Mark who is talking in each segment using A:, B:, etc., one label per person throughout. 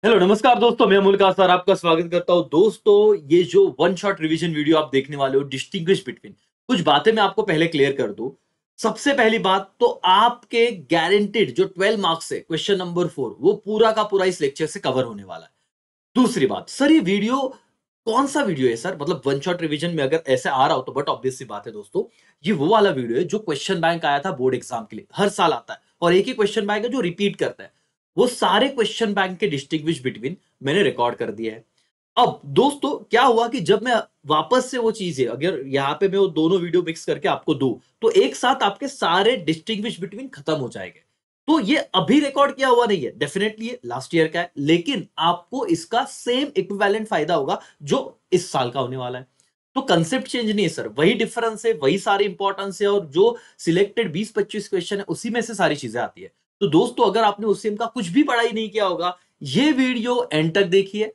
A: Hello नमस्कार दोस्तों, मैं अमूल का सर आपका स्वागत करता हूं। दोस्तों, ये जो वन शॉट रिवीजन वीडियो आप देखने वाले हो, डिस्टिंग्विश बिटवीन, कुछ बातें मैं आपको पहले क्लियर कर दूं। सबसे पहली बात तो आपके गारंटेड जो 12 मार्क्स है क्वेश्चन नंबर 4 वो पूरा का पूरा इस लेक्चर से कवर होने वाला है। दूसरी बात सर, ये वीडियो कौन सा वीडियो है सर? मतलब वन शॉट रिवीजन में अगर ऐसे आ रहा हो तो बट ऑब्वियस सी बात है दोस्तों, ये वो वाला वीडियो है जो क्वेश्चन बैंक आया था बोर्ड एग्जाम के लिए, हर साल आता है और एक ही क्वेश्चन बैंक है जो रिपीट करता है। वो सारे क्वेश्चन बैंक के डिस्टिंग्विश बिटवीन मैंने रिकॉर्ड कर दिया है। अब दोस्तों क्या हुआ कि जब मैं वापस से वो चीजें अगर यहाँ पे मैं वो दोनों वीडियो मिक्स करके आपको दूं तो एक साथ आपके सारे डिस्टिंग्विश बिटवीन खत्म हो जाएंगे। तो ये अभी रिकॉर्ड किया हुआ नहीं है, डेफिनेटली ये लास्ट ईयर का है, लेकिन आपको इसका सेम इक्विवेलेंट फायदा होगा जो इस साल का होने वाला है। तो कंसेप्ट चेंज नहीं है सर, वही डिफरेंस है, वही सारी इंपॉर्टेंस है और जो सिलेक्टेड 20-25 क्वेश्चन है उसी में से सारी चीजें आती है। तो दोस्तों अगर आपने उस सेम का कुछ भी पढ़ाई नहीं किया होगा, ये वीडियो एंड तक देखिए।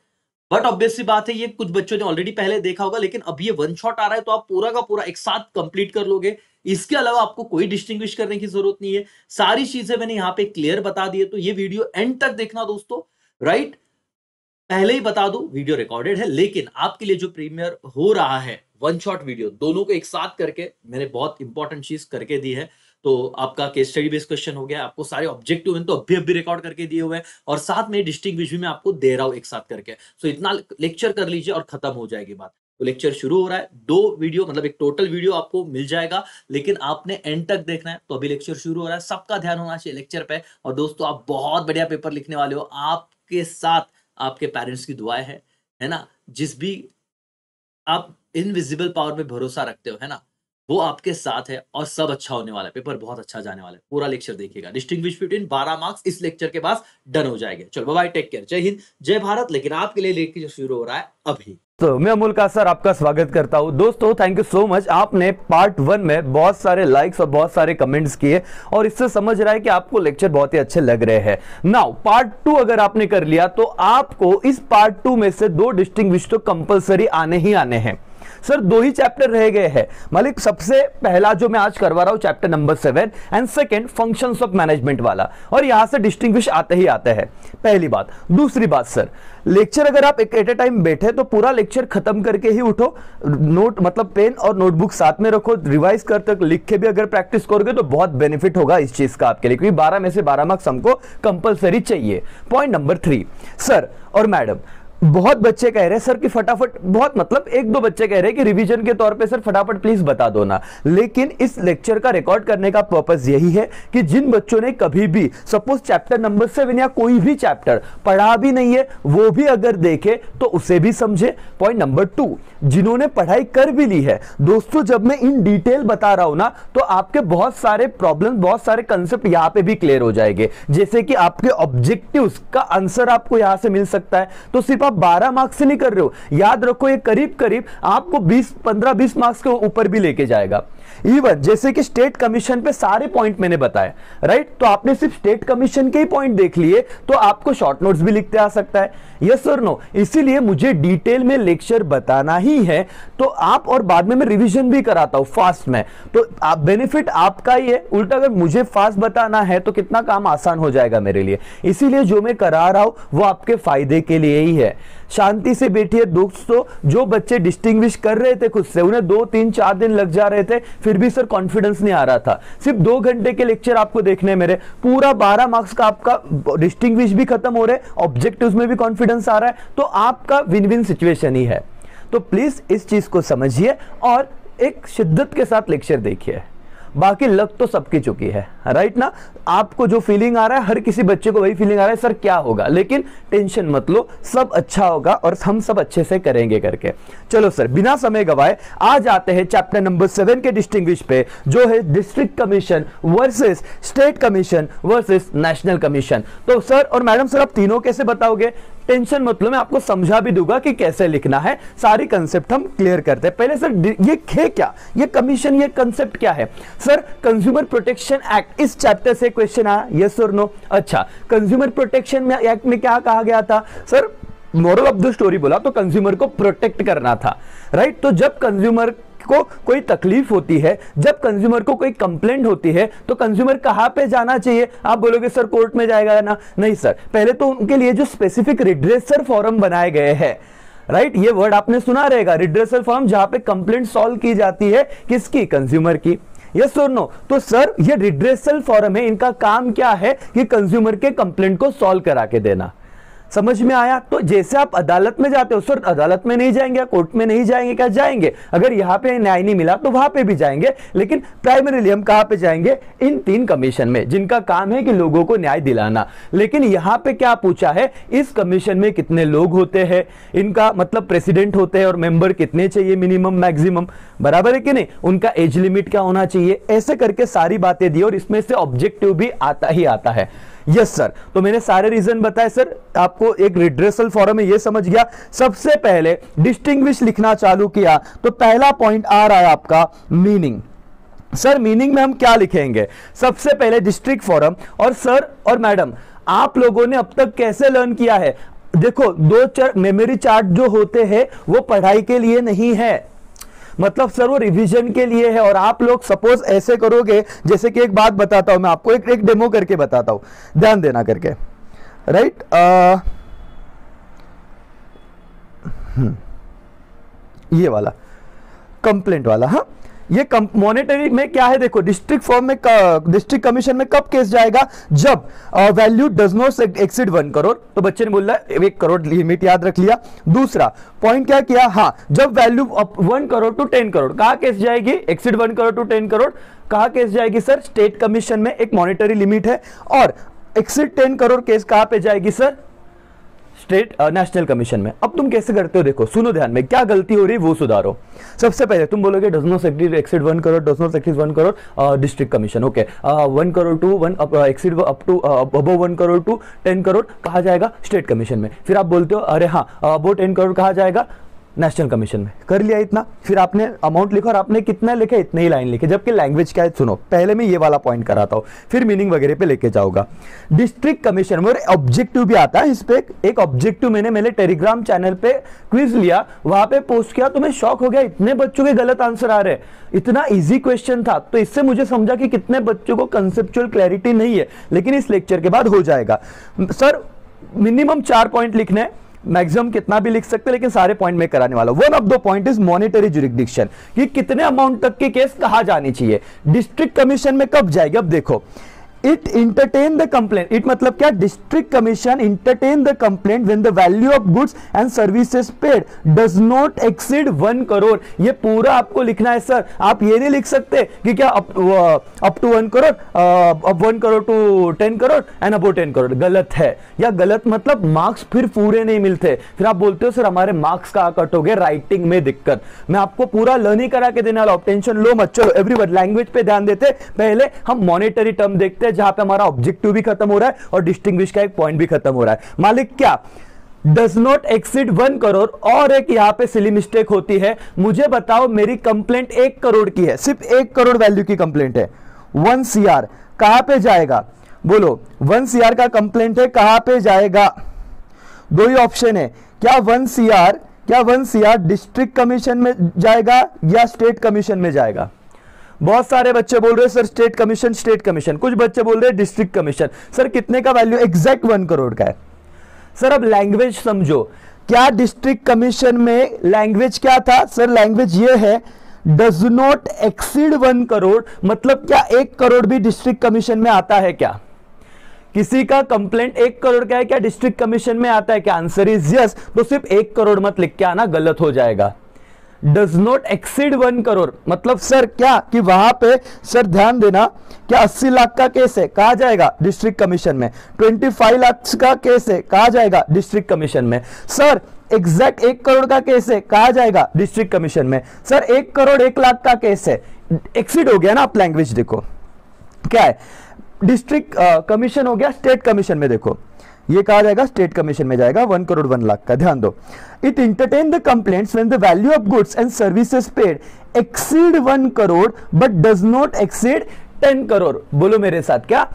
A: बट ऑब्वियस सी बात है, ये कुछ बच्चों ने ऑलरेडी पहले देखा होगा, लेकिन अब ये वन शॉट आ रहा है तो आप पूरा का पूरा एक साथ कंप्लीट कर लोगे। इसके अलावा आपको कोई डिस्टिंग्विश करने की जरूरत नहीं है, सारी चीजें मैंने यहां पे क्लियर बता दी है। तो ये वीडियो एंड तक देखना दोस्तों, राइट? पहले ही बता दूं, वीडियो रिकॉर्डेड है, लेकिन आपके लिए जो प्रीमियर हो रहा है वन शॉट वीडियो, दोनों को एक साथ करके मैंने बहुत इंपॉर्टेंट चीज करके दी है। तो आपका केस स्टडी बेस्ड क्वेश्चन हो गया, आपको सारे ऑब्जेक्टिव तो अभी अभी रिकॉर्ड करके दिए हुए हैं और साथ में डिस्टिंग्विश भी मैं आपको दे रहा हूं एक साथ करके। सो इतना लेक्चर कर लीजिए और खत्म हो जाएगी बात। तो लेक्चर शुरू हो रहा है, 2 वीडियो मतलब एक टोटल वीडियो आपको मिल जाएगा, लेकिन आपने एंड तक देखना है। तो अभी लेक्चर शुरू हो रहा है, सबका ध्यान होना चाहिए लेक्चर पे। और दोस्तों आप बहुत बढ़िया पेपर लिखने वाले हो, आपके साथ आपके पेरेंट्स की दुआएं है ना? जिस भी आप इनविजिबल पावर पे भरोसा रखते हो, है ना, वो आपके साथ है और सब अच्छा होने वाला है। पेपर बहुत अच्छा जाने वाला है, पूरा लेक्चर देखिएगा। डिस्टिंग्विश बिटवीन 12 मार्क्स इस लेक्चर के पास डन हो जाएंगे। चलो बाय, टेक केयर, जय हिंद जय भारत। लेकिन आपके लिए लेक्चर शुरू हो रहा है अभी।
B: तो मैं अमूल का सर आपका स्वागत करता हूं। दोस्तों थैंक यू सो मच, आपने पार्ट 1 में बहुत सारे लाइक्स और बहुत सारे कमेंट्स किए और इससे समझ रहा है कि आपको लेक्चर बहुत ही अच्छे लग रहे हैं। नाउ पार्ट 2 अगर आपने कर लिया तो आपको इस पार्ट 2 में से 2 डिस्टिंग्विश तो कंपलसरी आने ही आने हैं। सर 2 ही चैप्टर रह गए हैं मालिक। सबसे पहला जो मैं आज करवा रहा हूं chapter number 7 and second functions of management वाला, और यहां से डिस्टिंग्विश आते ही आते हैं, पहली बात। दूसरी बात सर, लेक्चर अगर आप एक एट ए टाइम बैठे तो पूरा लेक्चर खत्म करके ही उठो। नोट मतलब पेन और नोटबुक साथ में रखो, रिवाइज करते लिख के भी अगर प्रैक्टिस करोगे तो बहुत बेनिफिट होगा इस चीज का आपके लिए, क्योंकि 12 में से 12 मार्क्स हमको कंपलसरी चाहिए। पॉइंट नंबर 3 सर और मैडम, बहुत बच्चे कह रहे हैं सर कि फटाफट, बहुत मतलब 1-2 बच्चे कह रहे हैं कि रिवीजन के तौर पे सर फटाफट प्लीज बता दो ना। लेकिन इस लेक्चर का रिकॉर्ड करने का पर्पस यही है कि जिन बच्चों ने कभी भी सपोज चैप्टर नंबर 7 या कोई भी चैप्टर पढ़ा भी नहीं है वो भी अगर देखे तो उसे भी समझे। पॉइंट नंबर 2, जिन्होंने पढ़ाई कर भी ली है दोस्तों, जब मैं इन डिटेल बता रहा हूं ना तो आपके बहुत सारे प्रॉब्लम, बहुत सारे कंसेप्ट यहां पे भी क्लियर हो जाएंगे। जैसे कि आपके ऑब्जेक्टिव्स का आंसर आपको यहां से मिल सकता है। तो सिर्फ आप 12 मार्क्स से नहीं कर रहे हो, याद रखो ये करीब करीब आपको 15-20 मार्क्स के ऊपर भी लेके जाएगा। इवन जैसे कि स्टेट कमीशन पे सारे पॉइंट मैंने बताए, राइट? तो आपने सिर्फ स्टेट कमीशन के ही पॉइंट देख लिए तो आपको शॉर्ट नोट्स भी लिखते आ सकता है, यस और नो। इसीलिए मुझे डिटेल में लेक्चर बताना ही है तो आप, और बाद में मैं रिवीजन भी कराता हूं फास्ट में, तो आप बेनिफिट आपका ही है। उल्टा अगर मुझे फास्ट बताना है तो कितना काम आसान हो जाएगा मेरे लिए। इसीलिए जो मैं करा रहा हूं वो आपके फायदे के लिए ही है। शांति से बैठिए दोस्तों। जो बच्चे डिस्टिंग्विश कर रहे थे खुद से, उन्हें 2-3-4 दिन लग जा रहे थे, फिर भी सर कॉन्फिडेंस नहीं आ रहा था। सिर्फ 2 घंटे के लेक्चर आपको देखने मेरे, पूरा 12 मार्क्स का आपका डिस्टिंग्विश भी खत्म हो रहे, ऑब्जेक्टिव्स में भी कॉन्फिडेंस आ रहा है, तो आपका विन विन सिचुएशन ही है। तो प्लीज इस चीज को समझिए और एक शिद्दत के साथ लेक्चर देखिए। बाकी लग तो सबकी चुकी है, राइट ना? आपको जो फीलिंग आ रहा है हर किसी बच्चे को वही फीलिंग आ रहा है सर क्या होगा, लेकिन टेंशन मत लो, सब अच्छा होगा और हम सब अच्छे से करेंगे करके। चलो सर बिना समय गवाए आज आते हैं चैप्टर नंबर 7 के डिस्टिंग्विश पे, जो है district commission versus state commission versus national commission. तो सर और मैडम, सर आप तीनों कैसे बताओगे? टेंशन मत लो, मैं आपको समझा भी दूंगा कि कैसे लिखना है, सारी कंसेप्ट हम क्लियर करते हैं। पहले सर ये है क्या, ये कमीशन, ये कंसेप्ट क्या है? सर कंज्यूमर प्रोटेक्शन एक्ट, इस चैप्टर से क्वेश्चन आया, यस और नो? अच्छा, कंज्यूमर प्रोटेक्शन एक्ट में क्या कहा गया था? Sir moral of the story बोला तो कंज्यूमर को प्रोटेक्ट करना था, राइट? तो जब कंज्यूमर को कोई तकलीफ होती है, जब कंज्यूमर को कोई कंप्लेंट होती है, तो कंज्यूमर कहां पे जाना चाहिए? आप बोलोगे सर कोर्ट में जाएगा ना? नहीं सर, पहले तो उनके लिए जो स्पेसिफिक रिड्रेसर फॉरम बनाए गए हैं, राइट, ये वर्ड आपने सुना रहेगा, रिड्रेसर फॉरम, जहां पे कंप्लेंट सॉल्व की जाती है, किसकी? कंज्यूमर की। यस और नो? तो सर ये रिड्रेसल फॉरम है, इनका काम क्या है कि कंज्यूमर के कंप्लेंट को सॉल्व करा के देना। समझ में आया? तो जैसे आप अदालत में जाते हो, सर अदालत में नहीं जाएंगे, कोर्ट में नहीं जाएंगे, क्या जाएंगे? अगर यहां पे न्याय नहीं मिला तो वहां पे भी जाएंगे, लेकिन प्राइमरीली हम कहां पे जाएंगे? इन 3 कमीशन में, जिनका काम है कि लोगों को न्याय दिलाना। लेकिन यहां पे क्या पूछा है? इस कमीशन में कितने लोग होते हैं, इनका मतलब प्रेसिडेंट होते हैं, और मेंबर कितने चाहिए, मिनिमम मैक्सिमम, बराबर है कि नहीं? उनका एज लिमिट क्या होना चाहिए, ऐसे करके सारी बातें दी, और इसमें से ऑब्जेक्टिव भी आता ही आता है। यस सर, तो मैंने सारे रीजन बताए सर, आपको एक रिड्रेसल फॉरम है ये समझ गया। सबसे पहले डिस्टिंग्विश लिखना चालू किया तो पहला पॉइंट आ रहा है आपका मीनिंग। सर मीनिंग में हम क्या लिखेंगे? सबसे पहले डिस्ट्रिक्ट फॉरम, और सर और मैडम आप लोगों ने अब तक कैसे लर्न किया है? देखो 2 मेमोरी चार्ट जो होते हैं वो पढ़ाई के लिए नहीं है, मतलब सर वो रिवीजन के लिए है। और आप लोग सपोज ऐसे करोगे, जैसे कि एक बात बताता हूं मैं आपको, एक डेमो करके बताता हूं, ध्यान देना करके, राइट? ये वाला कंप्लेंट वाला, हाँ, ये मॉनेटरी में क्या है? देखो डिस्ट्रिक्ट फॉर्म में, डिस्ट्रिक्ट कमीशन में कब केस जाएगा? जब value does not exceed 1 crore, तो बच्चे ने बोला 1 करोड़ लिमिट याद रख लिया। दूसरा पॉइंट क्या किया? हाँ, जब वैल्यू 1 करोड़ टू 10 करोड़, कहां केस जाएगी? एक्सीड 1 करोड़ टू 10 करोड़, कहां केस जाएगी सर? स्टेट कमीशन में, एक मॉनेटरी लिमिट है। और एक्सीड 10 करोड़ केस कहां पे जाएगी सर? स्टेट नेशनल कमीशन में। अब तुम कैसे करते हो? देखो सुनो ध्यान में, क्या गलती हो रही है वो सुधारो। सबसे पहले तुम बोलोगे does not exceed 1 crore, does not exceed 1 crore, district commission, okay, 1 crore to 1 exceed up to above 1 crore to 10 crore कहा जाएगा? स्टेट कमीशन में। फिर आप बोलते हो अरे हाँ अबव 10 करोड़ कहा जाएगा? नेशनल कमीशन में। कर लिया इतना, फिर आपने अमाउंट लिखा और आपने कितना लिखे? इतने ही लाइन लिखे। जबकि लैंग्वेज क्या है सुनो, पहले मैं ये वाला पॉइंट कराता हूं, फिर मीनिंग वगैरह पे लेके जाऊंगा। डिस्ट्रिक्ट कमीशन में ऑब्जेक्टिव भी आता है, इस पे एक ऑब्जेक्टिव मैंने टेलीग्राम चैनल पे क्विज लिया, वहां पे पोस्ट किया, तो मैं शॉक हो गया, इतने बच्चों के गलत आंसर आ रहे, इतना इजी क्वेश्चन था। तो इससे मुझे समझा कि कितने बच्चों को कंसेप्चुअल क्लैरिटी नहीं है, लेकिन इस लेक्चर के बाद हो जाएगा। सर मिनिमम 4 पॉइंट लिखने हैं, मैक्सिमम कितना भी लिख सकते हैं, लेकिन सारे पॉइंट में कराने वाला। One of the point is monetary jurisdiction, कि कितने अमाउंट तक के केस कहा जानी चाहिए। डिस्ट्रिक्ट कमीशन में कब जाएगी? अब देखो, it entertain the complaint, it मतलब क्या? District commission entertain the complaint when the value of goods and services paid does not exceed 1 crore. ये पूरा आपको लिखना है सर। आप ये नहीं लिख सकते कि क्या अप टू 1 करोड़, अब 1 crore to 10 crore and above 10 crore. गलत है, या गलत मतलब मार्क्स फिर पूरे नहीं मिलते। फिर आप बोलते हो सर हमारे मार्क्स का कट हो गए, राइटिंग में दिक्कत। मैं आपको पूरा लर्निंग करा के देने वाला हूं, टेंशन लो मत। चलो एवरीवन लैंग्वेज पे ध्यान देते, पहले हम मॉनेटरी टर्म देखते हैं, जहां पे हमारा ऑब्जेक्टिव भी खत्म हो रहा है और डिस्टिंग्विश का एक पॉइंट भी खत्म हो रहा है। मालिक क्या? Does not exceed 1 crore. और एक यहां पे सिली मिस्टेक होती है, मुझे बताओ मेरी कंप्लेंट 1 करोड़ की है, सिर्फ 1 करोड़ वैल्यू की कंप्लेंट है, 1 CR कहां पे जाएगा? बोलो 1 CR का कंप्लेंट है, कहां पे जाएगा? दो ही ऑप्शन है, क्या 1 CR डिस्ट्रिक्ट कमीशन में जाएगा या स्टेट कमीशन में जाएगा? बहुत सारे बच्चे बोल रहे हैं सर स्टेट कमीशन, कुछ बच्चे बोल रहे हैं डिस्ट्रिक्ट कमीशन। सर कितने का वैल्यू? एग्जैक्ट 1 करोड़ का है। सर अब लैंग्वेज समझो, क्या डिस्ट्रिक्ट कमीशन में लैंग्वेज क्या था? सर लैंग्वेज ये है डज नॉट एक्सीड 1 करोड़, मतलब क्या 1 करोड़ भी डिस्ट्रिक्ट कमीशन में आता है क्या? किसी का कंप्लेंट 1 करोड़ का है क्या डिस्ट्रिक्ट कमीशन में आता है क्या? Answer is yes. तो सिर्फ 1 करोड़ मत लिख के आना, गलत हो जाएगा। डज नॉट एक्सीड 1 करोड़ मतलब सर क्या कि वहां पे सर ध्यान देना, क्या 80 लाख का केस है, कहा जाएगा डिस्ट्रिक्ट कमीशन में। 25 लाख का केस है, कहा जाएगा डिस्ट्रिक्ट कमीशन में। सर एग्जैक्ट 1 करोड़ का केस है, कहा जाएगा डिस्ट्रिक्ट कमीशन में। सर 1 करोड़ 1 लाख का केस है, एक्सीड हो गया ना। आप लैंग्वेज देखो क्या है, डिस्ट्रिक्ट कमीशन हो गया, स्टेट कमीशन में देखो ये कहा जाएगा स्टेट कमीशन में जाएगा 1 करोड़ 1 लाख का। ध्यान दो, it entertain the complaints when the value of goods and services paid exceed 1 crore but does not exceed 10 crore. बोलो मेरे साथ, क्या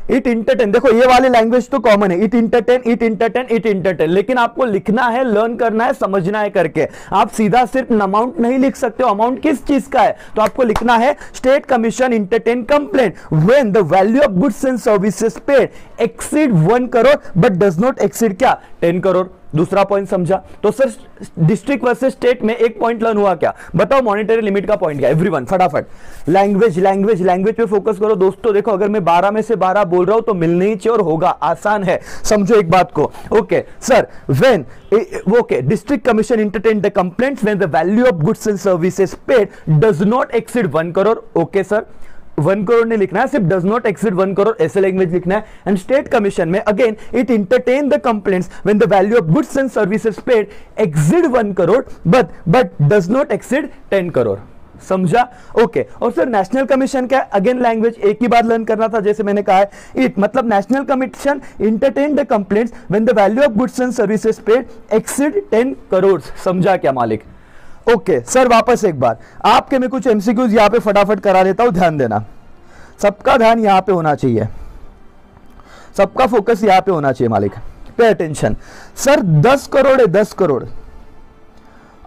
B: इट इंटरटेन, देखो ये वाली लैंग्वेज तो कॉमन है, it entertain, it entertain, it entertain, लेकिन आपको लिखना है, लर्न करना है, समझना है करके। आप सीधा सिर्फ अमाउंट नहीं लिख सकते हो। अमाउंट किस चीज का है, तो आपको लिखना है state commission entertain complaint when the value of goods and services paid exceed 1 crore but does not exceed क्या 10 करोड़। दूसरा पॉइंट समझा? तो सर डिस्ट्रिक्ट वर्सेस स्टेट में एक पॉइंट लर्न हुआ क्या, बताओ मॉनिटरी लिमिट का पॉइंट क्या। एवरीवन फटाफट लैंग्वेज लैंग्वेज लैंग्वेज पे फोकस करो दोस्तों। देखो अगर मैं 12 में से 12 बोल रहा हूं तो मिलने ही चाहिए और होगा, आसान है, समझो एक बात को। Okay sir, when okay district commission entertained the complaints when the value of goods and services paid does not exceed 1 crore. Okay sir, 1 crore नहीं लिखना है, सिर्फ डज नॉट एक्सीड 1 करोड़ ऐसे लैंग्वेज लिखना है। एंड स्टेट कमीशन में again it entertain the complaints when the value of goods and services paid exceed 1 crore but does not exceed 10 crore. समझा? Okay. और सर नेशनल कमीशन क्या है, अगेन लैंग्वेज एक ही बार learn करना था, जैसे मैंने कहा है इट मतलब national commission entertain the complaints when the value of goods and services paid exceed 10 crore. समझा क्या मालिक? ओके सर, वापस एक बार आपके में कुछ एमसीक्यूज यहां पे फटाफट करा देता हूं, ध्यान देना। सबका ध्यान यहां पे होना चाहिए, सबका फोकस यहां पे होना चाहिए मालिक, पे अटेंशन। सर 10 करोड़ है, 10 करोड़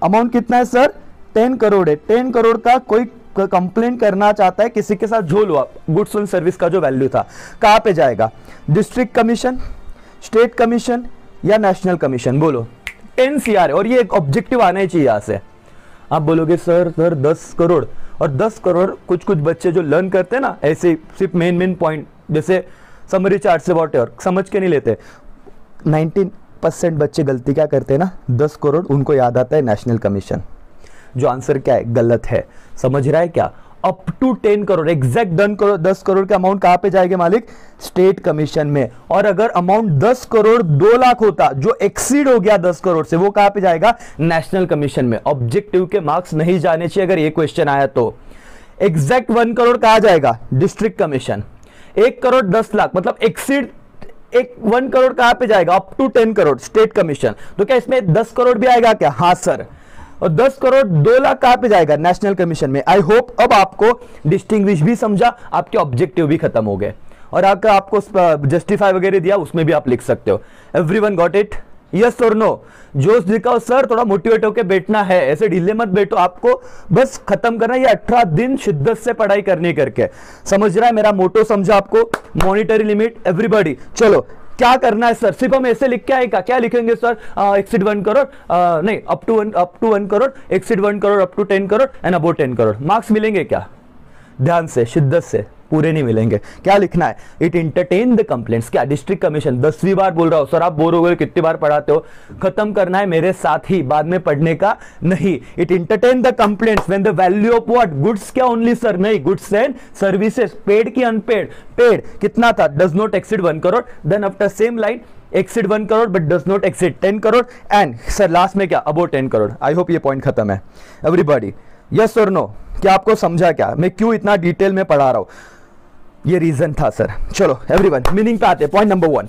B: अमाउंट कितना है सर, 10 करोड़ है। 10 करोड़ का कोई कंप्लेंट करना चाहता है किसी के साथ, झोल हुआ गुड्स एंड सर्विस का जो वैल्यू था, कहां पे जाएगा, डिस्ट्रिक्ट कमीशन, स्टेट कमीशन या नेशनल कमीशन? बोलो। 10 CR है और ये एक ऑब्जेक्टिव आना ही चाहिए यहां से। आप बोलोगे सर 10 करोड़, और 10 करोड़ कुछ कुछ बच्चे जो लर्न करते हैं ना ऐसे सिर्फ मेन पॉइंट जैसे समरी चार्ट से वॉट एवर समझ के नहीं लेते। 19% बच्चे गलती क्या करते हैं ना, 10 करोड़ उनको याद आता है नेशनल कमीशन, जो आंसर क्या है, गलत है। समझ रहा है क्या? Up to 10 crore exact 10 crore का अमाउंट कहां पे जाएगा मालिक, स्टेट कमीशन में। और अगर अमाउंट 10 करोड़ 2 लाख होता जो एक्सीड हो गया 10 करोड़ से, वो कहां पे जाएगा, नेशनल कमीशन में। ऑब्जेक्टिव के मार्क्स नहीं जाने चाहिए अगर ये क्वेश्चन आया तो। एग्जैक्ट 1 करोड़ कहां जाएगा, डिस्ट्रिक्ट कमीशन। 1 करोड़ 10 लाख मतलब एक्सीड 1 करोड़ कहां पे जाएगा, up to 10 crore state commission. तो क्या इसमें 10 करोड़ भी आएगा क्या? हाँ सर। और 10 करोड़ 2 लाख कहां पे जाएगा, नेशनल कमीशन में। आई होप अब आपको डिस्टिंग्विश भी समझा, आपके ऑब्जेक्टिव भी खत्म हो गए, और आपको जस्टिफाई वगैरह दिया उसमें भी आप लिख सकते हो। एवरीवन गॉट इट, यस और नो? जोश दिखाओ सर, थोड़ा मोटिवेट होकर बैठना है, ऐसे ढीले मत बैठो, आपको बस खत्म करना है ये 18 दिन शिद्दत से पढ़ाई करने करके। समझ रहा है मेरा मोटो, समझा आपको, मॉनिटरी लिमिट एवरीबॉडी। चलो क्या करना है सर, सिर्फ हम ऐसे लिख के आएगा, क्या लिखेंगे सर, एक्सीड 1 करोड़ नहीं up to 1 crore, exceed 1 crore, up to 10 crore and above 10 crore. Marks मिलेंगे क्या? ध्यान से, शिद्दत से, पूरे नहीं मिलेंगे। क्या लिखना है, इट इंटरटेन द कंप्लेंट्स, क्या डिस्ट्रिक्ट कमीशन। 10वीं बार बोल रहा हूं सर, आप बोर हो गए, कितनी बार पढ़ाते हो, खत्म करना है मेरे साथ ही, बाद में पढ़ने का नहीं। It entertain the complaints when the value of what, goods क्या ओनली सर, नहीं गुड्स एंड सर्विसेज, पेड की अनपेड, पेड कितना था, does not exceed 1 crore. Then after same line exceed 1 crore but does not exceed 10 crore and sir last में क्या, above 10 crore. I hope ये point खत्म है एवरीबॉडी, यस और नो? क्या आपको समझा क्या, मैं क्यों इतना डिटेल में पढ़ा रहा हूं, ये रीजन था सर। चलो एवरीवन मीनिंग पे आते हैं, point number 1।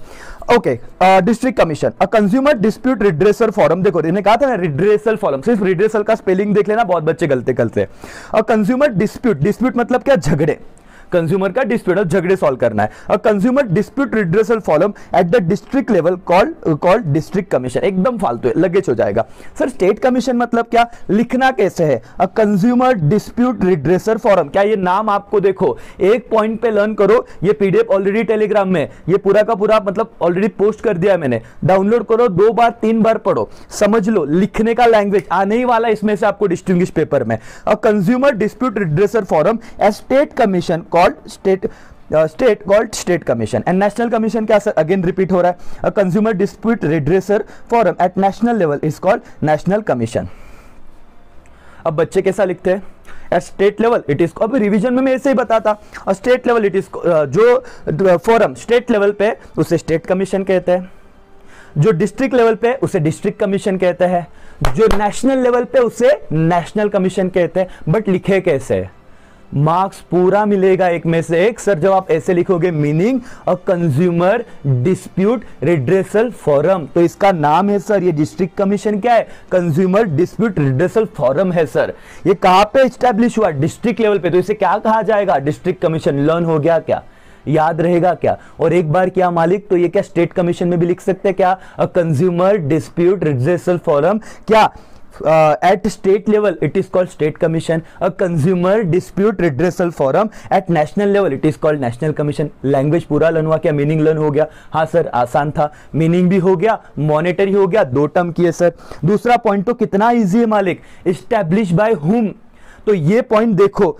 B: Okay, district commission, a consumer dispute redressal forum. देखो मैंने कहा था ना रिड्रेसल फॉरम, सिर्फ रिड्रेसल का स्पेलिंग देख लेना, बहुत बच्चे गलती करते हैं। अ कंज्यूमर डिस्प्यूट, डिस्प्यूट मतलब क्या, झगड़े, कंज्यूमर का डिस्प्यूट और झगड़े सॉल्व करना है। A consumer dispute redressal forum at the district level called district commission. एकदम फालतू है, लगेज हो जाएगा सर। स्टेट कमीशन मतलब क्या, लिखना कैसे है, a consumer dispute redressal forum. क्या ये नाम आपको देखो एक पॉइंट पे लर्न करो, ये पीडीएफ ऑलरेडी टेलीग्राम में, ये पूरा का पूरा मतलब ऑलरेडी पोस्ट कर दिया है मैंने, डाउनलोड करो, 2 बार 3 बार पढ़ो, समझ लो। लिखने का लैंग्वेज आने ही वाला इसमें से आपको डिस्टिंग्विश पेपर में। A consumer dispute redressal forum as state commission state called state commission and national commission क्या सर, again repeat हो रहा है, a consumer dispute redressal forum at national level is called national commission। अब बच्चे कैसा लिखते हैं, at state level it is, अब रिवीजन में मैं ऐसे ही बताता, state level it is, जो फोरम स्टेट लेवल पे उसे स्टेट कमीशन कहते हैं, जो डिस्ट्रिक्ट लेवल पे उसे डिस्ट्रिक्ट कमीशन कहते हैं, जो नेशनल लेवल पे उसे नेशनल कमीशन कहते हैं। बट लिखे कैसे, मार्क्स पूरा मिलेगा एक में से एक सर जब आप ऐसे लिखोगे, मीनिंग अ कंज्यूमर डिस्प्यूट रिड्रेसल फोरम। तो इसका नाम है सर, ये डिस्ट्रिक्ट कमीशन क्या है, कंज्यूमर डिस्प्यूट रिड्रेसल फोरम है सर। ये कहां पे एस्टैब्लिश हुआ, डिस्ट्रिक्ट लेवल पे, तो इसे क्या कहा जाएगा, डिस्ट्रिक्ट कमीशन। लर्न हो गया क्या, याद रहेगा क्या? और एक बार क्या मालिक, तो ये क्या स्टेट कमीशन में भी लिख सकते हैं क्या? अ कंज्यूमर डिस्प्यूट रिड्रेसल फोरम, क्या at state level it is called state commission, a consumer dispute redressal forum at national level it is called national commission. Language पूरा लर्न हुआ क्या? मीनिंग लर्न हो गया? हाँ सर आसान था, मीनिंग भी हो गया, मॉनेटरी हो गया, 2 टर्म किए सर। दूसरा पॉइंट तो कितना इजी है मालिक, इस्टेब्लिश बाय हुम, तो ये पॉइंट देखो,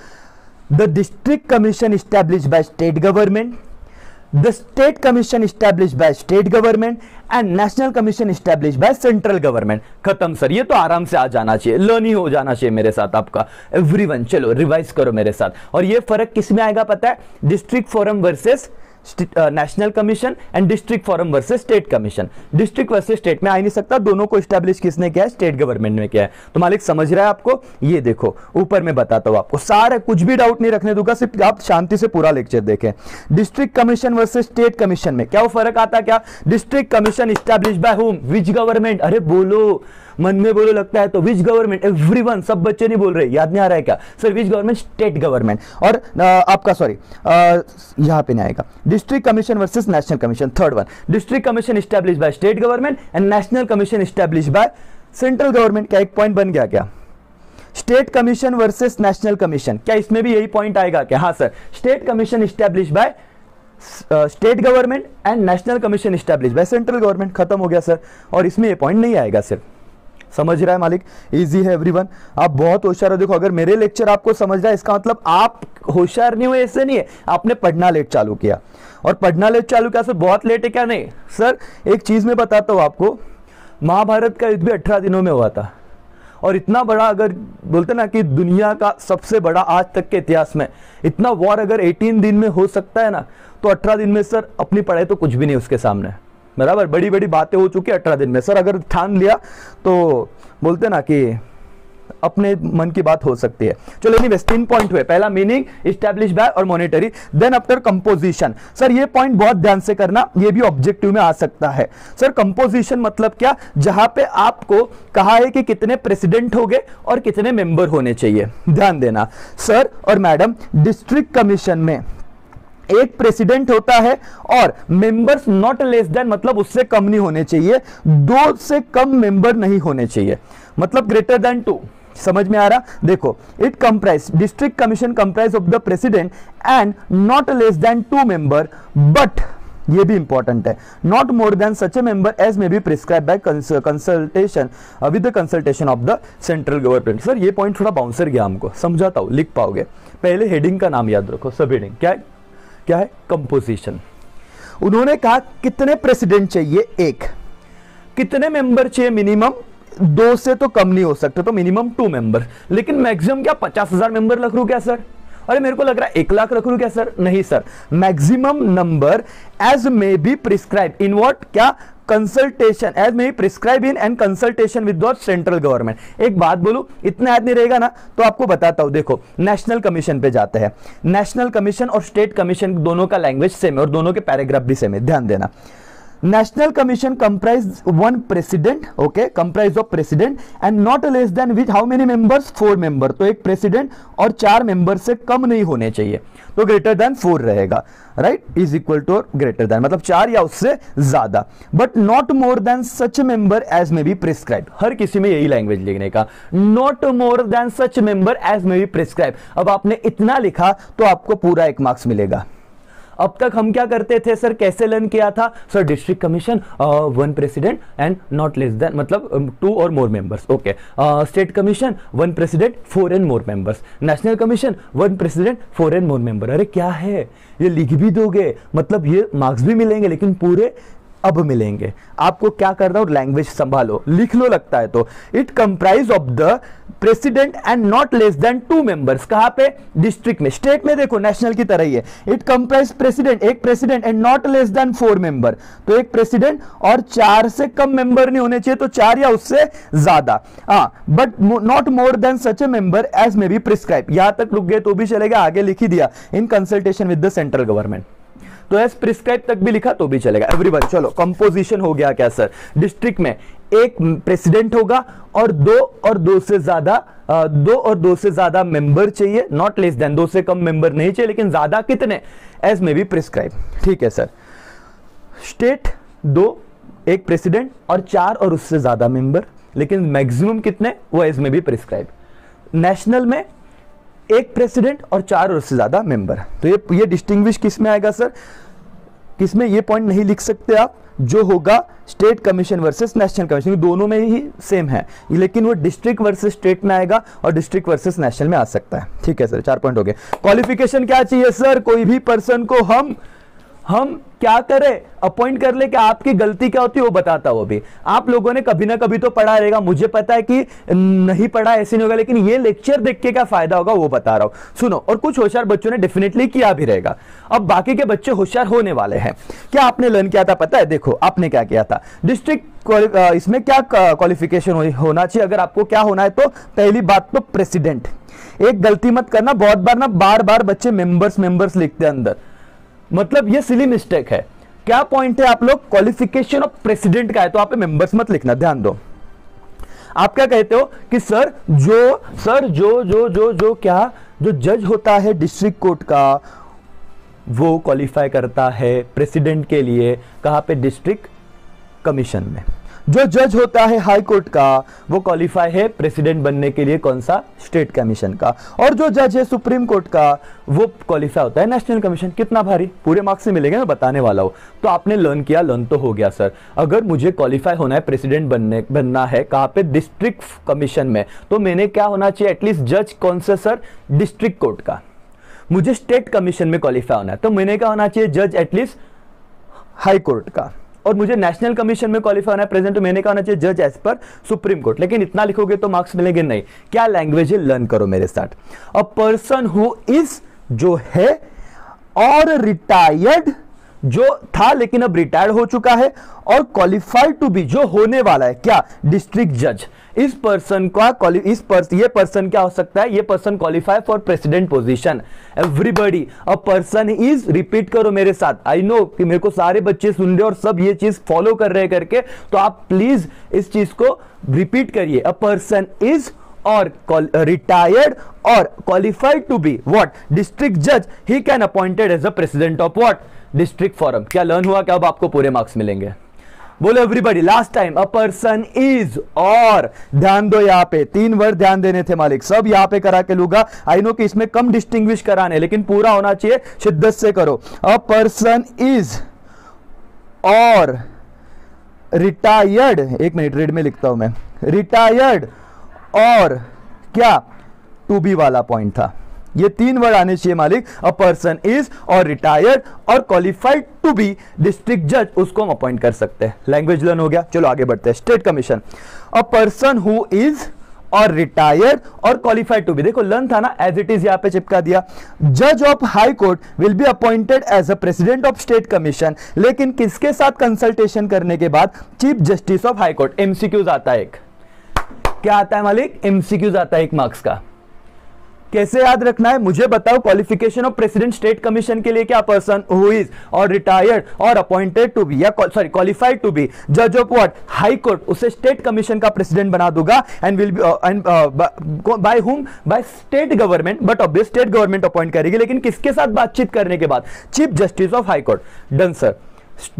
B: the district commission establish by state government, the state commission established by state government and national commission established by central government। खत्म सर, ये तो आराम से आ जाना चाहिए, लर्न ही हो जाना चाहिए मेरे साथ आपका एवरीवन। चलो रिवाइज करो मेरे साथ। और ये फर्क किस में आएगा पता है? District forum versus national commission and district forum versus state commission. District versus state में आ ही नहीं सकता, दोनों को एस्टैब्लिश किसने किया है? स्टेट गवर्नमेंट में किया है। तो मालिक समझ रहा है आपको? ये देखो ऊपर में बताता हूं आपको, सारे कुछ भी डाउट नहीं रखने दूंगा, सिर्फ आप शांति से पूरा लेक्चर देखें। District commission versus state commission में क्या वो फर्क आता है क्या? District commission establish by whom, which government? अरे बोलो, मन में बोलो, लगता है तो विच गवर्नमेंट, एवरीवन, सब बच्चे नहीं बोल रहे, याद नहीं आ रहा है क्या sir? Which government? State government. और आपका सॉरी यहां पे नहीं आएगा, district commission versus national commission. Third one, district commission establish bye state government and national commission establish by central government. क्या एक पॉइंट बन गया क्या? State commission versus national commission, क्या इसमें भी यही पॉइंट आएगा क्या? हाँ sir, state commission establish bye state government and national commission establish by central government. खत्म हो गया सर, और इसमें ये पॉइंट नहीं आएगा सर। समझ रहा है मालिक? इजी है एवरीवन, आप बहुत होशियार हो। देखो अगर मेरे लेक्चर आपको समझ रहा है, इसका मतलब आप होशियार नहीं हुए, ऐसे नहीं है, आपने पढ़ना लेट चालू किया। और पढ़ना लेट चालू किया सर बहुत लेट है क्या? नहीं सर, एक चीज मैं बताता हूं आपको, महाभारत का युद्ध भी 18 दिनों में हुआ था। और इतना बड़ा, अगर बोलते ना कि दुनिया का सबसे बड़ा आज तक के इतिहास में इतना वॉर अगर 18 दिन में हो सकता है ना, तो 18 दिन में सर अपनी पढ़ाई तो कुछ भी नहीं उसके सामने, बराबर। बड़ी बड़ी बातें हो चुकी है 18 दिन में सर, अगर ठान लिया तो बोलते ना कि अपने मन की बात हो सकती है। चलो एनीवेज 3 पॉइंट हुए, पहला मीनिंग, एस्टैब्लिश बाय और monetary. Then after composition, sir ये पॉइंट बहुत ध्यान से करना, ये भी ऑब्जेक्टिव में आ सकता है सर। कंपोजिशन मतलब क्या? जहां पे आपको कहा है कि कितने प्रेसिडेंट हो गए और कितने मेंबर होने चाहिए, ध्यान देना सर और मैडम। डिस्ट्रिक्ट कमीशन में एक प्रेसिडेंट होता है और मेंबर्स नॉट लेस देन, मतलब उससे कम नहीं होने चाहिए, 2 से कम मेंबर नहीं होने चाहिए, मतलब ग्रेटर देन 2। समझ में आ रहा? देखो, it comprise, district commission comprise of the president and not less than 2 member, but ये भी इंपॉर्टेंट है, not more than such a member as may be prescribe by consultation with the consultation of the central government. Sir ये point थोड़ा bouncer गया हमको, समझाता हूं, लिख पाओगे। पहले हेडिंग का नाम याद रखो, सब हेडिंग क्या है? कंपोजिशन। उन्होंने कहा कितने प्रेसिडेंट चाहिए? 1। कितने मेंबर चाहिए? मिनिमम 2 से तो कम नहीं हो सकते, तो मिनिमम 2 मेंबर। लेकिन मैक्सिमम क्या 50,000 मेंबर रख लूं क्या सर? अरे मेरे को लग रहा है 1 लाख रख लूं क्या सर? नहीं sir, maximum number as may be prescribe in what? क्या? Consultation, as may be prescribe in and consultation with the central government. एक बात बोलूं, इतना याद नहीं रहेगा ना, तो आपको बताता हूं। देखो नेशनल कमीशन पे जाते हैं, नेशनल कमीशन और स्टेट कमीशन दोनों का लैंग्वेज सेम है और दोनों के पैराग्राफ भी सेम है, ध्यान देना। National commission comprise 1 president, okay, comprise of president and not less then with how many members? 4 member. तो एक प्रेसिडेंट और 4 मेंबर से कम नहीं होने चाहिए, तो ग्रेटर देन 4 रहेगा, right? Is equal to or greater than, मतलब 4 या उससे ज्यादा, but not more than such member as may be prescribe. हर किसी में यही लैंग्वेज लिखने का, not more than such member as may be prescribe. अब आपने इतना लिखा तो आपको पूरा 1 मार्क्स मिलेगा। अब तक हम क्या करते थे सर, कैसे लर्न किया था sir? District commission 1 president and not less then, मतलब 2 और मोर members, okay. State commission 1 president 4 and more members. National commission 1 president 4 and more member. अरे क्या है ये, लिख भी दोगे, मतलब ये मार्क्स भी मिलेंगे, लेकिन पूरे अब मिलेंगे। आपको क्या करना हो, लैंग्वेज संभालो, लिख लो लगता है तो। It comprise of the president and not less than 2 members. कहां पे? डिस्ट्रिक्ट में। स्टेट में देखो नेशनल की तरह ही है। इट कंप्राइज प्रेसिडेंट, एक president and not less than 4 member, तो एक प्रेसिडेंट और 4 से कम मेंबर नहीं होने चाहिए, तो 4 या उससे ज्यादा, but not more than such a member as may be prescribe. यहां तक रुक गए तो भी चलेगा, आगे लिख ही दिया, इन consultation with the central government. तो एज प्रिस्क्राइब तक भी लिखा तो भी चलेगा एवरीवन। चलो कंपोजिशन हो गया क्या सर? डिस्ट्रिक्ट में एक प्रेसिडेंट होगा और 2 से ज्यादा दो और दो से ज्यादा मेंबर चाहिए, नॉट लेस देन, दो से कम मेंबर नहीं चाहिए, लेकिन ज्यादा कितने, एज में बी प्रिस्क्राइब। ठीक है सर। स्टेट दो, एक प्रेसिडेंट और चार और उससे ज्यादा मेंबर, लेकिन मैक्सिमम कितने, वो एज में बी प्रिस्क्राइब। नेशनल में एक प्रेसिडेंट और चार और उससे ज्यादा मेंबर। तो ये डिस्टिंग्विश किस में आएगा सर, किसमें, ये पॉइंट नहीं लिख सकते आप, जो होगा state commission versus national commission, दोनों में ही सेम है, लेकिन वो डिस्ट्रिक्ट वर्सेस स्टेट में आएगा और डिस्ट्रिक्ट वर्सेस नेशनल में आ सकता है। ठीक है सर, 4 पॉइंट हो गए। क्वालिफिकेशन क्या चाहिए सर, कोई भी पर्सन को हम क्या करें, अपॉइंट कर ले, कि आपकी गलती क्या होती है वो बताता हो। भी आप लोगों ने कभी ना कभी तो पढ़ा रहेगा, मुझे पता है कि नहीं पढ़ा ऐसे नहीं होगा, लेकिन ये लेक्चर देख के क्या फायदा होगा वो बता रहा हूं। सुनो, और कुछ होशियार बच्चों ने डेफिनेटली किया भी रहेगा, अब बाकी के बच्चे होशियार होने वाले हैं। क्या आपने लर्न किया था पता है, देखो आपने क्या किया था, डिस्ट्रिक्ट इसमें क्या क्वालिफिकेशन होना चाहिए, अगर आपको क्या होना है तो पहली बात तो प्रेसिडेंट। एक गलती मत करना, बहुत बार ना बार बच्चे मेंबर्स लिखते हैं अंदर, मतलब ये सिली मिस्टेक है। क्या पॉइंट है आप लोग, क्वालिफिकेशन ऑफ प्रेसिडेंट का है, तो आप मेंबर्स मत लिखना, ध्यान दो। आप क्या कहते हो कि सर जो जज होता है डिस्ट्रिक्ट कोर्ट का, वो क्वालिफाई करता है प्रेसिडेंट के लिए, कहां पे, डिस्ट्रिक्ट कमीशन में। जो जज होता है हाई कोर्ट का, वो क्वालिफाई है प्रेसिडेंट बनने के लिए, कौन सा, स्टेट कमीशन का। और जो जज है सुप्रीम कोर्ट का, वो क्वालिफाई होता है नेशनल कमीशन। कितना भारी, पूरे मार्क्स से मिलेंगे, मैं बताने वाला हूं। तो आपने लर्न किया, लर्न तो हो गया सर। अगर मुझे क्वालिफाई होना है, प्रेसिडेंट बनना है, कहां पे, डिस्ट्रिक्ट कमीशन में, तो मैंने क्या होना चाहिए, एटलीस्ट जज कौन सा सर, डिस्ट्रिक्ट कोर्ट का। मुझे स्टेट कमीशन में क्वालिफाई होना है, तो मैंने क्या होना चाहिए, जज एटलीस्ट हाई कोर्ट का। और मुझे नेशनल कमीशन में क्वालिफाई होना है प्रेजेंट, तो मैंने कहा होना चाहिए जज एज पर सुप्रीम कोर्ट। लेकिन इतना लिखोगे तो मार्क्स मिलेंगे नहीं। क्या लैंग्वेज है, लर्न करो मेरे साथ। अ पर्सन हु इज, जो है, और रिटायर्ड, जो था लेकिन अब रिटायर्ड हो चुका है, और क्वालिफाइड टू बी, जो होने वाला है, क्या, डिस्ट्रिक्ट जज। इस पर्सन का ये पर्सन क्या हो सकता है, ये person qualify for president position. Everybody, a person is, repeat करो मेरे साथ। आई नो कि मेरे को सारे बच्चे सुन रहे और सब ये चीज फॉलो कर रहे करके, तो आप प्लीज इस चीज को रिपीट करिए। अ पर्सन इज और retired or qualified to be what, district जज, he can appointed as a president of what, district forum. क्या लर्न हुआ, क्या अब आपको पूरे मार्क्स मिलेंगे, बोलो everybody, last time. A person is, और ध्यान दो, यहां पे 3 वर्ड ध्यान देने थे मालिक, सब यहां पे करा के लूंगा। आई नो कि इसमें कम डिस्टिंग्विश कराने, लेकिन पूरा होना चाहिए, शिद्दत से करो। अ पर्सन इज और रिटायर्ड, एक मिनट रेड में लिखता हूं मैं, रिटायर्ड और क्या, टू बी वाला पॉइंट था, ये 3 वर्ड आने चाहिए मालिक। अ पर्सन इज और retired or qualified to B district जज, उसको हम अपॉइंट कर सकते हैं। लैंग्वेज लर्न हो गया, चलो आगे बढ़ते हैं। State commission, a person who is और retired or qualified to B, देखो लर्न था ना, एज इट इज यहां पे चिपका दिया। जज of high court will be appointed as a president of state commission, लेकिन किसके साथ कंसल्टेशन करने के बाद, chief justice of high court. MCQs आता है एक, क्या आता है मालिक, एमसीक्यूज आता है 1 मार्क्स का। कैसे याद रखना है मुझे बताओ। Qualification of president state commission के लिए क्या, पर्सन हु इज और रिटायर्ड और अपॉइंटेड टू बी, या सॉरी क्वालिफाइड टू बी जज ऑफ व्हाट, हाई कोर्ट, उसे स्टेट कमीशन का प्रेसिडेंट बना दूंगा। And will be by whom, by state government, but obvious state government appoint करेगी, लेकिन किसके साथ बातचीत करने के बाद, chief justice of high court. Done sir,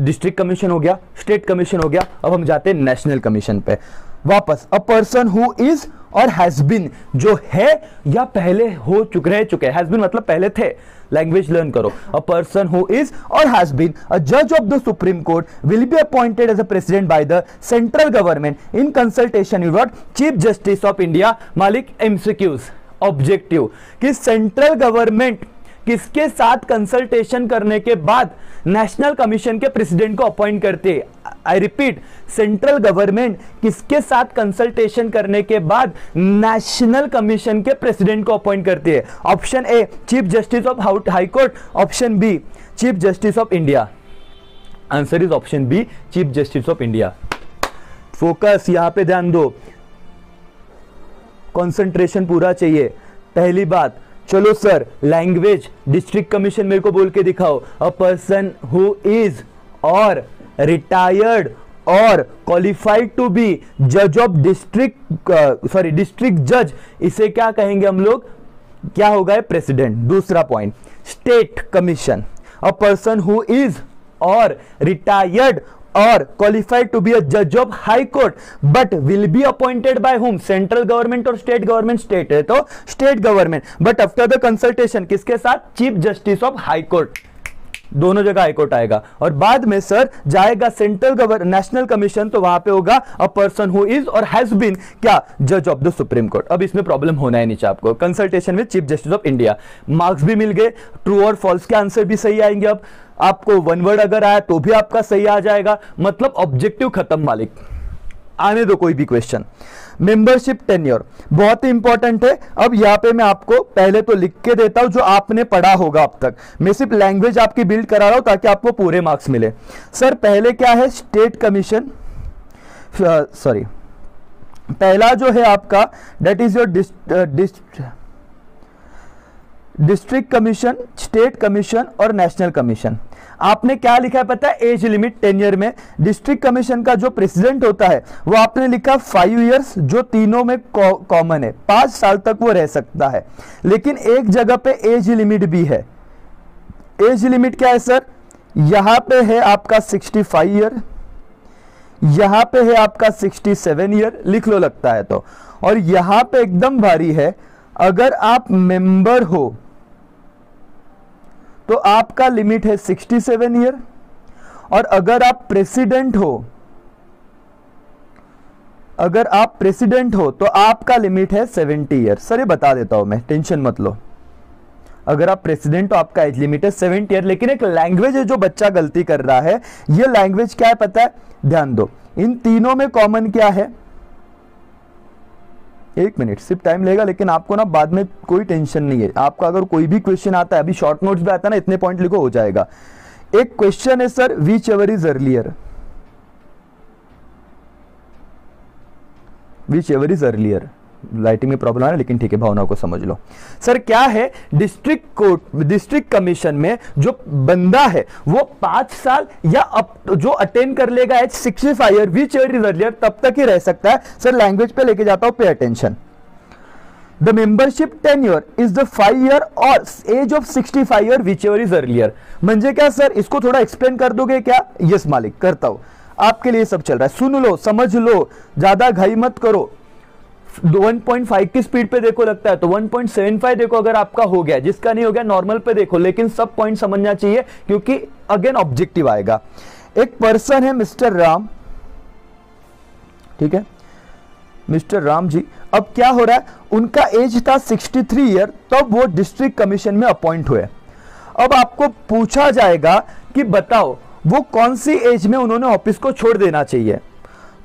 B: district commission हो गया, स्टेट कमीशन हो गया, अब हम जाते हैं नेशनल कमीशन पे वापस। अ पर्सन हु इज और हैज बीन, जो है या पहले हो रह चुके, हैज बीन मतलब पहले थे। लैंग्वेज लर्न करो। अ पर्सन हु इज और हैज बीन अ जज of the supreme court will be appointed as a president by the central government in consultation with chief justice of India. मालिक MCQs, objective, कि central government किसके साथ consultation करने के बाद national commission के president को अपॉइंट करते हैं। आई रिपीट, सेंट्रल गवर्नमेंट किसके साथ कंसल्टेशन करने के बाद नेशनल कमीशन के प्रेसिडेंट को अपॉइंट करती है। Option A chief justice of high court, option B chief justice of India. Answer is option B chief justice of India. Focus यहां पे ध्यान दो, कंसंट्रेशन पूरा चाहिए। पहली बात, चलो सर लैंग्वेज डिस्ट्रिक्ट कमीशन मेरे को बोल के दिखाओ। अ पर्सन हु इज और retired or qualified to be जज ऑफ डिस्ट्रिक्ट जज, इसे क्या कहेंगे हम लोग, क्या होगा, प्रेसिडेंट। दूसरा point, state commission, a person who is और रिटायर्ड और qualified to be a judge of high court but will be appointed by whom, central government और स्टेट गवर्नमेंट, स्टेट है तो state government, but after the consultation किसके साथ, chief justice of high court, दोनों जगह high court आएगा। और बाद में सर जाएगा सेंट्रल नेशनल कमीशन, तो वहां पे होगा अ पर्सन हु इज और हैज बीन क्या, जज ऑफ द सुप्रीम कोर्ट। अब इसमें प्रॉब्लम होना है नीचे आपको, consultation with chief justice of India. Marks भी मिल गए, ट्रू और फॉल्स के आंसर भी सही आएंगे। अब आपको वन वर्ड अगर आया तो भी आपका सही आ जाएगा, मतलब ऑब्जेक्टिव खत्म मालिक। आने दो कोई भी क्वेश्चन। मेंबरशिप टेन्योर बहुत ही इंपॉर्टेंट है। अब यहां पे मैं आपको पहले तो लिख के देता हूं जो आपने पढ़ा होगा अब तक, मैं सिर्फ लैंग्वेज आपकी बिल्ड करा रहा हूं ताकि आपको पूरे मार्क्स मिले। सर पहले क्या है, स्टेट कमीशन, सॉरी पहला जो है आपका that is your district commission, state commission और नेशनल कमीशन। आपने क्या लिखा है पता है, एज लिमिट टेन्योर में डिस्ट्रिक्ट कमीशन का जो प्रेसिडेंट होता है वो आपने लिखा 5 इयर्स, जो तीनों में कॉमन है, 5 साल तक वो रह सकता है। लेकिन एक जगह पे एज लिमिट भी है। एज लिमिट क्या है सर, यहां पे है आपका 65 ईयर, यहां पे है आपका 67 ईयर, लिख लो लगता है तो, और यहां पे एकदम भारी है, अगर आप मेंबर हो तो आपका लिमिट है 67 ईयर, और अगर आप प्रेसिडेंट हो, अगर आप प्रेसिडेंट हो तो आपका लिमिट है 70 ईयर। सर ये बता देता हूं मैं, टेंशन मत लो। अगर आप प्रेसिडेंट तो आपका एज लिमिट है 70 ईयर। लेकिन एक लैंग्वेज है जो बच्चा गलती कर रहा है, ये लैंग्वेज क्या है पता है, ध्यान दो, इन तीनों में कॉमन क्या है, एक मिनट सिर्फ टाइम लेगा, लेकिन आपको ना बाद में कोई टेंशन नहीं है। आपका अगर कोई भी क्वेश्चन आता है, अभी शॉर्ट नोट्स भी आता है ना, इतने पॉइंट लिखो हो जाएगा। एक क्वेश्चन है sir, which ever is earlier, whichever is earlier, writing में प्रॉब्लम है लेकिन ठीक है, भावना को समझ लो। सर क्या है, डिस्ट्रिक्ट कोर्ट, डिस्ट्रिक्ट कमीशन में जो बंदा है वो 5 साल या अब जो अटेंड कर लेगा age 65 year, whichever is earlier, तब तक ही रह सकता है। सर लैंग्वेज पे लेके जाता हूं, pay attention. The membership tenure is the 5 year और age of 65 year, whichever is earlier. म्हणजे क्या सर, इसको थोड़ा एक्सप्लेन कर दोगे क्या? यस मालिक करता हूं, आपके लिए सब चल रहा है, सुन लो समझ लो, ज्यादा घाई मत करो। 1.5 की स्पीड पे देखो लगता है तो 1.75 देखो अगर आपका हो गया, जिसका नहीं हो गया नॉर्मल पे देखो, लेकिन सब पॉइंट समझना चाहिए क्योंकि अगेन ऑब्जेक्टिव आएगा। एक पर्सन है मिस्टर राम, ठीक है, मिस्टर राम जी। अब क्या हो रहा है, उनका एज था 63 ईयर, तब वो डिस्ट्रिक्ट कमीशन में अपॉइंट हुए। अब आपको पूछा जाएगा कि बताओ वो कौन सी एज में उन्होंने ऑफिस को छोड़ देना चाहिए,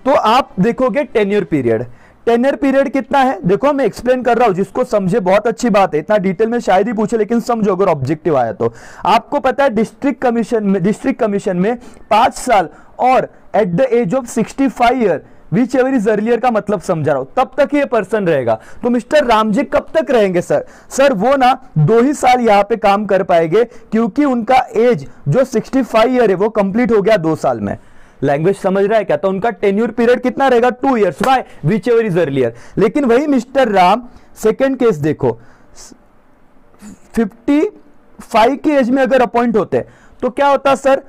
B: तो आप देखोगे टेन्योर पीरियड। टेन्योर पीरियड कितना है, देखो मैं एक्सप्लेन कर रहा हूं, जिसको समझे बहुत अच्छी बात है, इतना डिटेल में शायद ही पूछे, लेकिन समझो अगर ऑब्जेक्टिव आया तो। आपको पता है डिस्ट्रिक्ट कमीशन में 5 साल और at the age of 65 year, whichever is earlier का मतलब समझा रहा हूं, तब तक ये पर्सन रहेगा। तो मिस्टर राम जी कब तक रहेंगे सर? सर वो ना 2 ही साल यहां पे काम कर पाएंगे, क्योंकि उनका एज जो 65 ईयर है वो कंप्लीट हो गया 2 साल में। लैंग्वेज समझ रहा है क्या? तो उनका टेन्योर पीरियड कितना रहेगा, 2 years, why, whichever is earlier. लेकिन वही मिस्टर राम, सेकेंड केस देखो, 55 की एज में अगर अपॉइंट होते तो क्या होता सर,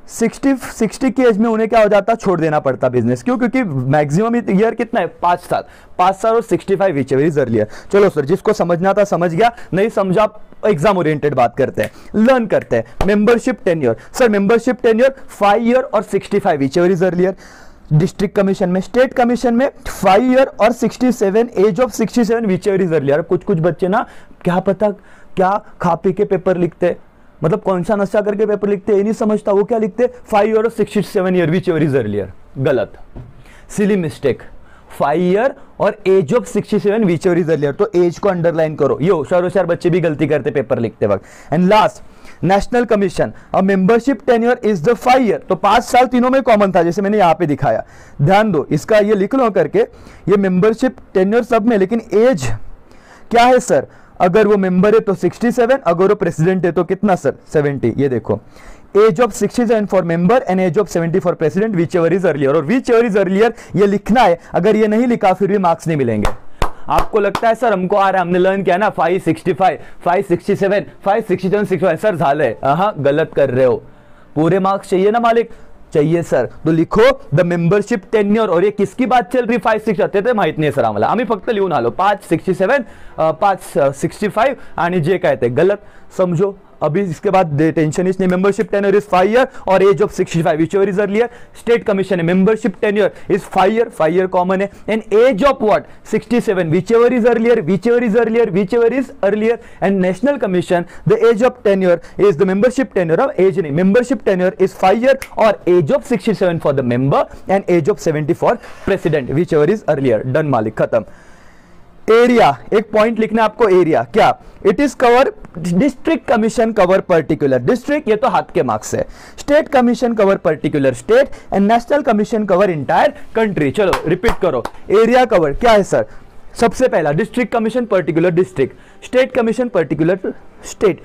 B: 60 की एज में उन्हें क्या हो जाता, छोड़ देना पड़ता बिजनेस। क्यों? क्योंकि मैक्सिमम ईयर कितना है, 5 साल, 5 साल और 65 विच एवर इज अर्लियर। चलो सर, जिसको समझना था समझ गया, नहीं समझा एग्जाम ओरिएंटेड बात करते हैं, लर्न करते हैं। Membership tenure, sir membership tenure 5 year और 65 whichever is earlier. District commission में, स्टेट कमीशन में 5 ईयर और 67, age of 67 whichever is earlier. कुछ बच्चे ना क्या पता क्या खा पी के पेपर लिखते, मतलब कौन सा नशा करके पेपर लिखते ये नहीं समझता, वो क्या लिखते 5 ईयर और 67 year whichever is earlier. गलत, सिली मिस्टेक, 5 ईयर और age of 67 whichever is earlier. तो एज को अंडरलाइन करो, ये होशियार बच्चे भी गलती करते पेपर लिखते वक्त। And last, national commission, a membership tenure is the 5 year, तो 5 साल तीनों में कॉमन था, जैसे मैंने यहां पे दिखाया। ध्यान दो, इसका ये लिख लो करके, ये मेंबरशिप टेन्योर सब में, लेकिन एज क्या है सर, अगर वो मेंबर है तो 67, अगर वो प्रेसिडेंट है तो कितना सर 70। ये देखो age of 67 for member and age of 70 for president, whichever is earlier. और विच एवर इज अर्लियर ये लिखना है, अगर ये नहीं लिखा फिर भी मार्क्स नहीं मिलेंगे। आपको लगता है सर हमको आ रहा है, हमने लर्न किया ना 565, 567, 567, 65 सर झालंय, हाँ गलत कर रहे हो, पूरे मार्क्स चाहिए ना मालिक, चाहिए सर। तो लिखो द मेंबरशिप टेन्योर। और ये किसकी बात चल रही 567 ते माहित नाही सर आम्हाला, आम्ही फक्त लिहून आलो 567, 565 आणि जे काय ते गलत समझो। अभी इसके बाद टेंशन इज नहीं, मेंबरशिप टेन्योर इज 5 ईयर और age of 65 whichever is earlier. State commission है, membership tenure is 5 year common है, and age of what 67 whichever is earlier, whichever is earlier, whichever is earlier. And national commission the age of tenure is the membership tenure of age नहीं, membership tenure is 5 year और age of 67 for the member and age of 70 for president, whichever is earlier. Done मालिक, खत्म। Area, एक point लिखना है आपको, area क्या, it is cover district commission cover particular district, ये तो हाथ के मार्क्स है। State commission cover particular state and national commission cover entire country. चलो रिपीट करो, एरिया कवर क्या है सर, सबसे पहला district commission particular district, state commission particular state,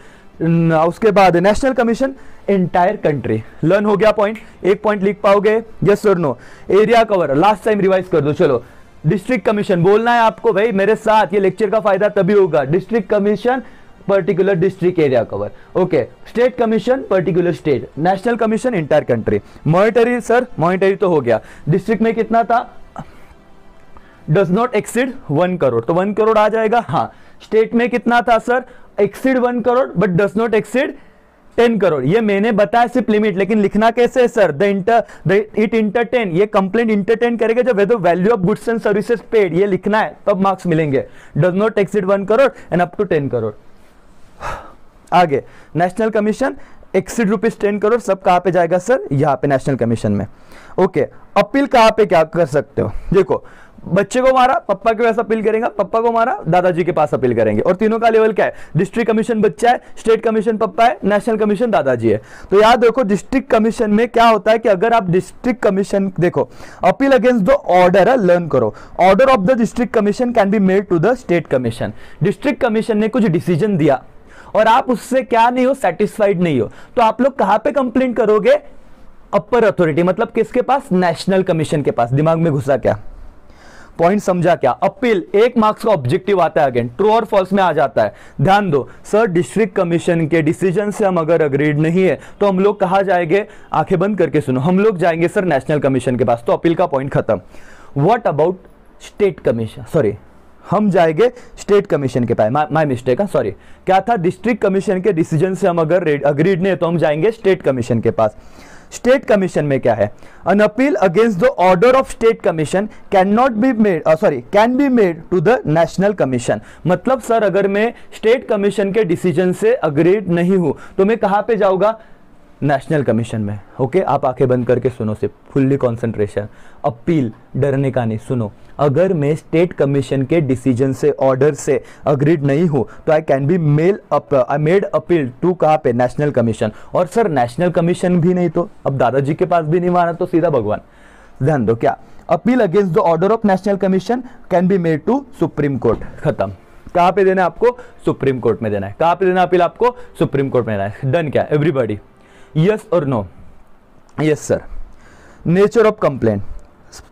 B: उसके बाद national commission entire country. Learn हो गया पॉइंट, एक पॉइंट लिख पाओगे, यस और no. Area cover last time revise कर दो। चलो डिस्ट्रिक्ट कमीशन बोलना है आपको भाई मेरे साथ, ये लेक्चर का फायदा तभी होगा। District commission particular district area cover, okay. State commission particular state, national commission entire country. Monetary sir, monetary तो हो गया, डिस्ट्रिक्ट में कितना था, डज नॉट एक्सीड 1 करोड़, तो 1 करोड़ आ जाएगा, हाँ। स्टेट में कितना था sir, exceed 1 crore but does not exceed 10 crore, ये मैंने बताया सिर्फ लिमिट, लेकिन लिखना कैसे है सर, इट इंटरटेन, ये कंप्लेंट इंटरटेन करेगा जब the value of goods and services paid, ये लिखना है तब मार्क्स मिलेंगे। Does not exceed 1 crore and up to 10 crore. आगे national commission exceed rupees 10 crore, सब कहां पे जाएगा सर, यहां पे नेशनल कमीशन में, ओके। अपील कहां पे क्या कर सकते हो, देखो बच्चे को मारा पप्पा के पास अपील करेंगे, पप्पा को मारा दादाजी के पास अपील करेंगे, और तीनों का लेवल क्या है, डिस्ट्रिक्ट कमीशन बच्चा है, स्टेट कमीशन पप्पा है, नेशनल कमीशन दादाजी है। तो याद देखो डिस्ट्रिक्ट कमीशन में क्या होता है कि अगर आप डिस्ट्रिक्ट कमीशन देखो, appeal against the order, learn करो, order of the district commission can be made to the state commission. District commission ने कुछ डिसीजन दिया और आप उससे क्या नहीं हो, सेटिस्फाइड नहीं हो, तो आप लोग कहां पे कंप्लेंट करोगे, अपर अथॉरिटी, मतलब किसके पास, नेशनल कमीशन के पास। दिमाग में घुसा क्या, पॉइंट समझा क्या। अपील 1 मार्क्स का ऑब्जेक्टिव आता है, अगेन ट्रू और फॉल्स में आ जाता है। ध्यान दो सर, डिस्ट्रिक्ट कमीशन के डिसीजन से हम अगर अग्रीड नहीं है तो हम लोग कहां जाएंगे, आंखें बंद करके सुनो, हम लोग जाएंगे सर नेशनल कमीशन के पास, तो अपील का पॉइंट खत्म। What about state commission, sorry हम जाएंगे स्टेट कमीशन के पास, माय मिस्टेक, सॉरी क्या था, डिस्ट्रिक्ट कमीशन के डिसीजन से हम अगर अग्रीड नहीं है तो हम जाएंगे स्टेट कमीशन के पास। स्टेट कमीशन में क्या है, an appeal against the order of state commission can not be made, can be made to the national commission. मतलब सर अगर मैं स्टेट कमीशन के डिसीजन से अग्रीड नहीं हूं तो मैं कहां पे जाऊंगा, नेशनल कमीशन में, ओके। आप आंखें बंद करके सुनो, सिर्फ फुल्ली कंसंट्रेशन, अपील, डरने का नहीं, सुनो। अगर मैं स्टेट कमीशन के डिसीजन से, ऑर्डर से अग्रीड नहीं हूं तो I can be made appeal to कहां पे, नेशनल कमीशन। और सर नेशनल कमीशन भी नहीं तो अब दादाजी के पास भी नहीं माना तो सीधा भगवान। ध्यान दो क्या, appeal against the order of national commission can be made to supreme court, खत्म। कहां पे देना है आपको, सुप्रीम कोर्ट में देना है। कहां पे देना अपील आपको, सुप्रीम कोर्ट में देना है। डन क्या, एवरीबॉडी, यस और no, yes sir. Nature of complaint,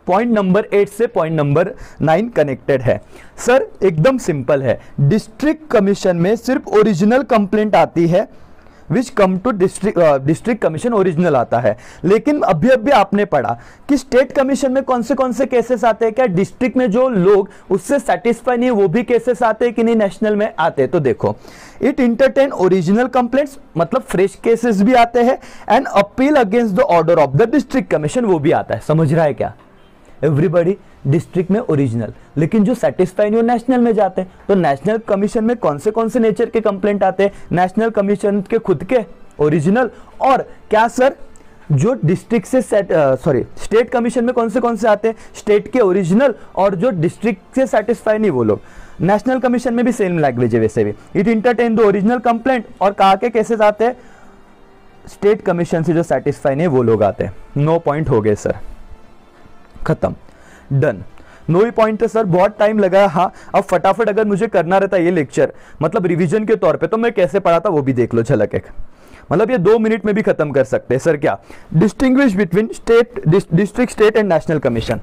B: point number 8 से पॉइंट नंबर 9 कनेक्टेड है सर, एकदम सिंपल है। डिस्ट्रिक्ट कमीशन में सिर्फ ओरिजिनल कंप्लेंट आती है, which come to district commission original आता है। लेकिन अभी आपने पढ़ा कि स्टेट कमीशन में कौन से केसेस आते हैं, क्या डिस्ट्रिक्ट में जो लोग उससे सेटिस्फाई नहीं है वो भी केसेस आते हैं कि नहीं, नेशनल में आते हैं। तो देखो, इट इंटरटेन ओरिजिनल कंप्लेंट्स, मतलब फ्रेश केसेस भी आते हैं, and appeal against the order of the district commission वो भी आता है। समझ रहा है क्या एवरीबॉडी, डिस्ट्रिक्ट में ओरिजिनल, लेकिन जो सेटिस्फाई नहीं हो नेशनल में जाते हैं। तो नेशनल कमीशन में कौन से नेचर के कंप्लेंट आते हैं, नेशनल कमीशन के खुद के ओरिजिनल, और क्या सर जो डिस्ट्रिक्ट से स्टेट कमीशन में कौन से आते हैं, स्टेट के ओरिजिनल, और जो डिस्ट्रिक्ट से सेटिस्फाई नहीं वो लोग। नेशनल कमीशन में भी सेम लैंग्वेज है वैसे भी, it entertain the original complaint, और कहा के केसेस आते हैं, स्टेट कमीशन से जो सेटिस्फाई नहीं वो लोग आते हैं। 9 पॉइंट हो गए सर, खत्म, डन। नो ही पॉइंट थे सर, बहुत टाइम लगा। हाँ, अब फटाफट अगर मुझे करना रहता ये लेक्चर मतलब रिवीजन के तौर पे, तो मैं कैसे पढ़ा था वो भी देख लो झलक एक। मतलब ये 2 मिनट में भी खत्म कर सकते हैं सर। क्या distinguish between state, district, state and national commission.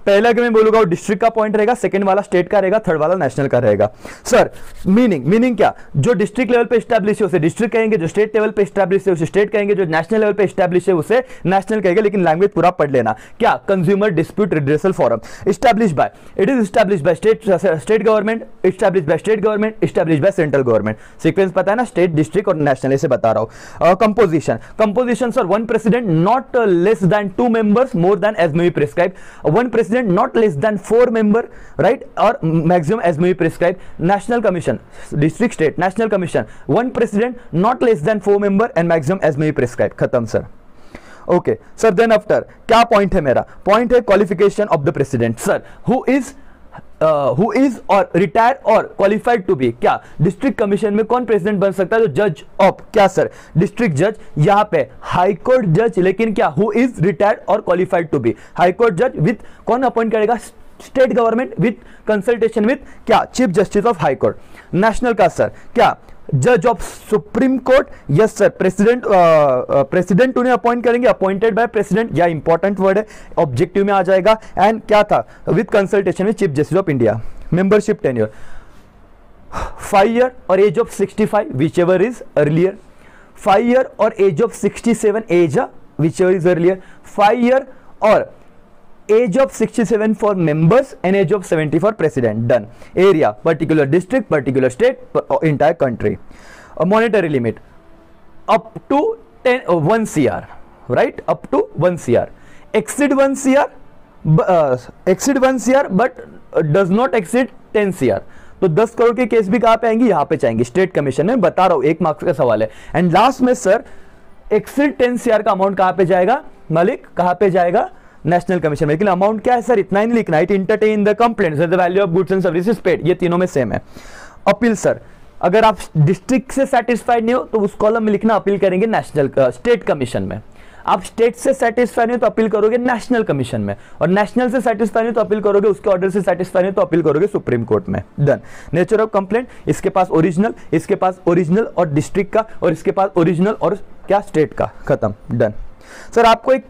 B: पहला अगर मैं बोलूंगा वो डिस्ट्रिक्ट का पॉइंट रहेगा, सेकंड वाला स्टेट का रहेगा, थर्ड वाला नेशनल का रहेगा। सर मीनिंग क्या, जो डिस्ट्रिक्ट लेवल पे एस्टैब्लिश है उसे डिस्ट्रिक्ट कहेंगे, जो स्टेट लेवल पे एस्टैब्लिश है उसे स्टेट कहेंगे, जो नेशनल लेवल पे एस्टैब्लिश है उसे नेशनल कहेंगे। लेकिन लैंग्वेज पूरा पढ़ लेना। क्या consumer dispute redressal forum, establish bye, it is establish bye state government, establish bye state government, establish by central government. Sequence पता है ना, स्टेट, डिस्ट्रिक्ट और नेशनल, ऐसे बता रहा हूं। Composition sir, 1 president not less than 2 members more than as may be prescribe, 1 president not less than 4 member, right, or maximum as may be prescribed. National commission, district, state, national commission, 1 president, not less than 4 member and maximum as may be prescribed. खत्म sir. Okay sir, then after क्या point है मेरा? Point है qualification of the president. Sir who is और retire और qualified to be, क्या district commission में कौन प्रेसिडेंट बन सकता है? जो जज ऑफ, क्या सर, डिस्ट्रिक्ट जज, यहां पे हाई कोर्ट जज। लेकिन क्या who is retired or qualified to be, high court जज विथ कौन अपॉइंट करेगा? State government with consultation with क्या, chief justice of high court. National का सर क्या, जज of supreme court, yes sir, president उन्हें अपॉइंट करेंगे, अपॉइंटेड बाय प्रेसिडेंट, या इंपॉर्टेंट वर्ड है, ऑब्जेक्टिव में आ जाएगा। एंड क्या था, with consultation with chief justice of India. Membership tenure 5 year और age of 65 whichever is earlier, 5 year और age of 67 age whichever is earlier, 5 year or age of 67 for members and age of 70 for president. Done. Area, particular district, particular state, entire country. A monetary limit up to 1 CR, right? Up to 1 CR. Exceed 1 CR, but does not exceed 10 CR. तो 10 करोड़ के case भी कहां पे आएंगे? यहां पे चाहेंगे, state commission में। बता रहा हूं, 1 मार्क्स का सवाल है। एंड लास्ट में सर एक्सीड 10 CR का अमाउंट कहां पे जाएगा मालिक? कहां पे जाएगा? नेशनल कमीशन में। लेकिन अमाउंट क्या है सर? इतना ही नहीं लिखना है। It entertain the complaints, the value of goods and services paid, ये तीनों में सेम है। अपील सर, अगर आप डिस्ट्रिक्ट से सेटिस्फाइड नहीं हो तो उस कॉलम में लिखना अपील करेंगे नेशनल स्टेट कमीशन में। आप स्टेट से सेटिस्फाइड नहीं हो तो अपील करोगे नेशनल कमीशन में, और नेशनल से सेटिस्फाइड नहीं तो अपील करोगे, उसके ऑर्डर से सेटिस्फाइड नहीं तो अपील करोगे सुप्रीम कोर्ट में। डन। नेचर ऑफ कंप्लेंट, इसके पास ओरिजिनल, इसके पास ओरिजिनल और डिस्ट्रिक्ट का, और इसके पास ओरिजिनल और क्या, स्टेट का। खत्म, डन। सर आपको एक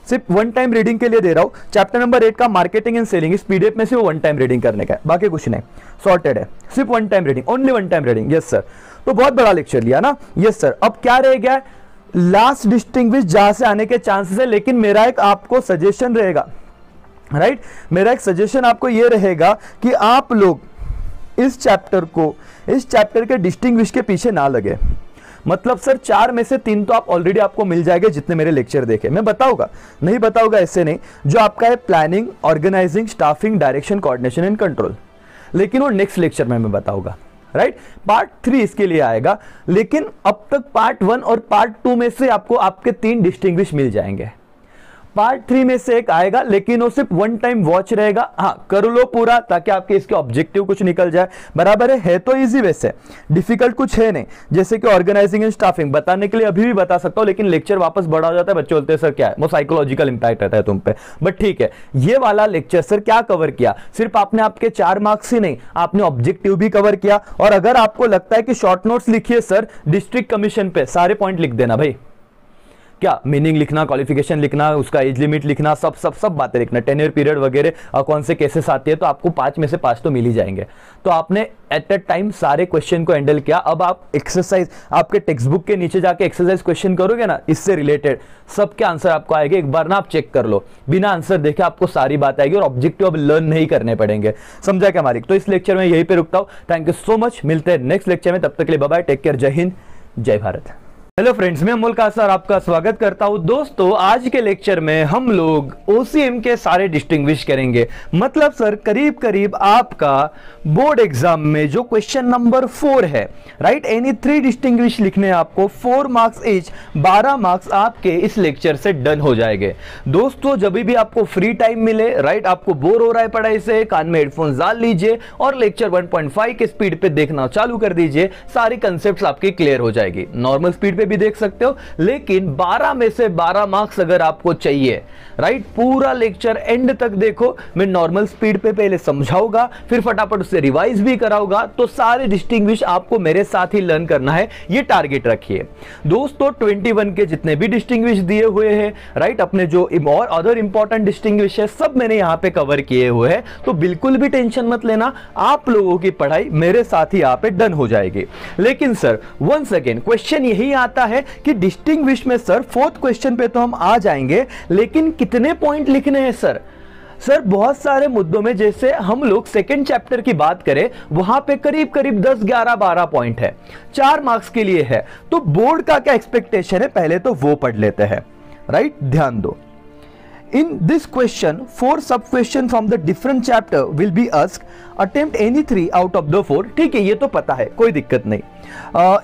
B: सिर्फ 1 टाइम रीडिंग के लिए दे रहा हूं, चैप्टर नंबर 8 का मार्केटिंग एंड सेलिंग। इस पीडीएफ में से वो 1 टाइम रीडिंग करने का है, बाकी कुछ नहीं, सॉर्टेड है। सिर्फ 1 time reading, only 1 time reading. Yes sir. तो बहुत बड़ा लेक्चर लिया ना। Yes sir. अब क्या रह गया? लास्ट डिस्टिंग्विश जहां से आने के चांसेस है। लेकिन मेरा एक आपको सजेशन रहेगा, राइट, मेरा एक सजेशन आपको ये रहेगा कि आप लोग इस चैप्टर के डिस्टिंग्विश के पीछे ना लगे। मतलब सर 4 में से 3 तो आप ऑलरेडी आपको मिल जाएंगे जितने मेरे लेक्चर देखे। मैं बताऊंगा, नहीं बताऊंगा ऐसे नहीं। जो आपका है planning, organising, staffing, direction, coordination and control, लेकिन वो नेक्स्ट लेक्चर में मैं बताऊंगा, राइट। पार्ट 3 इसके लिए आएगा। लेकिन अब तक पार्ट 1 और पार्ट 2 में से आपको आपके 3 डिस्टिंग्विश मिल जाएंगे। पार्ट 3 में से एक आएगा, लेकिन वो सिर्फ 1 टाइम वॉच रहेगा। हाँ, कर लो पूरा ताकि आपके इसके ऑब्जेक्टिव कुछ निकल जाए। बराबर है तो इजी वैसे, डिफिकल्ट कुछ है नहीं। जैसे कि ऑर्गेनाइजिंग एंड स्टाफिंग बताने के लिए अभी भी बता सकता हूं, लेकिन लेक्चर वापस बड़ा हो जाता है। बच्चे बोलते हैं सर क्या है, वो साइकोलॉजिकल इंपैक्ट रहता है तुम पे। बट ठीक है, ये वाला लेक्चर सर क्या कवर किया? सिर्फ आपने आपके 4 मार्क्स ही नहीं, आपने ऑब्जेक्टिव भी कवर किया। और अगर आपको लगता है कि शॉर्ट नोट्स लिखिए सर डिस्ट्रिक्ट कमीशन पे, सारे पॉइंट लिख देना भाई। क्या मीनिंग लिखना, क्वालिफिकेशन लिखना, उसका एज लिमिट लिखना, सब बातें लिखना, टेन्योर पीरियड वगैरह, कौन से केसेस आती है, तो आपको 5 में से 5 तो मिल ही जाएंगे। तो आपने एट अ टाइम सारे क्वेश्चन को हैंडल किया। अब आप एक्सरसाइज, आपके टेक्स्ट बुक के नीचे जाके एक्सरसाइज क्वेश्चन करोगे ना, इससे रिलेटेड सबके आंसर आपको आएंगे। एक बार ना आप चेक कर लो, बिना आंसर देखे आपको सारी बात आएगी और ऑब्जेक्टिव अब लर्न नहीं करने पड़ेंगे। समझा क्या मालिक? तो इस लेक्चर में यहीं पे रुकता हूं। थैंक यू सो मच, मिलते हैं नेक्स्ट लेक्चर में। तब तक के लिए बाय बाय, टेक केयर, जय हिंद, जय भारत। हेलो फ्रेंड्स, मैं अमोल कासर आपका स्वागत करता हूं। दोस्तों आज के लेक्चर में हम लोग ओसीएम के सारे डिस्टिंग्विश करेंगे। मतलब सर करीब करीब आपका बोर्ड एग्जाम में जो क्वेश्चन नंबर 4 है, राइट, एनी 3 डिस्टिंग्विश लिखने आपको, 4 मार्क्स ईच, 12 मार्क्स आपके इस लेक्चर से डन हो जाएंगे। दोस्तों जब भी आपको फ्री टाइम मिले, राइट, आपको बोर हो रहा है पढ़ाई से, कान में हेडफोन डाल लीजिए और लेक्चर 1.5 के स्पीड पे देखना चालू कर दीजिए। सारी कंसेप्ट आपकी क्लियर हो जाएगी। नॉर्मल स्पीड पे भी देख सकते हो, लेकिन 12 में से 12 मार्क्स अगर आपको चाहिए, राइट, पूरा लेक्चर एंड तक देखो। मैं नॉर्मल स्पीड पे पहले समझाऊंगा, फिर फटाफट उससे रिवाइज भी कराऊंगा, तो सारे डिस्टिंग्विश आपको मेरे साथ ही लर्न करना है, ये टारगेट रखिए दोस्तों। 21 के जितने भी डिस्टिंग्विश दिए हुए हैं, राइट, अपने जो और अदर इंपॉर्टेंट डिस्टिंग्विश है, सब मैंने यहां पे कवर किए हुए हैं, तो बिल्कुल भी टेंशन मत लेना, आप लोगों की पढ़ाई मेरे साथ ही यहाँ पे डन हो जाएगी। लेकिन सर वंस अगेन क्वेश्चन यही आता है कि डिस्टिंग्विश में सर 4th क्वेश्चन पे तो हम आ जाएंगे, लेकिन कितने पॉइंट लिखने हैं सर? सर बहुत सारे मुद्दों में, जैसे हम लोग सेकेंड चैप्टर की बात करें, वहां पे करीब करीब 10, 11, 12 पॉइंट है, 4 मार्क्स के लिए है। तो बोर्ड का क्या एक्सपेक्टेशन है, पहले तो वो पढ़ लेते हैं, राइट, ध्यान दो। In this question, 4 sub question from the different chapter will be asked. Attempt any 3 out of the 4. ठीक है, ये तो पता है, कोई दिक्कत नहीं।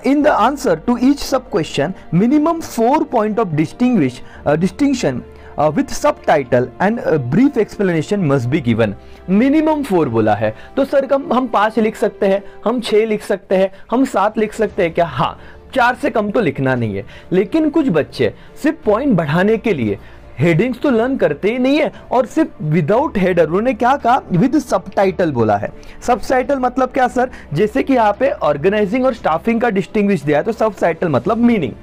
B: In the answer to each sub question, minimum 4 point of distinction with subtitle and brief explanation must be given. Minimum 4 बोला है, तो सर हम 5 लिख सकते हैं, हम 6 लिख सकते हैं, हम 7 लिख सकते हैं क्या? हाँ, 4 से कम तो लिखना नहीं है। लेकिन कुछ बच्चे सिर्फ पॉइंट बढ़ाने के लिए हेडिंग्स तो लर्न करते ही नहीं है, और सिर्फ विदाउट हेडर, उन्होंने क्या कहा, विद सबटाइटल बोला है। सबटाइटल मतलब क्या सर? जैसे कि यहाँ पे ऑर्गेनाइजिंग और स्टाफिंग का डिस्टिंग्विश दिया है, तो सबटाइटल मतलब मीनिंग।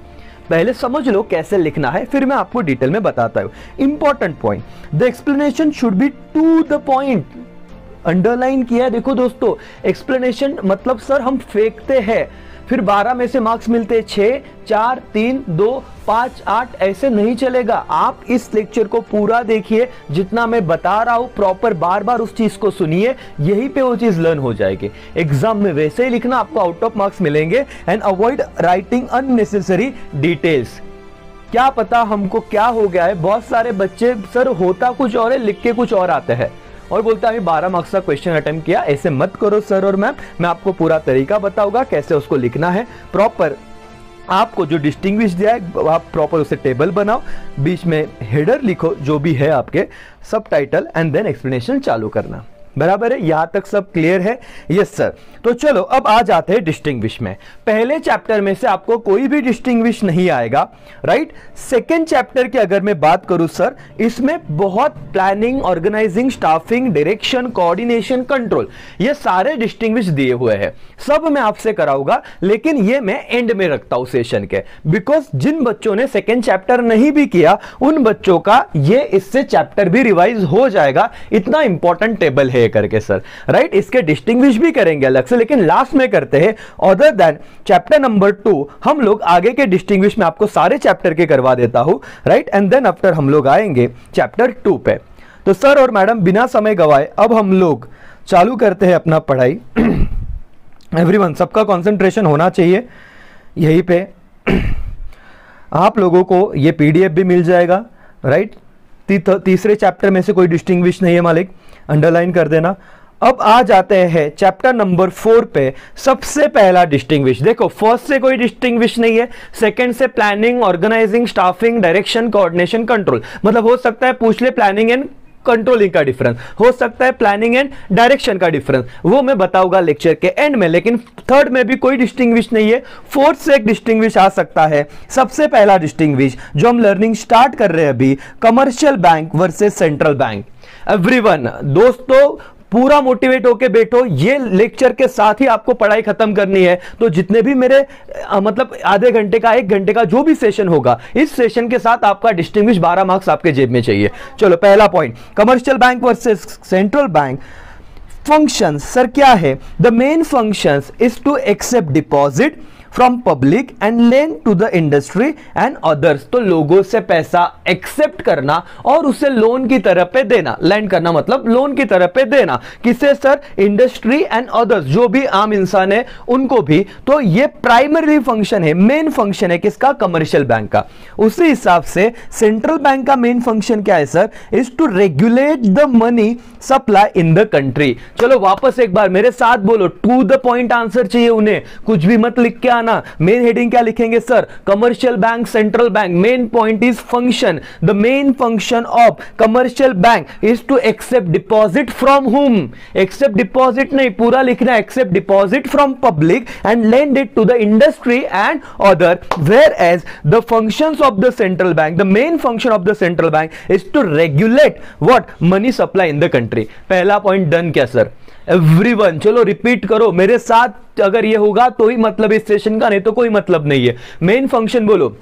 B: पहले समझ लो कैसे लिखना है, फिर मैं आपको डिटेल में बताता हूं। Important point, the explanation should be to the point. Underline किया है, देखो दोस्तों, एक्सप्लेनेशन मतलब सर हम फेंकते हैं, फिर 12 में से मार्क्स मिलते हैं 6, 4, 3, 2, 5, 8, ऐसे नहीं चलेगा। आप इस लेक्चर को पूरा देखिए, जितना मैं बता रहा हूं प्रॉपर बार बार उस चीज को सुनिए, यहीं पे वो चीज लर्न हो जाएगी। एग्जाम में वैसे ही लिखना, आपको आउट ऑफ मार्क्स मिलेंगे। And avoid writing unnecessary details. क्या पता हमको क्या हो गया है, बहुत सारे बच्चे सर होता कुछ और है, लिख के कुछ और आते हैं और बोलता है 12 मार्क्स का क्वेश्चन अटेम्प्ट किया। ऐसे मत करो सर और मैम, मैं आपको पूरा तरीका बताऊंगा कैसे उसको लिखना है प्रॉपर। आपको जो डिस्टिंग्विश दिया है, आप प्रॉपर उसे टेबल बनाओ, बीच में हेडर लिखो जो भी है आपके, सबटाइटल, एंड देन एक्सप्लेनेशन चालू करना। बराबर है, यहां तक सब क्लियर है? Yes sir. तो चलो अब आ जाते हैं डिस्टिंग्विश में। पहले चैप्टर में से आपको कोई भी डिस्टिंग्विश नहीं आएगा, राइट। सेकेंड चैप्टर की अगर मैं बात करूं सर, इसमें बहुत planning, organising, staffing, direction, coordination, control, ये सारे डिस्टिंग्विश दिए हुए हैं। सब मैं आपसे कराऊंगा, लेकिन ये मैं एंड में रखता हूं सेशन के, बिकॉज जिन बच्चों ने सेकेंड चैप्टर नहीं भी किया, उन बच्चों का ये इससे चैप्टर भी रिवाइज हो जाएगा। इतना इंपॉर्टेंट टेबल है करके सर, राइट। इसके डिस्टिंग्विश भी करेंगे अलग से, लेकिन लास्ट में करते हैं। अदर देन चैप्टर नंबर 2, हम लोग आगे के डिस्टिंग्विश में आपको सारे चैप्टर के करवा देता हूं, राइट। एंड देन आफ्टर हम लोग आएंगे चैप्टर 2 पे। तो सर और मैडम बिना समय गवाए अब हम लोग चालू करते हैं अपना पढ़ाई। एवरीवन, सबका कंसंट्रेशन होना चाहिए यहीं पे। आप लोगों को ये पीडीएफ भी मिल जाएगा, राइट। तीसरे चैप्टर में से कोई डिस्टिंग्विश नहीं है मालिक, अंडरलाइन कर देना। अब आ जाते हैं चैप्टर नंबर 4 पे। सबसे पहला डिस्टिंग्विश देखो, फर्स्ट से कोई डिस्टिंग्विश नहीं है, सेकंड से planning, organising, staffing, direction, coordination, control. मतलब हो सकता है पूछ ले प्लानिंग एंड कंट्रोलिंग का डिफरेंस, हो सकता है प्लानिंग एंड डायरेक्शन का डिफरेंस, वो मैं बताऊंगा लेक्चर के एंड में। लेकिन थर्ड में भी कोई डिस्टिंग्विश नहीं है, फोर्थ से एक डिस्टिंग्विश आ सकता है। सबसे पहला डिस्टिंग्विश जो हम लर्निंग स्टार्ट कर रहे हैं अभी, commercial bank versus central bank. Everyone, दोस्तों पूरा मोटिवेट होके बैठो, ये लेक्चर के साथ ही आपको पढ़ाई खत्म करनी है। तो जितने भी मेरे मतलब आधे घंटे का, 1 घंटे का जो भी सेशन होगा, इस सेशन के साथ आपका डिस्टिंग्विश 12 मार्क्स आपके जेब में चाहिए। चलो पहला point, commercial bank versus central bank. Functions sir क्या है? The main functions is to accept deposit from public and lend to the industry and others. तो लोगों से पैसा एक्सेप्ट करना और उसे लोन की तरह पे देना। लैंड करना मतलब लोन की तरह पे देना। किसे सर? इंडस्ट्री एंड अदर्स, जो भी आम इंसान है उनको भी। तो ये प्राइमरी फंक्शन है, मेन फंक्शन है किसका? कमर्शियल बैंक का। उसी हिसाब से सेंट्रल बैंक का मेन फंक्शन क्या है sir? Is to regulate the money supply in the country. चलो वापस एक बार मेरे साथ बोलो, टू द पॉइंट आंसर चाहिए उन्हें, कुछ भी मत लिख के आना, मेन हेडिंग क्या लिखेंगे sir, commercial bank, central bank, main point is function, the main function of commercial bank is to accept deposit from hmm, accept deposit नहीं, पूरा लिखना, accept deposit from public and lend it to the industry and other, whereas the functions of the central bank, the main function of the central bank is to regulate what, money supply in the country. पहला point done क्या sir, everyone चलो repeat करो मेरे साथ, अगर ये होगा तो ही मतलब इस सेशन का, नहीं तो कोई मतलब नहीं है। मेन फंक्शन बोलो,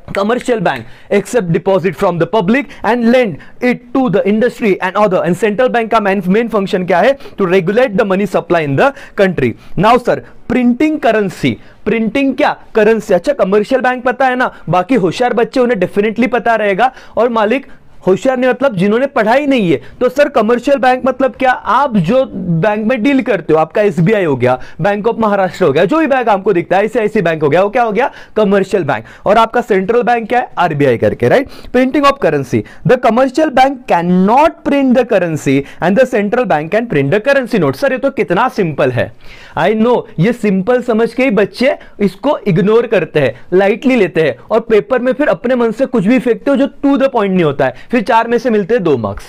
B: commercial bank accept deposit from the public and lend it to the industry and other, and central bank का main function क्या है, to regulate the money supply in the country. Now sir, printing currency, printing क्या, currency. अच्छा commercial bank पता है ना, बाकी होशियार बच्चे उन्हें डेफिनेटली पता रहेगा, और मालिक होशियार नहीं मतलब जिन्होंने पढ़ाई नहीं है। तो सर कमर्शियल बैंक मतलब क्या, आप जो बैंक में डील करते हो, आपका एसबीआई हो गया, बैंक ऑफ महाराष्ट्र हो गया, जो भी बैंक आपको दिखता है, आईसीआईसी बैंक हो गया, वो क्या हो गया, कमर्शियल बैंक। और आपका सेंट्रल बैंक क्या है, आरबीआई करके, right. Printing of currency, the commercial bank can not print the currency and the central bank can print the currency note. Sir ये तो कितना सिंपल है, आई नो, ये सिंपल समझ के ही बच्चे इसको इग्नोर करते हैं, लाइटली लेते हैं, और पेपर में फिर अपने मन से कुछ भी फेंकते हो जो टू द पॉइंट नहीं होता है, फिर 4 में से मिलते हैं 2 मार्क्स।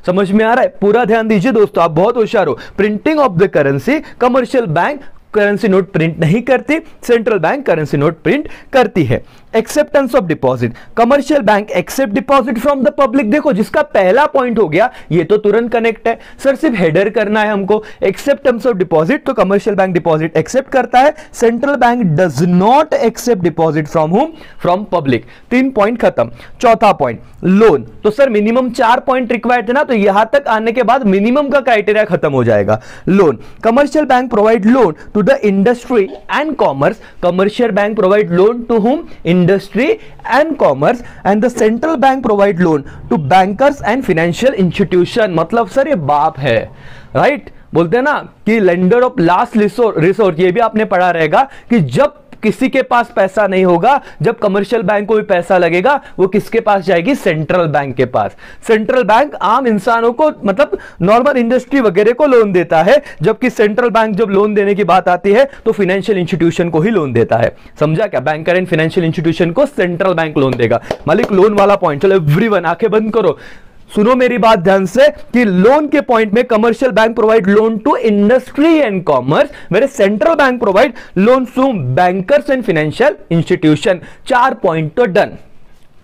B: समझ में आ रहा है, पूरा ध्यान दीजिए दोस्तों, आप बहुत होशियार हो। Printing of the currency, commercial bank currency note print नहीं करती, central bank currency note print करती है। Acceptance of deposit, commercial bank accept deposit from the public. देखो जिसका पहला पॉइंट हो गया, ये तो तुरंत कनेक्ट है सर, सिर्फ हेडर करना है हमको। एक्सेप्टेंस ऑफ डिपॉजिट, तो कमर्शियल बैंक डिपॉजिट एक्सेप्ट करता है, central bank does not accept deposit from hmm, from public. 3 point खत्म। चौथा पॉइंट लोन, तो सर मिनिमम 4 पॉइंट रिक्वायर्ड थे ना, तो यहां तक आने के बाद मिनिमम का क्राइटेरिया खत्म हो जाएगा। Loan, commercial bank provide loan to the industry and commerce, commercial bank provide loan to hmm, industry and commerce, and the central bank provide loan to bankers and financial institution. मतलब sir ये बाप है, right. बोलते हैं ना कि lender of last resort, ये भी आपने पढ़ा रहेगा कि जब किसी के पास पैसा नहीं होगा, जब कमर्शियल बैंक को भी पैसा लगेगा, वो किसके पास जाएगी, सेंट्रल बैंक के पास। सेंट्रल बैंक आम इंसानों को, मतलब नॉर्मल इंडस्ट्री वगैरह को लोन देता है, जबकि सेंट्रल बैंक जब लोन देने की बात आती है तो फाइनेंशियल इंस्टीट्यूशन को ही लोन देता है। समझा क्या, बैंकर एंड फाइनेंशियल इंस्टीट्यूशन को सेंट्रल बैंक लोन देगा। मालिक लोन वाला पॉइंट, चलो एवरीवन आंखें बंद करो, सुनो मेरी बात ध्यान से, कि लोन के पॉइंट में commercial bank provide loan to industry and commerce, where central bank provide loan to bankers and financial institution. 4 point तो डन।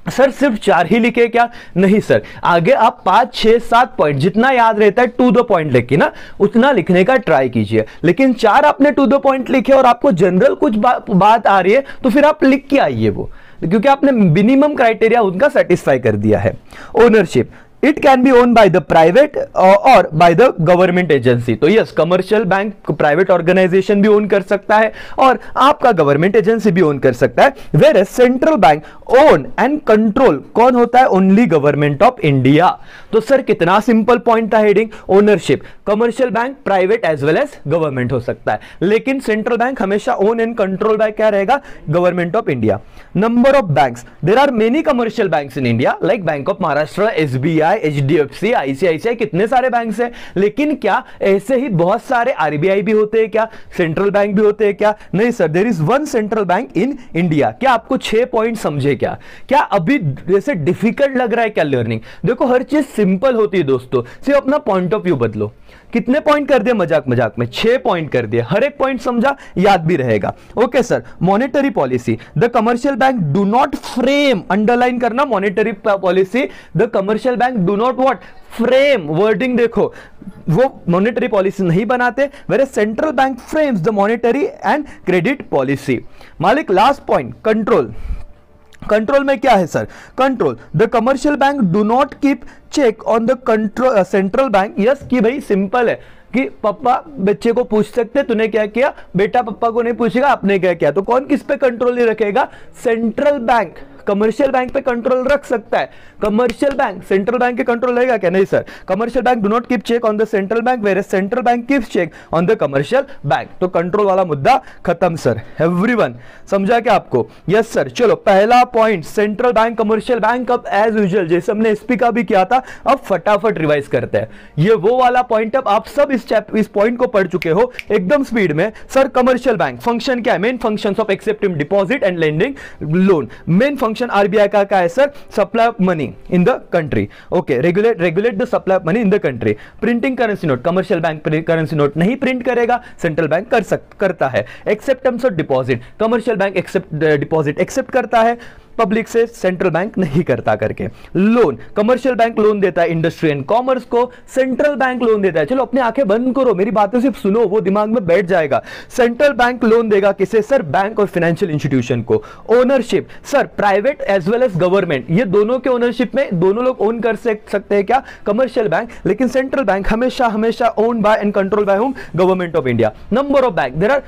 B: सर सिर्फ 4 ही लिखे क्या, नहीं सर, आगे आप 5, 6, 7 पॉइंट जितना याद रहता है टू द पॉइंट लिखी ना, उतना लिखने का ट्राई कीजिए। लेकिन 4 आपने टू द पॉइंट लिखे और आपको जनरल कुछ बात आ रही है, तो फिर आप लिख के आइए वो, क्योंकि आपने मिनिमम क्राइटेरिया उनका सेटिस्फाई कर दिया है। Ownership, it can be own by the private और बाय द गवर्नमेंट एजेंसी। तो yes, commercial bank private organization भी ओन कर सकता है और आपका गवर्नमेंट एजेंसी भी ओन कर सकता है। Whereas central bank own and control कौन होता है, ओनली गवर्नमेंट ऑफ इंडिया। तो सर कितना सिंपल पॉइंट था heading, ownership, commercial bank private as well as government हो सकता है, लेकिन सेंट्रल बैंक हमेशा ओन एंड कंट्रोल बाय क्या रहेगा, government of India. Number of banks, there are many commercial banks in India, like bank of Maharashtra, SBI, HDFC, ICICI, कितने सारे banks हैं। लेकिन क्या ऐसे ही बहुत सारे आरबीआई भी होते हैं क्या, सेंट्रल बैंक भी होते हैं क्या, नहीं sir, there is one central bank in India. क्या आपको 6 पॉइंट समझे क्या, क्या अभी जैसे डिफिकल्ट लग रहा है क्या लर्निंग? देखो हर चीज सिंपल होती है दोस्तों, सिर्फ अपना पॉइंट ऑफ व्यू बदलो। कितने पॉइंट कर दिए मजाक मजाक में, 6 पॉइंट कर दिए, हर एक पॉइंट समझा, याद भी रहेगा। Okay sir, monetary policy, the commercial bank do not frame, underline करना monetary policy, the commercial bank do not what, frame, wording देखो, वो मॉनेटरी पॉलिसी नहीं बनाते, where central bank frames the monetary and credit policy. मालिक last point, control, control में क्या है sir, control, the commercial bank do not keep check on the control central bank. Yes, कि भाई सिंपल है कि पापा बच्चे को पूछ सकते तूने क्या किया, बेटा पापा को नहीं पूछेगा आपने क्या किया, तो कौन किस पे कंट्रोल नहीं रखेगा, सेंट्रल बैंक कमर्शियल बैंक पे कंट्रोल रख सकता है। कमर्शियल बैंक सेंट्रल बैंक के कंट्रोल रहेगा क्या? नहीं sir. Commercial bank do not keep check on the central bank, where central bank keeps check on the commercial bank. तो कंट्रोल वाला मुद्दा खत्म सर। एवरीवन समझा क्या आपको? Yes sir. चलो पहला point central bank commercial bank. अब एज यूजुअल जैसे हमने एसपी का भी किया था, अब फटाफट रिवाइज करते हैं। ये वो वाला पॉइंट, अब आप सब इस पॉइंट को पढ़ चुके हो एकदम स्पीड में। सर कमर्शियल बैंक फंक्शन क्या है? Main functions of accepting deposit and lending loan. Main function RBI का क्या है sir? Supply of money in the country. Okay, regulate the supply of money in the country. Printing currency note, commercial bank currency note नहीं print करेगा, central bank करता है। Acceptance of deposit, commercial bank deposit accept करता है public से, central bank नहीं करता करके। लोन, कमर्शियल बैंक लोन देता है इंडस्ट्री एंड कॉमर्स को, सेंट्रल बैंक लोन देता है। चलो अपनी आंखें बंद करो, मेरी बातें सिर्फ सुनो, वो दिमाग में बैठ जाएगा। सेंट्रल बैंक लोन देगा किसे सर? बैंक और फाइनेंशियल इंस्टीट्यूशन को। Ownership sir private as well as government, ये दोनों के ओनरशिप में दोनों लोग ओन कर सकते हैं क्या? Commercial bank. लेकिन सेंट्रल बैंक हमेशा own by and control by whom? Government of India. Number of bank, there are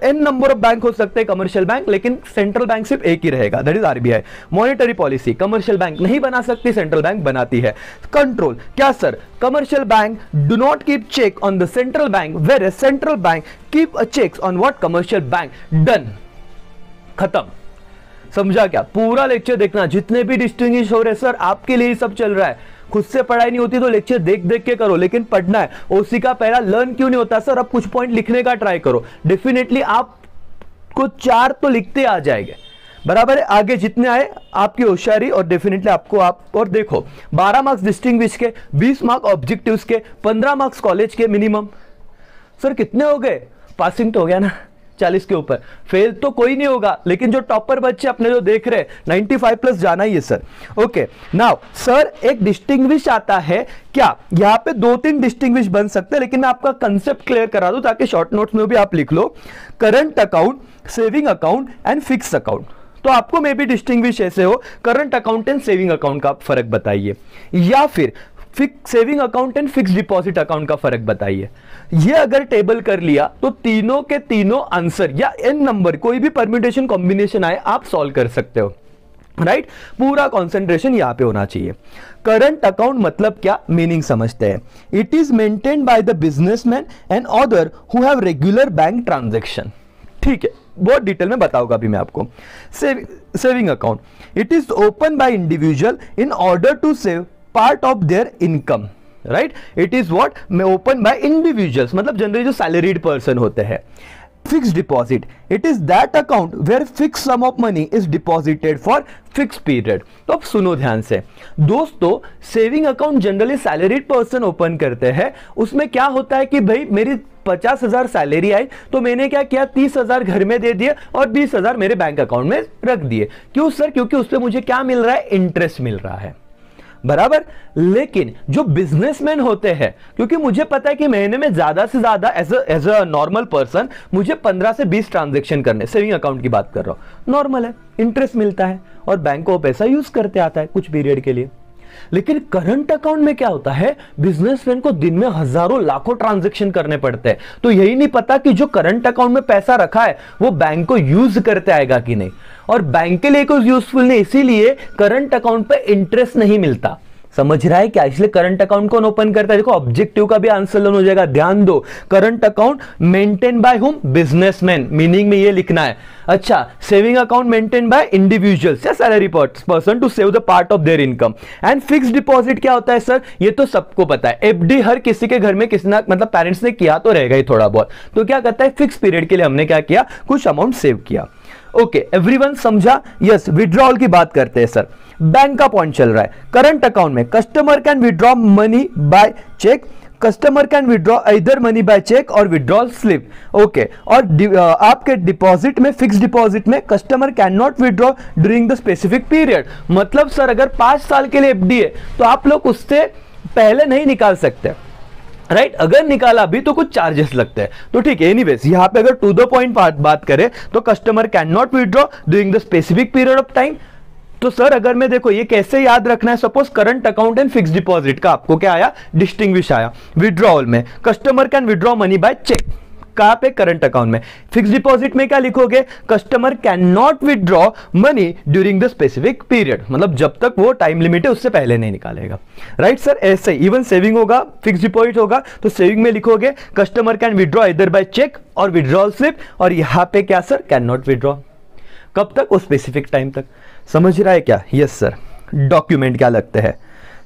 B: n number of bank हो सकते हैं कमर्शियल बैंक, लेकिन सेंट्रल बैंक सिर्फ एक ही रहेगा, that is RBI. Monetary policy, commercial bank नहीं बना सकती, सेंट्रल बैंक बनाती है। कंट्रोल क्या sir? Commercial bank do not keep check on the central bank, where central bank keep a check on what? Commercial bank. Done, खत्म। समझा क्या? पूरा लेक्चर देखना, जितने भी डिस्टिंग्विश हो रहे सर आपके लिए सब चल रहा है। खुद से पढ़ाई नहीं होती तो लेक्चर देख देख के करो, लेकिन पढ़ना है। ओसी का पहला लर्न क्यों नहीं होता सर? अब कुछ पॉइंट लिखने का ट्राई करो, डेफिनेटली आपको 4 तो लिखते आ जाएंगे, बराबर है। आगे जितने आए आपकी होशियारी और डेफिनेटली आपको और देखो 12 मार्क्स डिस्टिंग्विश के, 20 मार्क्स ऑब्जेक्टिव्स के, 15 मार्क्स कॉलेज के मिनिमम। सर कितने हो गए? पासिंग तो हो गया ना 40 के ऊपर, फेल तो कोई नहीं होगा, लेकिन जो टॉपर बच्चे अपने जो देख रहे 95 प्लस जाना ही है सर। ओके नाउ सर एक डिस्टिंग्विश आता है क्या? यहां पे 2-3 डिस्टिंग्विश बन सकते हैं, लेकिन मैं आपका कंसेप्ट क्लियर करा दूं ताकि शॉर्ट नोट्स में भी आप लिख लो। Current account, saving account and fix account. तो आपको मे बी डिस्टिंग्विश ऐसे हो, current account and saving account का फर्क बताइए, या फिर saving account and fix deposit account का फर्क बताइए। ये अगर टेबल कर लिया तो तीनों के तीनों आंसर या एन नंबर कोई भी परम्यूटेशन कॉम्बिनेशन आए आप सॉल्व कर सकते हो, राइट? पूरा कॉन्सेंट्रेशन यहां पे होना चाहिए। करंट अकाउंट मतलब क्या? मीनिंग समझते हैं। It is maintained by the businessman and other who have regular bank transaction. ठीक है, बहुत डिटेल में बताऊंगा अभी मैं आपको। Saving account, it is open by individual in order to save part of their income, right? It is what? Open by individuals, मतलब generally जो सैलरीड पर्सन होते हैं। Fix deposit, it is that account where fix sum of money is deposited for fix period. तो अब सुनो ध्यान से दोस्तों, saving account generally salaried person open करते हैं। उसमें क्या होता है कि भाई मेरी 50,000 सैलरी आई तो मैंने क्या किया, 30,000 घर में दे दिए और 20,000 मेरे बैंक अकाउंट में रख दिए। क्यों सर? क्योंकि उसपे मुझे क्या मिल रहा है? इंटरेस्ट मिल रहा है, बराबर। लेकिन जो बिजनेसमैन होते हैं, क्योंकि मुझे पता है कि महीने में ज्यादा से ज्यादा एज अ नॉर्मल पर्सन मुझे 15 से 20 ट्रांजैक्शन करने, सेविंग अकाउंट की बात कर रहा हूं, नॉर्मल है, इंटरेस्ट मिलता है और बैंक को पैसा यूज करते आता है कुछ पीरियड के लिए। लेकिन करंट अकाउंट में क्या होता है? बिजनेसमैन को दिन में हजारों लाखों ट्रांजैक्शन करने पड़ते हैं, तो यही नहीं पता कि जो करंट अकाउंट में पैसा रखा है वो बैंक को यूज करते आएगा कि नहीं, और बैंक के लिए कुछ यूजफुल नहीं, इसीलिए करंट अकाउंट पे इंटरेस्ट नहीं मिलता। समझ रहा है क्या? इसलिए करंट अकाउंट कौन ओपन करता है? देखो ऑब्जेक्टिव का भी आंसर लर्न हो जाएगा, ध्यान दो। Current account maintain by whom? Businessman. Meaning में ये लिखना है। अच्छा, saving account maintain by individuals या salary person to save the part of their income. And fix deposit क्या होता है सर? ये तो सबको पता है, एफडी हर किसी के घर में किसी ना मतलब पेरेंट्स ने किया तो रहेगा ही थोड़ा बहुत। तो क्या करता है? फिक्स पीरियड के लिए हमने क्या किया? कुछ अमाउंट सेव किया। ओके एवरीवन समझा? यस, विड्रॉल की बात करते हैं सर। बैंक का पॉइंट चल रहा है। करंट अकाउंट में customer can withdraw money by cheque, customer can withdraw either money by cheque और विड्रॉल स्लिप। ओके, और आपके डिपॉजिट में, फिक्स डिपॉजिट में customer can not withdraw during the specific period. मतलब सर अगर 5 साल के लिए एफडी है तो आप लोग उससे पहले नहीं निकाल सकते, राइट? अगर निकाला भी तो कुछ चार्जेस लगते हैं। तो ठीक है, एनीवेज यहां पे अगर टू द पॉइंट बात करें तो customer can not withdraw during the specific period of time. तो सर अगर मैं देखो ये कैसे याद रखना है, suppose current account and fix deposit का आपको क्या आया? डिस्टिंग्विश आया। विड्रॉल में customer can withdraw money by cheque, कहां पे? करंट अकाउंट में। फिक्स डिपॉजिट में क्या लिखोगे? Customer can not withdraw money during the specific period, मतलब जब तक वो टाइम लिमिट है उससे पहले नहीं निकालेगा। राइट सर, ऐसे ही इवन सेविंग होगा, फिक्स डिपॉजिट होगा तो सेविंग में लिखोगे कस्टमर कैन विदड्रॉ इधर बाय चेक और विदड्रॉल स्लिप, और यहां पे क्या सर? Can not withdraw. कब तक? वो स्पेसिफिक टाइम तक। समझ रहा है क्या? Yes sir. डॉक्यूमेंट क्या लगते हैं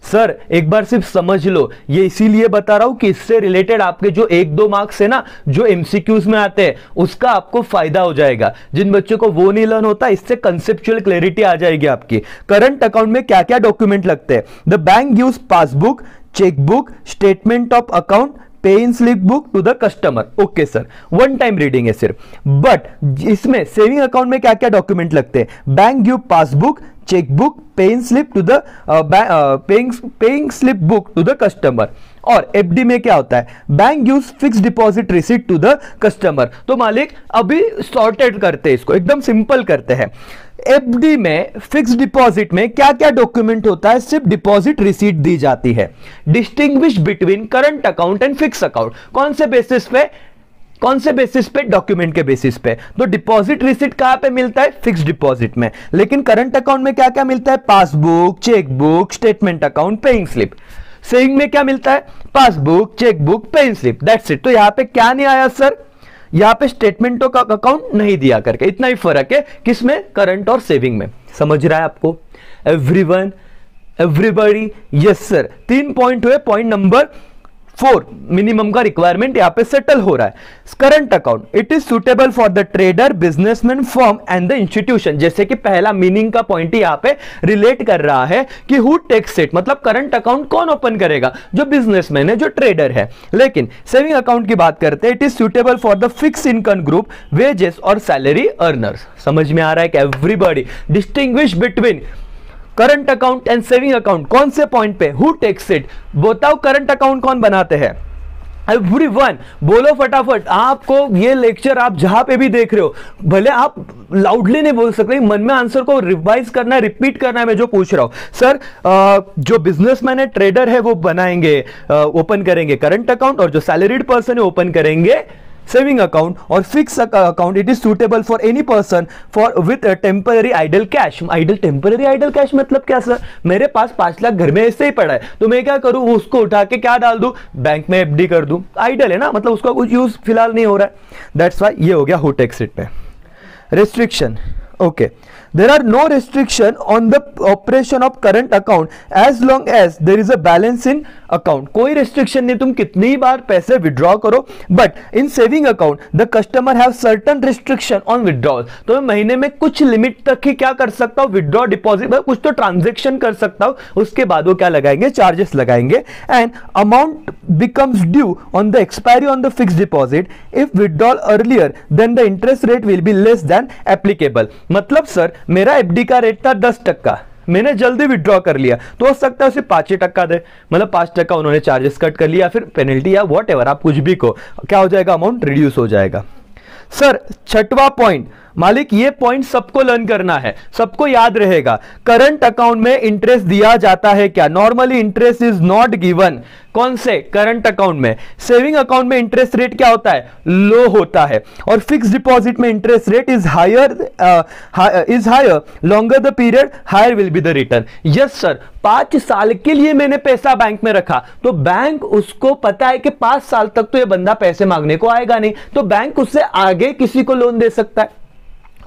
B: सर? एक बार सिर्फ समझ लो, ये इसीलिए बता रहा हूं कि इससे रिलेटेड आपके जो 1-2 मार्क्स है ना, जो एमसीक्यूज में आते हैं, उसका आपको फायदा हो जाएगा। जिन बच्चों को वो नहीं लर्न होता, इससे कंसेप्चुअल क्लैरिटी आ जाएगी आपकी। करंट अकाउंट में क्या क्या डॉक्यूमेंट लगते हैं? The bank gives passbook, chequebook, statement of account, pay in slip book to the customer. Okay sir, one time reading है सिर्फ। बट इसमें सेविंग अकाउंट में क्या क्या डॉक्यूमेंट लगते हैं? Bank give passbook, chequebook, paying slip to the paying slip book to the customer. और FD में क्या होता है? Bank gives fix deposit receipt to the customer. तो मालिक अभी सॉर्टेड करते हैं, इसको एकदम सिंपल करते हैं। एफडी में, फिक्स डिपॉजिट में क्या क्या डॉक्यूमेंट होता है? सिर्फ डिपॉजिट रिसीट दी जाती है। Distinguish between current account and fix account, कौन से बेसिस पे? कौन से बेसिस पे? डॉक्यूमेंट के बेसिस पे। तो डिपॉजिट रिसीट कहां पे मिलता है? फिक्स डिपॉजिट में। लेकिन करंट अकाउंट में क्या क्या मिलता है? Passbook, chequebook, statement account, paying slip. Saving में क्या मिलता है? Passbook, chequebook, paying slip, that's it. तो यहां पे क्या नहीं आया सर? यहां पे स्टेटमेंटों का अकाउंट नहीं दिया करके, इतना ही फर्क है किसमें? करंट और सेविंग में। समझ रहा है आपको everyone, everybody? Yes sir. 3 point हुए। पॉइंट नंबर 4, मिनिमम का रिक्वायरमेंट यहां पे सेटल हो रहा है। Current account, it is suitable for the trader, businessman, firm and the institution. जैसे कि पहला मीनिंग का पॉइंट ही यहां पे रिलेट कर रहा है कि हु टेक्स इट, मतलब करंट अकाउंट कौन ओपन करेगा? जो बिजनेसमैन है, जो ट्रेडर है। लेकिन सेविंग अकाउंट की बात करते हैं, it is suitable for the fix income group, wages और सैलरी अर्नर्स। समझ में आ रहा है कि everybody? Distinguish between current account and saving account, कौन से पॉइंट पे? Who takes it. बताओ करंट अकाउंट कौन बनाते हैं? एवरीवन बोलो फटाफट। आपको ये लेक्चर आप जहां पे भी देख रहे हो, भले आप लाउडली नहीं बोल सकते, मन में आंसर को रिवाइज करना है, रिपीट करना है। मैं जो पूछ रहा हूं सर, जो बिजनेसमैन है, ट्रेडर है, वो बनाएंगे, ओपन करेंगे करंट अकाउंट, और जो सैलरीड पर्सन है ओपन करेंगे सेविंग अकाउंट। और fix account, it is suitable for any person for with temporary idle cash. Temporary idle cash मतलब क्या सर? मेरे पास 5 लाख घर में ऐसे ही पड़ा है, तो मैं क्या करूं? उसको उठा के क्या डाल दूं? बैंक में एफडी कर दूं। आइडल है ना, मतलब उसका कुछ यूज फिलहाल नहीं हो रहा है। दैट्स व्हाई ये हो गया हु टेक्स इट पे। Restriction, okay, there are no restriction on the operation of current account as long as there is a balance in account। कोई restriction नहीं, तुम कितनी बार पैसे withdraw करो। but in saving account the customer have certain restriction on withdrawal। तो मैं महीने में कुछ लिमिट तक ही क्या कर सकता हूँ? विड्रॉ, डिपॉजिट, कुछ तो ट्रांजेक्शन कर सकता हूँ, उसके बाद वो क्या लगाएंगे? चार्जेस लगाएंगे। And amount becomes due on the expiry on the fixed deposit if withdrawal earlier then the interest rate will be less than applicable। मतलब सर, मेरा एफडी का रेट था 10%, मैंने जल्दी विड्रॉ कर लिया, तो हो सकता है उसे 5% दे, मतलब 5% उन्होंने चार्जेस कट कर लिया, फिर पेनल्टी या वॉट एवर, आप कुछ भी को, क्या हो जाएगा? अमाउंट रिड्यूस हो जाएगा। सर 6वां पॉइंट, मालिक ये पॉइंट सबको लर्न करना है, सबको याद रहेगा। करंट अकाउंट में इंटरेस्ट दिया जाता है क्या? Normally interest is not given. कौन से? करंट अकाउंट में। सेविंग अकाउंट में इंटरेस्ट रेट क्या होता है? लो होता है। और फिक्स डिपॉजिट में interest rate is higher longer the period, higher will be the return. Yes sir, 5 साल के लिए मैंने पैसा बैंक में रखा, तो बैंक उसको पता है कि 5 साल तक तो ये बंदा पैसे मांगने को आएगा नहीं, तो बैंक उससे आगे किसी को लोन दे सकता है।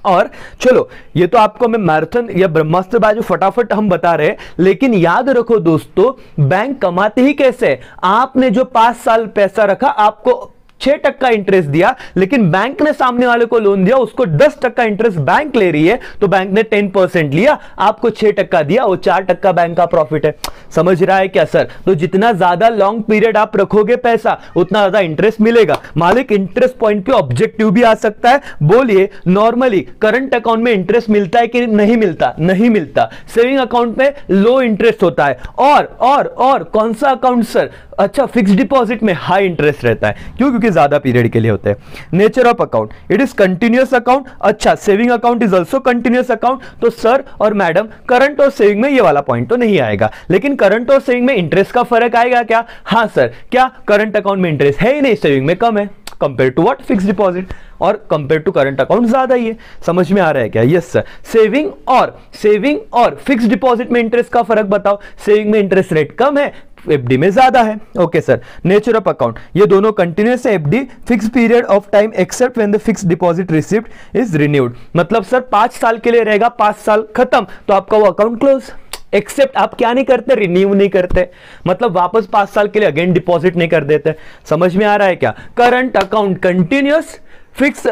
B: और चलो, ये तो आपको मैं मैराथन या ब्रह्मास्त्र बाजू फटाफट हम बता रहे हैं, लेकिन याद रखो दोस्तों, बैंक कमाते ही कैसे? आपने जो 5 साल पैसा रखा, आपको 6% इंटरेस्ट दिया, लेकिन बैंक ने सामने वाले को लोन दिया, उसको 10% इंटरेस्ट बैंक ले रही है, तो बैंक ने 10% लिया, आपको 6% दिया, वो 4% बैंक का प्रॉफिट है। समझ रहा है क्या सर? तो जितना ज्यादा लॉन्ग पीरियड आप रखोगे पैसा, उतना ज्यादा इंटरेस्ट मिलेगा। मालिक इंटरेस्ट पॉइंट पे ऑब्जेक्टिव भी आ सकता है। बोलिए, नॉर्मली करंट अकाउंट में इंटरेस्ट मिलता है कि नहीं मिलता? नहीं मिलता। सेविंग अकाउंट में लो इंटरेस्ट होता है। और कौन सा अकाउंट सर? अच्छा, फिक्स डिपॉजिट में हाई इंटरेस्ट रहता है। क्यों? क्योंकि ज्यादा पीरियड के लिए होते हैं। Nature of account, it is continuous account. अच्छा, saving account is also continuous account. तो सर और मैडम, करंट और सेविंग में ये वाला पॉइंट तो नहीं आएगा, लेकिन करंट और सेविंग में इंटरेस्ट का फर्क आएगा क्या? हाँ सर। क्या? करंट अकाउंट में इंटरेस्ट है ही नहीं, सेविंग में कम है। Compare to what, fix deposit, और कंपेयर टू करंट अकाउंट ज्यादा ही है। समझ में आ रहा है क्या? Yes sir. सेविंग और फिक्स डिपॉजिट में इंटरेस्ट का फर्क बताओ। सेविंग में इंटरेस्ट रेट कम है, एफडी में ज्यादा है। Okay sir. Nature of account, ये दोनों कंटिन्यूअस है, FD fix period of time except when the fix deposit receipt is renewed. मतलब सर 5 साल के लिए रहेगा, 5 साल खत्म तो आपका वो अकाउंट क्लोज। एक्सेप्ट आप क्या नहीं करते, रिन्यू नहीं करते, मतलब वापस 5 साल के लिए अगेन डिपॉजिट नहीं कर देते। समझ में आ रहा है क्या? Current account continuous, fix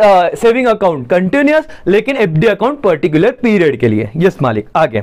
B: saving account continuous, लेकिन एफडी अकाउंट पर्टिकुलर पीरियड के लिए। यस मालिक। आगे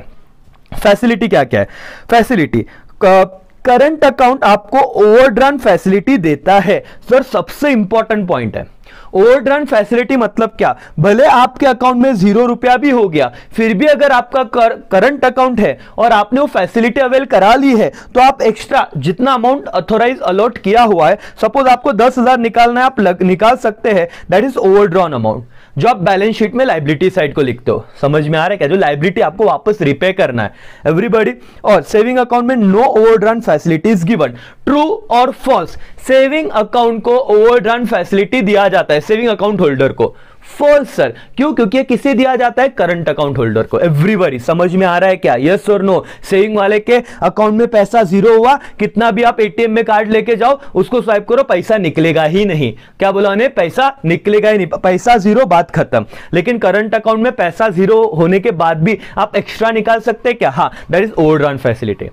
B: फैसिलिटी क्या क्या है? फैसिलिटी, करंट अकाउंट आपको ओवरड्राफ्ट फैसिलिटी देता है। सर सबसे इंपॉर्टेंट पॉइंट है, ओवरड्राफ्ट फैसिलिटी मतलब क्या? भले आपके अकाउंट में 0 रुपया भी हो गया, फिर भी अगर आपका करंट अकाउंट है और आपने वो फैसिलिटी अवेल करा ली है, तो आप एक्स्ट्रा जितना अमाउंट ऑथोराइज अलॉट किया हुआ है, सपोज आपको 10,000 निकालना है, आप निकाल सकते हैं, दैट इज ओवरड्रॉन अमाउंट, जो आप बैलेंस शीट में लायबिलिटी साइड को लिखते हो। समझ में आ रहा है क्या? जो लायबिलिटी आपको वापस रिपे करना है, एवरीबॉडी। और सेविंग अकाउंट में no overdraft facility is given. True और फॉल्स? सेविंग अकाउंट को ओवरड्राफ्ट फैसिलिटी दिया जाता है, सेविंग अकाउंट होल्डर को। फॉल्स सर, क्यों? क्योंकि किसे दिया जाता है? करंट अकाउंट होल्डर को। एवरीबॉडी समझ में आ रहा है क्या? यस और नो? सेविंग वाले के अकाउंट में पैसा 0 हुआ, कितना भी आप एटीएम में कार्ड लेके जाओ, उसको स्वाइप करो, पैसा निकलेगा ही नहीं। क्या बोला उन्हें? पैसा निकलेगा ही नहीं, पैसा 0, बात खत्म। लेकिन करंट अकाउंट में पैसा 0 होने के बाद भी आप एक्स्ट्रा निकाल सकते हैं क्या? हाँ, दैट इज ओवरड्राफ्ट फैसिलिटी।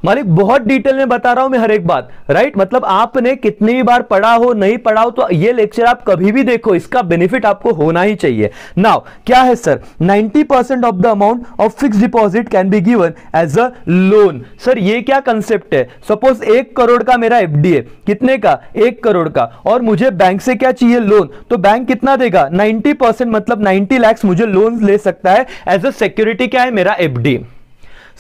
B: मालिक बहुत डिटेल में बता रहा हूं मैं हर एक बात, राइट? मतलब आपने कितनी भी बार पढ़ा हो, नहीं पढ़ा हो, तो ये लेक्चर आप कभी भी देखो, इसका बेनिफिट आपको होना ही चाहिए। नाउ क्या है sir? 90% of the amount of fix deposit can be given as a loan. Sir ये क्या कंसेप्ट है? सपोज 1 करोड़ का मेरा एफडी है, कितने का? 1 करोड़ का, और मुझे बैंक से क्या चाहिए? लोन। तो बैंक कितना देगा? 90%, मतलब 90 लाख मुझे लोन ले सकता है एज अ सिक्योरिटी। क्या है? मेरा एफडी।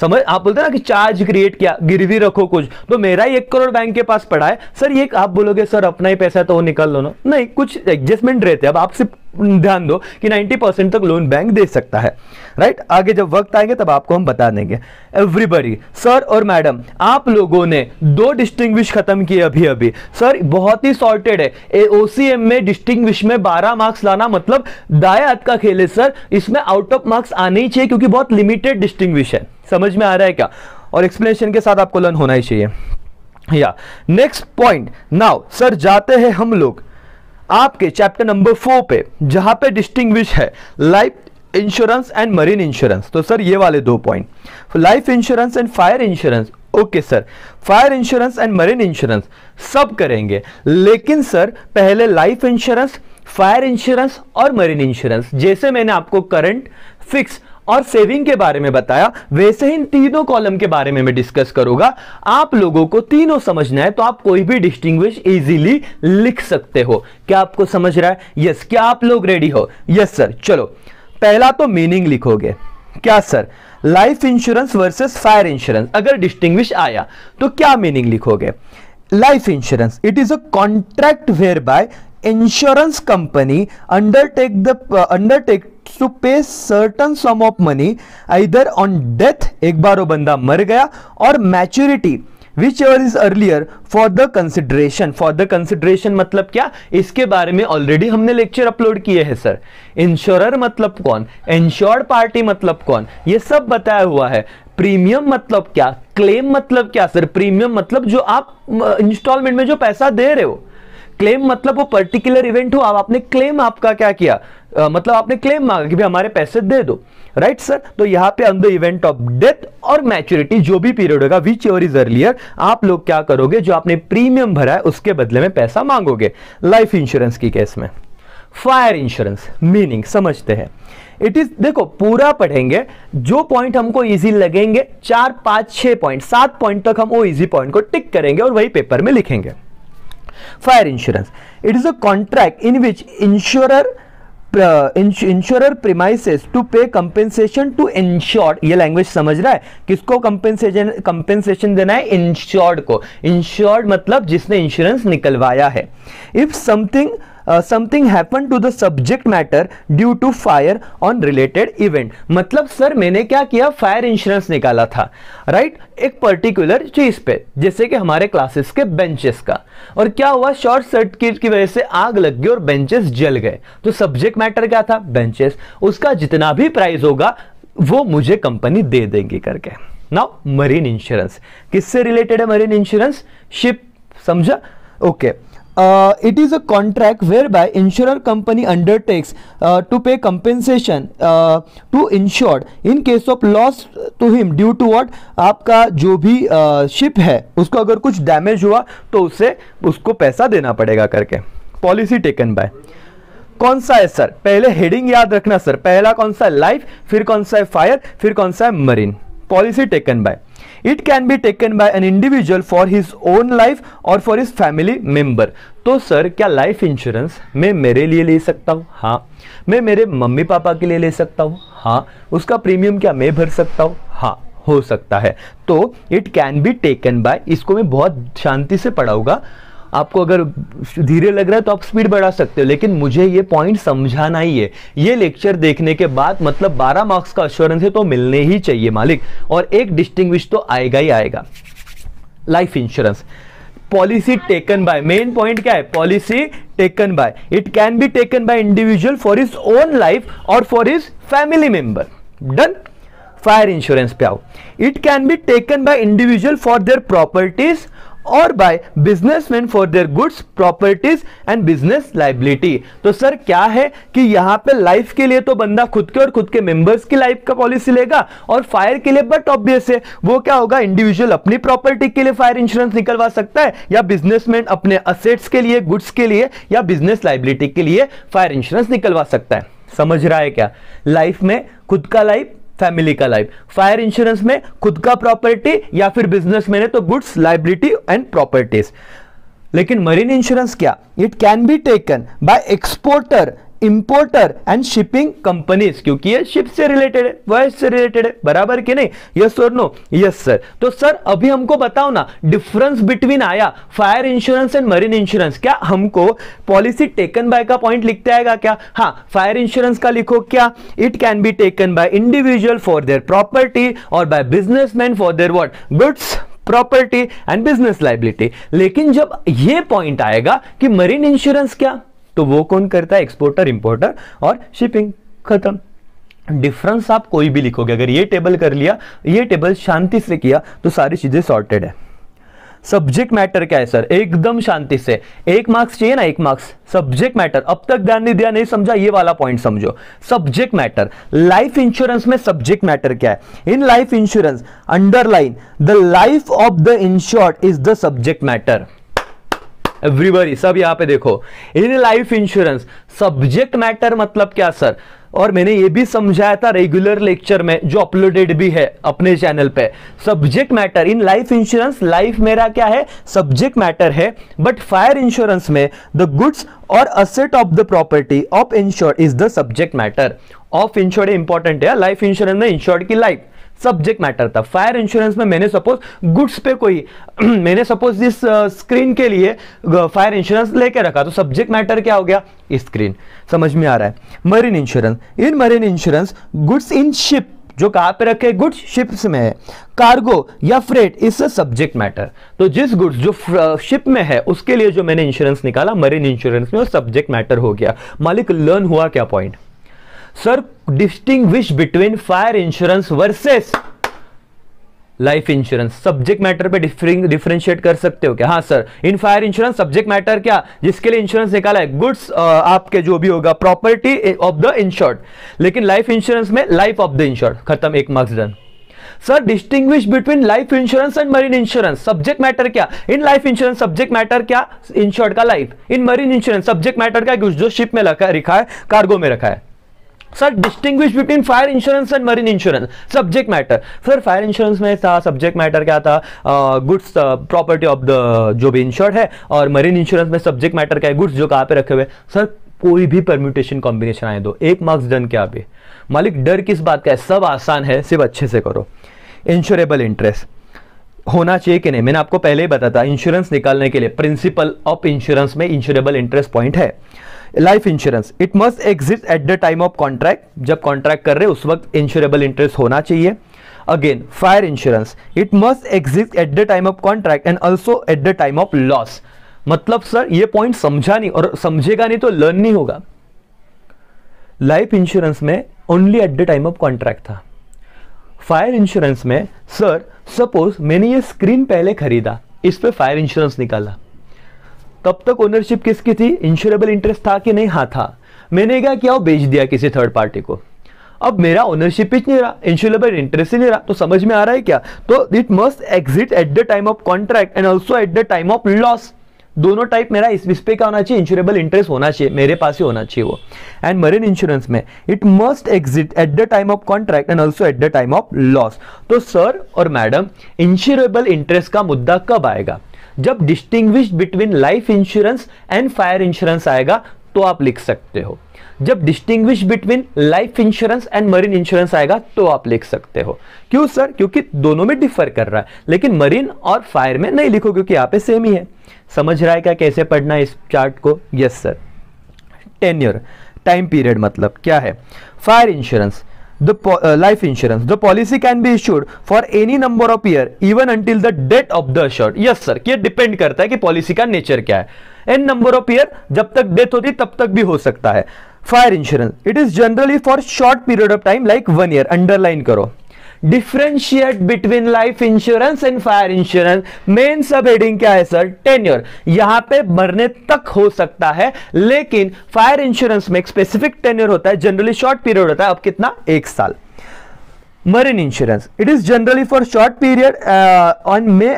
B: समझ? आप बोलते हैं ना कि चार्ज क्रिएट किया, गिरवी रखो कुछ, तो मेरा ही 1 करोड़ बैंक के पास पड़ा है। सर ये आप बोलोगे सर अपना ही पैसा है तो वो निकाल लो ना, नहीं, कुछ एडजस्टमेंट रहते हैं। अब आप सिर्फ ध्यान दो कि 90% तक लोन बैंक दे सकता है, राइट? आगे जब वक्त आएंगे तब आपको हम बता देंगे। एवरीबॉडी, सर और मैडम, आप लोगों ने 2 डिस्टिंग्विश खत्म किए अभी अभी। सर बहुत ही सॉर्टेड है। ओसीएम में डिस्टिंग्विश में 12 मार्क्स लाना मतलब दाएं हाथ का खेल है सर, इसमें आउट ऑफ मार्क्स आने ही चाहिए, क्योंकि बहुत लिमिटेड डिस्टिंग्विश है। समझ में आ रहा है क्या? और एक्सप्लेनेशन के साथ आपको लर्न होना ही चाहिए। या नेक्स्ट पॉइंट। नाउ सर जाते हैं हम लोग आपके चैप्टर नंबर 4 पे, जहां पे डिस्टिंग्विश है life insurance and marine insurance. तो सर ये वाले 2 point, life insurance and fire insurance. Okay sir, fire insurance and marine insurance सब करेंगे, लेकिन सर पहले लाइफ इंश्योरेंस, फायर इंश्योरेंस और मरीन इंश्योरेंस, जैसे मैंने आपको करंट, फिक्स और सेविंग के बारे में बताया, वैसे ही इन तीनों कॉलम के बारे में मैं डिस्कस करूंगा। आप लोगों को तीनों समझना है, तो आप कोई भी डिस्टिंग्विश इजीली लिख सकते हो। क्या आपको समझ रहा है? यस। क्या आप लोग रेडी हो? Yes sir. चलो पहला तो मीनिंग लिखोगे। क्या sir? Life insurance versus fire insurance अगर डिस्टिंग्विश आया तो क्या मीनिंग लिखोगे? Life insurance, it is a contract whereby insurance company undertake to pay certain sum of money either on death, एक बार वो बंदा मर गया, और maturity whichever is earlier for the consideration। for the consideration मतलब क्या? इसके बारे में ऑलरेडी हमने लेक्चर अपलोड किए हैं सर। इंश्योरर मतलब कौन, इंश्योर्ड पार्टी मतलब कौन, ये सब बताया हुआ है। प्रीमियम मतलब क्या, क्लेम मतलब क्या सर? प्रीमियम मतलब जो आप इंस्टॉलमेंट में जो पैसा दे रहे हो, क्लेम मतलब वो पर्टिकुलर इवेंट हो, आप आपने क्लेम आपका क्या किया, मतलब आपने क्लेम मांगा कि भाई हमारे पैसे दे दो, राइट सर? तो यहां पे on the event of death और मैच्योरिटी जो भी पीरियड होगा, विच एवर इज अर्लियर, आप लोग क्या करोगे? जो आपने प्रीमियम भरा है उसके बदले में पैसा मांगोगे, लाइफ इंश्योरेंस की केस में। फायर इंश्योरेंस मीनिंग समझते हैं। इट इज, देखो पूरा पढ़ेंगे, जो पॉइंट हमको इजी लगेंगे, 4, 5, 6 पॉइंट, 7 पॉइंट तक हम वो इजी पॉइंट को टिक करेंगे और वही पेपर में लिखेंगे। Fire insurance, it is a contract in which insurer premises to pay compensation to insured. ये लैंग्वेज समझ रहा है? किसको कंपेंसेशन देना है? इंश्योर्ड को। इंश्योर्ड मतलब जिसने इंश्योरेंस निकलवाया है। If something something happen to the subject matter due to fire on related event. मतलब सर मैंने क्या किया, फायर इंश्योरेंस निकाला था, राइट, एक पर्टिकुलर चीज पे, जैसे कि हमारे क्लासेस के बेंचेस का, और क्या हुआ, शॉर्ट सर्किट की वजह से आग लग गई और बेंचेस जल गए। तो सब्जेक्ट मैटर क्या था, बेंचेस, उसका जितना भी प्राइस होगा वो मुझे कंपनी दे देगी करके। नाउ मरीन इंश्योरेंस किससे रिलेटेड है, मरीन इंश्योरेंस शिप, समझा, okay. It is a contract whereby insurer company undertakes to pay compensation to insured in case of loss to him due to what, आपका जो भी ship है उसको अगर कुछ डैमेज हुआ तो उसे उसको पैसा देना पड़ेगा करके। पॉलिसी टेकन बाय, कौन सा है सर, पहले हेडिंग याद रखना सर, पहला कौन सा है लाइफ, फिर कौन सा है फायर, फिर कौन सा है marine. Policy taken by, it can be taken bye an individual for his own life और फॉर हिज फैमिली मेंबर। तो सर क्या लाइफ इंश्योरेंस मैं मेरे लिए ले सकता हूं, हाँ। मैं मेरे मम्मी पापा के लिए ले सकता हूं, हाँ। उसका प्रीमियम क्या मैं भर सकता हूं, हाँ, हो सकता है। तो it can be taken bye, इसको मैं बहुत शांति से पढ़ाऊंगा, आपको अगर धीरे लग रहा है तो आप स्पीड बढ़ा सकते हो, लेकिन मुझे ये पॉइंट समझाना ही है। ये लेक्चर देखने के बाद मतलब 12 मार्क्स का एश्योरेंस है तो मिलने ही चाहिए मालिक, और एक डिस्टिंग्विश तो आएगा ही आएगा। Life insurance, policy taken by, main point क्या है, policy taken by, it can be taken by individual for his own life और for his family member, done. Fire insurance पे आओ, it can be taken by individual for their properties और by businessman for their goods, properties and business liability. तो sir क्या है कि यहां पे लाइफ के लिए तो बंदा खुद के और खुद के मेंबर्स की लाइफ का पॉलिसी लेगा, और फायर के लिए बट ऑब्वियस है वो क्या होगा, इंडिविजुअल अपनी प्रॉपर्टी के लिए फायर इंश्योरेंस निकलवा सकता है, या बिजनेसमैन अपने असेट्स के लिए, गुड्स के लिए, या बिजनेस लाइबिलिटी के लिए फायर इंश्योरेंस निकलवा सकता है। समझ रहा है क्या, लाइफ में खुद का लाइफ, फैमिली का लाइफ, फायर इंश्योरेंस में खुद का प्रॉपर्टी या फिर बिजनेस में है तो गुड्स, लाइबिलिटी एंड प्रॉपर्टीज। लेकिन मरीन इंश्योरेंस क्या, it can be taken bye exporter, importer and shipping companies, क्योंकि ये शिप से रिलेटेड है, वॉयस से रिलेटेड है, बराबर कि नहीं, यस और नो, यस सर। तो सर अभी हमको बताओ ना, डिफरेंस बिटवीन आया fire insurance and marine insurance, क्या हमको पॉलिसी टेकन बाय का पॉइंट लिखते आएगा क्या, हाँ। फायर इंश्योरेंस का लिखो क्या, it can be taken by individual for their property और by businessman for their what, goods, property and business liability. लेकिन जब ये पॉइंट आएगा कि मरीन इंश्योरेंस क्या, तो वो कौन करता है, एक्सपोर्टर, इंपोर्टर और शिपिंग, खत्म। डिफरेंस आप कोई भी लिखोगे, अगर ये टेबल कर लिया, ये टेबल शांति से किया तो सारी चीजें सॉर्टेड है। सब्जेक्ट मैटर क्या है सर, एकदम शांति से, 1 मार्क्स चाहिए ना, 1 मार्क्स। सब्जेक्ट मैटर अब तक ध्यान नहीं दिया, नहीं समझा, ये वाला पॉइंट समझो। सब्जेक्ट मैटर, लाइफ इंश्योरेंस में सब्जेक्ट मैटर क्या है, इन life insurance underline the life of the insured is the subject matter. Everybody, सब यहां पे देखो, इन लाइफ इंश्योरेंस सब्जेक्ट मैटर मतलब क्या सर, और मैंने ये भी समझाया था रेगुलर लेक्चर में जो अपलोडेड भी है अपने चैनल पे। Subject matter in life insurance, life मेरा क्या है, सब्जेक्ट मैटर है, बट फायर इंश्योरेंस में द गुड्स और asset of the property of insured is the subject matter. Of insured important है, लाइफ इंश्योरेंस में इंश्योर्ड की लाइफ सब्जेक्ट मैटर था। फायर इंश्योरेंस में मैंने सपोज गुड्स पे कोई मैंने सपोज इस स्क्रीन के लिए फायर इंश्योरेंस लेके रखा, तो सब्जेक्ट मैटर क्या हो गया, स्क्रीन। समझ में आ रहा है। Marine insurance, in marine insurance goods in ship, जो कहां पे रखे, गुड्स शिप्स में है, कार्गो या फ्रेट इज सब्जेक्ट मैटर। तो जिस गुड्स जो शिप में है उसके लिए जो मैंने इंश्योरेंस निकाला मरीन इंश्योरेंस में, वो सब्जेक्ट मैटर हो गया। मालिक लर्न हुआ क्या point sir, distinguish between fire insurance versus life insurance. Subject matter पे डिफरेंशिएट कर सकते हो क्या, हाँ sir. In fire insurance subject matter क्या, जिसके लिए इंश्योरेंस निकाला है, गुड्स आपके जो भी होगा, प्रॉपर्टी ऑफ द इंश्योर्ड। लेकिन लाइफ इंश्योरेंस में लाइफ ऑफ द इंश्योर्ड, खत्म, 1 marks done. Sir distinguish between life insurance and marine insurance, subject matter क्या, in life insurance subject matter क्या, इंश्योर्ड का life, in marine insurance subject matter क्या, goods जो ship में रखा है, कार्गो में रखा है। Sir distinguish between fire insurance and marine insurance, subject matter. Sir fire insurance में था सब्जेक्ट मैटर क्या था, गुड्स, प्रॉपर्टी ऑफ द जो भी इंश्योर्ड है, और मरीन इंश्योरेंस में सब्जेक्ट मैटर क्या है, गुड्स जो कहां पे रखे हुए। सर कोई भी परम्यूटेशन कॉम्बिनेशन आए दो, 1 मार्क्स डन। क्या अभी मालिक डर किस बात का है, सब आसान है, सिर्फ अच्छे से करो। इंश्योरेबल इंटरेस्ट होना चाहिए कि नहीं, मैंने आपको पहले ही बताया था, इंश्योरेंस निकालने के लिए प्रिंसिपल ऑफ इंश्योरेंस में इंश्योरेबल इंटरेस्ट पॉइंट है। Life insurance, it must exist at the time of contract, जब कॉन्ट्रैक्ट कर रहे हैं उस वक्त इंश्योरेबल इंटरेस्ट होना चाहिए. Again fire insurance, it must exist at the time of contract and also eight the time of loss. मतलब sir ये पॉइंट समझा नहीं और समझेगा नहीं तो लर्न नहीं होगा. लाइफ इंश्योरेंस में only eight the time of contract था. फायर इंश्योरेंस में सर सपोज मैंने ये स्क्रीन पहले खरीदा, इस पे फायर इंश्योरेंस निकाला, तब तक ओनरशिप किसकी थी? इंश्योरेबल इंटरेस्ट था कि नहीं? हाँ था. मैंने क्या किया? बेच दिया किसी थर्ड पार्टी को. अब मेरा ओनरशिप ही नहीं रहा, इंश्योरेबल इंटरेस्ट ही नहीं रहा. तो समझ में आ रहा है क्या? तो it must exit eight the time of contract and also eight the time of loss. दोनों टाइप मेरा इस पे क्या होना चाहिए? इंश्योरेबल इंटरेस्ट होना चाहिए, मेरे पास ही होना चाहिए वो. एंड मरीन इंश्योरेंस में it must exit eight the time of contract and also eight the time of loss. तो सर और मैडम इंश्योरेबल इंटरेस्ट का मुद्दा कब आएगा? जब distinguish between life insurance and fire insurance आएगा तो आप लिख सकते हो. जब distinguish between life insurance and marine insurance आएगा तो आप लिख सकते हो. क्यों सर? क्योंकि दोनों में डिफर कर रहा है, लेकिन मरीन और फायर में नहीं लिखो क्योंकि यहाँ पे सेम ही है. समझ रहा है क्या कैसे पढ़ना है इस चार्ट को? Yes sir. Tenure, time period मतलब क्या है? Fire insurance, the life insurance, the policy can be issued for any number of year even until the death of the assured. yes sir, ये डिपेंड करता है कि policy का nature क्या है. एन नंबर ऑफ ईयर, जब तक death होती तब तक भी हो सकता है. Fire insurance, it is generally for short period of time like 1 year. Underline करो. Differentiate between life insurance and fire insurance. Main sub heading क्या है सर? टेन्योर. यहां पे मरने तक हो सकता है, लेकिन फायर इंश्योरेंस में एक स्पेसिफिक टेन्योर होता है, जनरली शॉर्ट पीरियड होता है. अब कितना? 1 साल. Marine insurance, it is generally for short period on May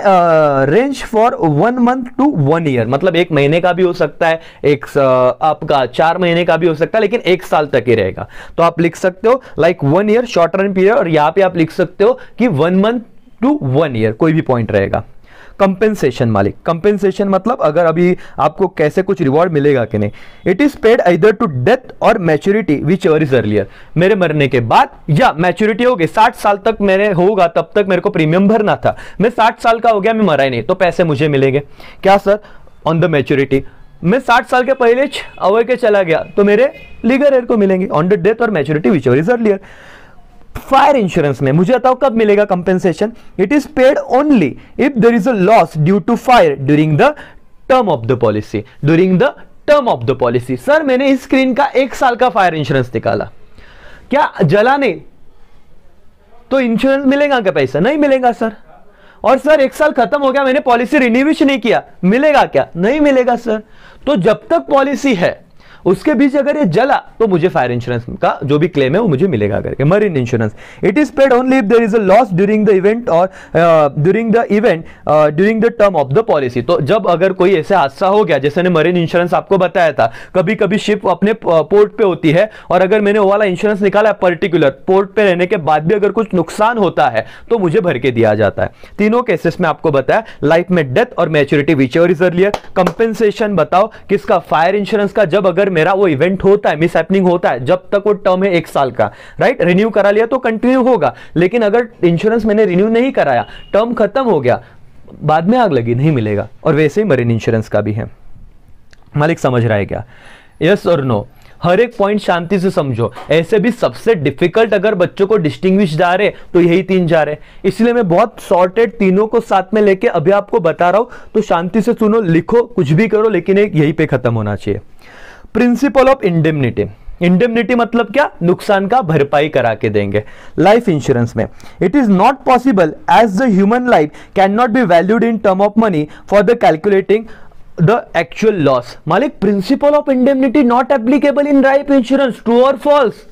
B: range for 1 month to 1 year. मतलब 1 महीने का भी हो सकता है, आपका 4 महीने का भी हो सकता है, लेकिन 1 साल तक ही रहेगा. तो आप लिख सकते हो like 1 year short run period, और यहां पे आप लिख सकते हो कि 1 month to 1 year, कोई भी पॉइंट रहेगा. कंपेंसेशन मालिक, कंपेंसेशन मतलब अगर अभी आपको कैसे कुछ रिवॉर्ड मिलेगा कि नहीं. It is paid either to death और maturity whichever is earlier. मेरे मरने के बाद या मैच्योरिटी हो गई, 60 साल तक मेरे होगा तब तक मेरे को प्रीमियम भरना था. मैं 60 साल का हो गया, मैं मरा ही नहीं, तो पैसे मुझे मिलेंगे. क्या सर? On the maturity. मैं 60 साल के पहले अवय के चला गया तो मेरे लीगल हेयर को मिलेंगे ऑन द डेथ और maturity whichever is earlier. Fire insurance में मुझे बताओ कब मिलेगा compensation? It is paid only if there is a loss due to fire during the term of the policy. During the term of the policy. Sir मैंने इस screen का 1 साल का फायर इंश्योरेंस निकाला, क्या जला नहीं तो इंश्योरेंस मिलेगा क्या? पैसा नहीं मिलेगा सर. और सर 1 साल खत्म हो गया, मैंने पॉलिसी रिन्यूविश नहीं किया, मिलेगा क्या? नहीं मिलेगा सर. तो जब तक पॉलिसी है उसके बीच अगर ये जला तो मुझे फायर इंश्योरेंस का जो भी क्लेम है वो मुझे मिलेगा करके. Marine insurance, it is paid only if there is a loss during the event और during the term of the policy. तो जब अगर कोई ऐसा हादसा हो गया, जैसे मैंने मरीन इंश्योरेंस आपको बताया था, कभी कभी शिप अपने पोर्ट पे होती है और अगर मैंने वो वाला इंश्योरेंस निकाला पर्टिकुलर पोर्ट पे रहने के बाद भी अगर कुछ नुकसान होता है तो मुझे भर के दिया जाता है. तीनों केसेस में आपको बताया, लाइफ में डेथ और maturity whichever is earlier. Compensation बताओ किसका? फायर इंश्योरेंस का. जब अगर मेरा वो इवेंट होता है, मिस हैपनिंग होता है, जब तक वो टर्म है 1 साल का, राइट? रिन्यू करा लिया तो कंटिन्यू होगा, लेकिन अगर इंश्योरेंस मैंने रिन्यू नहीं कराया, टर्म खत्म हो गया, बाद में आग लगी, नहीं मिलेगा. और वैसे ही मरीन इंश्योरेंस का भी है. मालिक समझ रहा है क्या? यस और नो? हर एक पॉइंट शांति से समझो. ऐसे भी सबसे डिफिकल्ट अगर बच्चों को डिस्टिंग्विश जा रहे तो यही 3 जा रहे, इसलिए मैं बहुत सॉर्टेड तीनों को साथ में लेके अभी आपको बता रहा हूं. तो शांति से सुनो, लिखो, कुछ भी करो, लेकिन एक यही पे खत्म होना चाहिए. Principal of indemnity. इंडेमनिटी मतलब क्या? नुकसान का भरपाई करा के देंगे. लाइफ इंश्योरेंस में it is not possible as the human life can not be valued in term of money for the calculating the actual loss. मालिक principle of indemnity not applicable in life insurance. True और false?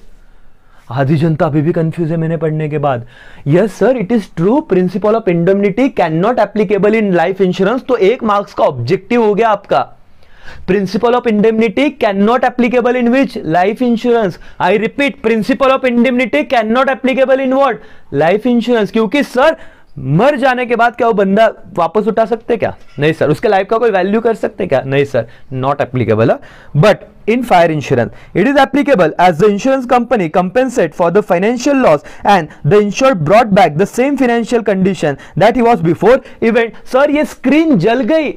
B: आधी जनता अभी भी confuse है मैंने पढ़ने के बाद. Yes sir, it is true. Principal of indemnity can not applicable in life insurance. तो 1 मार्क्स का ऑब्जेक्टिव हो गया आपका. Principle of indemnity cannot applicable in which? Life insurance. I repeat, principle of indemnity cannot applicable in what? Life insurance. क्योंकि sir मर जाने के बाद क्या वो बंदा वापस उठा सकते क्या? नहीं सर. उसके लाइफ का कोई वैल्यू कर सकते क्या? नहीं sir, not applicable. But in fire insurance it is applicable as the insurance company compensate for the financial loss and the insured brought back the same financial condition that he was before event. Sir ये screen जल गई,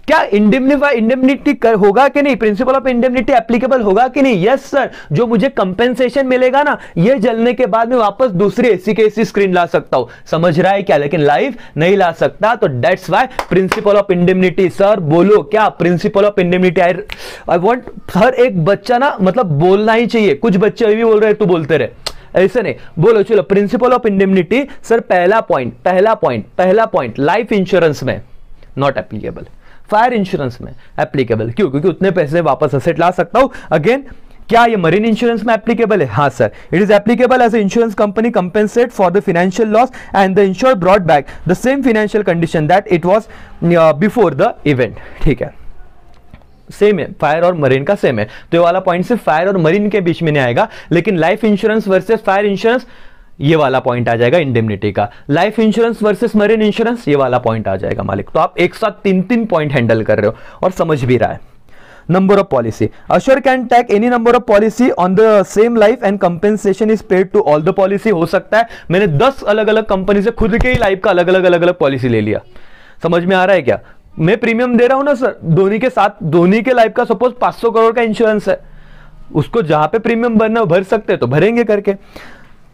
B: क्या indemnity होगा कि नहीं, principal of indemnity applicable होगा कि नहीं? यस सर, जो मुझे कंपेंसेशन मिलेगा ना, ये जलने के बाद में वापस दूसरी एसी के एसी स्क्रीन ला सकता हूं, समझ रहा है क्या? लेकिन लाइव नहीं ला सकता, तो that's why principal of indemnity. Sir बोलो क्या principal of indemnity? I want her एक बच्चा ना मतलब बोलना ही चाहिए। कुछ बच्चे अभी भी बोल रहे हैं, तू बोलते रहे, ऐसे नहीं बोलो। चलो, प्रिंसिपल ऑफ इंडेमनिटी सर, पहला पॉइंट लाइफ इंश्योरेंस में नॉट एप्लीकेबल, फायर इंश्योरेंस में एप्लीकेबल। क्यों? क्योंकि उतने पैसे वापस असेट ला सकता हूं। अगेन, क्या ये मरीन इंश्योरेंस में एप्लीकेबल है? हाँ sir, it is applicable as insurance company compensate for the financial loss and the insure brought back the same financial condition that it was before the event. ठीक है, same है, fire और marine का same है, तो ये वाला point सिर्फ फायर और मरीन के बीच में नहीं आएगा। लेकिन life insurance versus fire insurance, ये वाला पॉइंट आ जाएगा इंडेमनिटी का। Life insurance versus marine insurance, ये वाला पॉइंट आ जाएगा मालिक। तो आप एक साथ तीन पॉइंट हैंडल कर रहे हो और समझ भी रहा है। Number of policy, assure can take any number of policy on the same life and compensation is paid to all the policy. हो सकता है मैंने 10 अलग अलग कंपनी से खुद के ही लाइफ का अलग अलग पॉलिसी ले लिया। समझ में आ रहा है क्या? मैं प्रीमियम दे रहा हूं ना सर, धोनी के साथ, धोनी के लाइफ का सपोज 500 करोड़ का इंश्योरेंस है, उसको जहां पे प्रीमियम भरना भर सकते तो भरेंगे करके।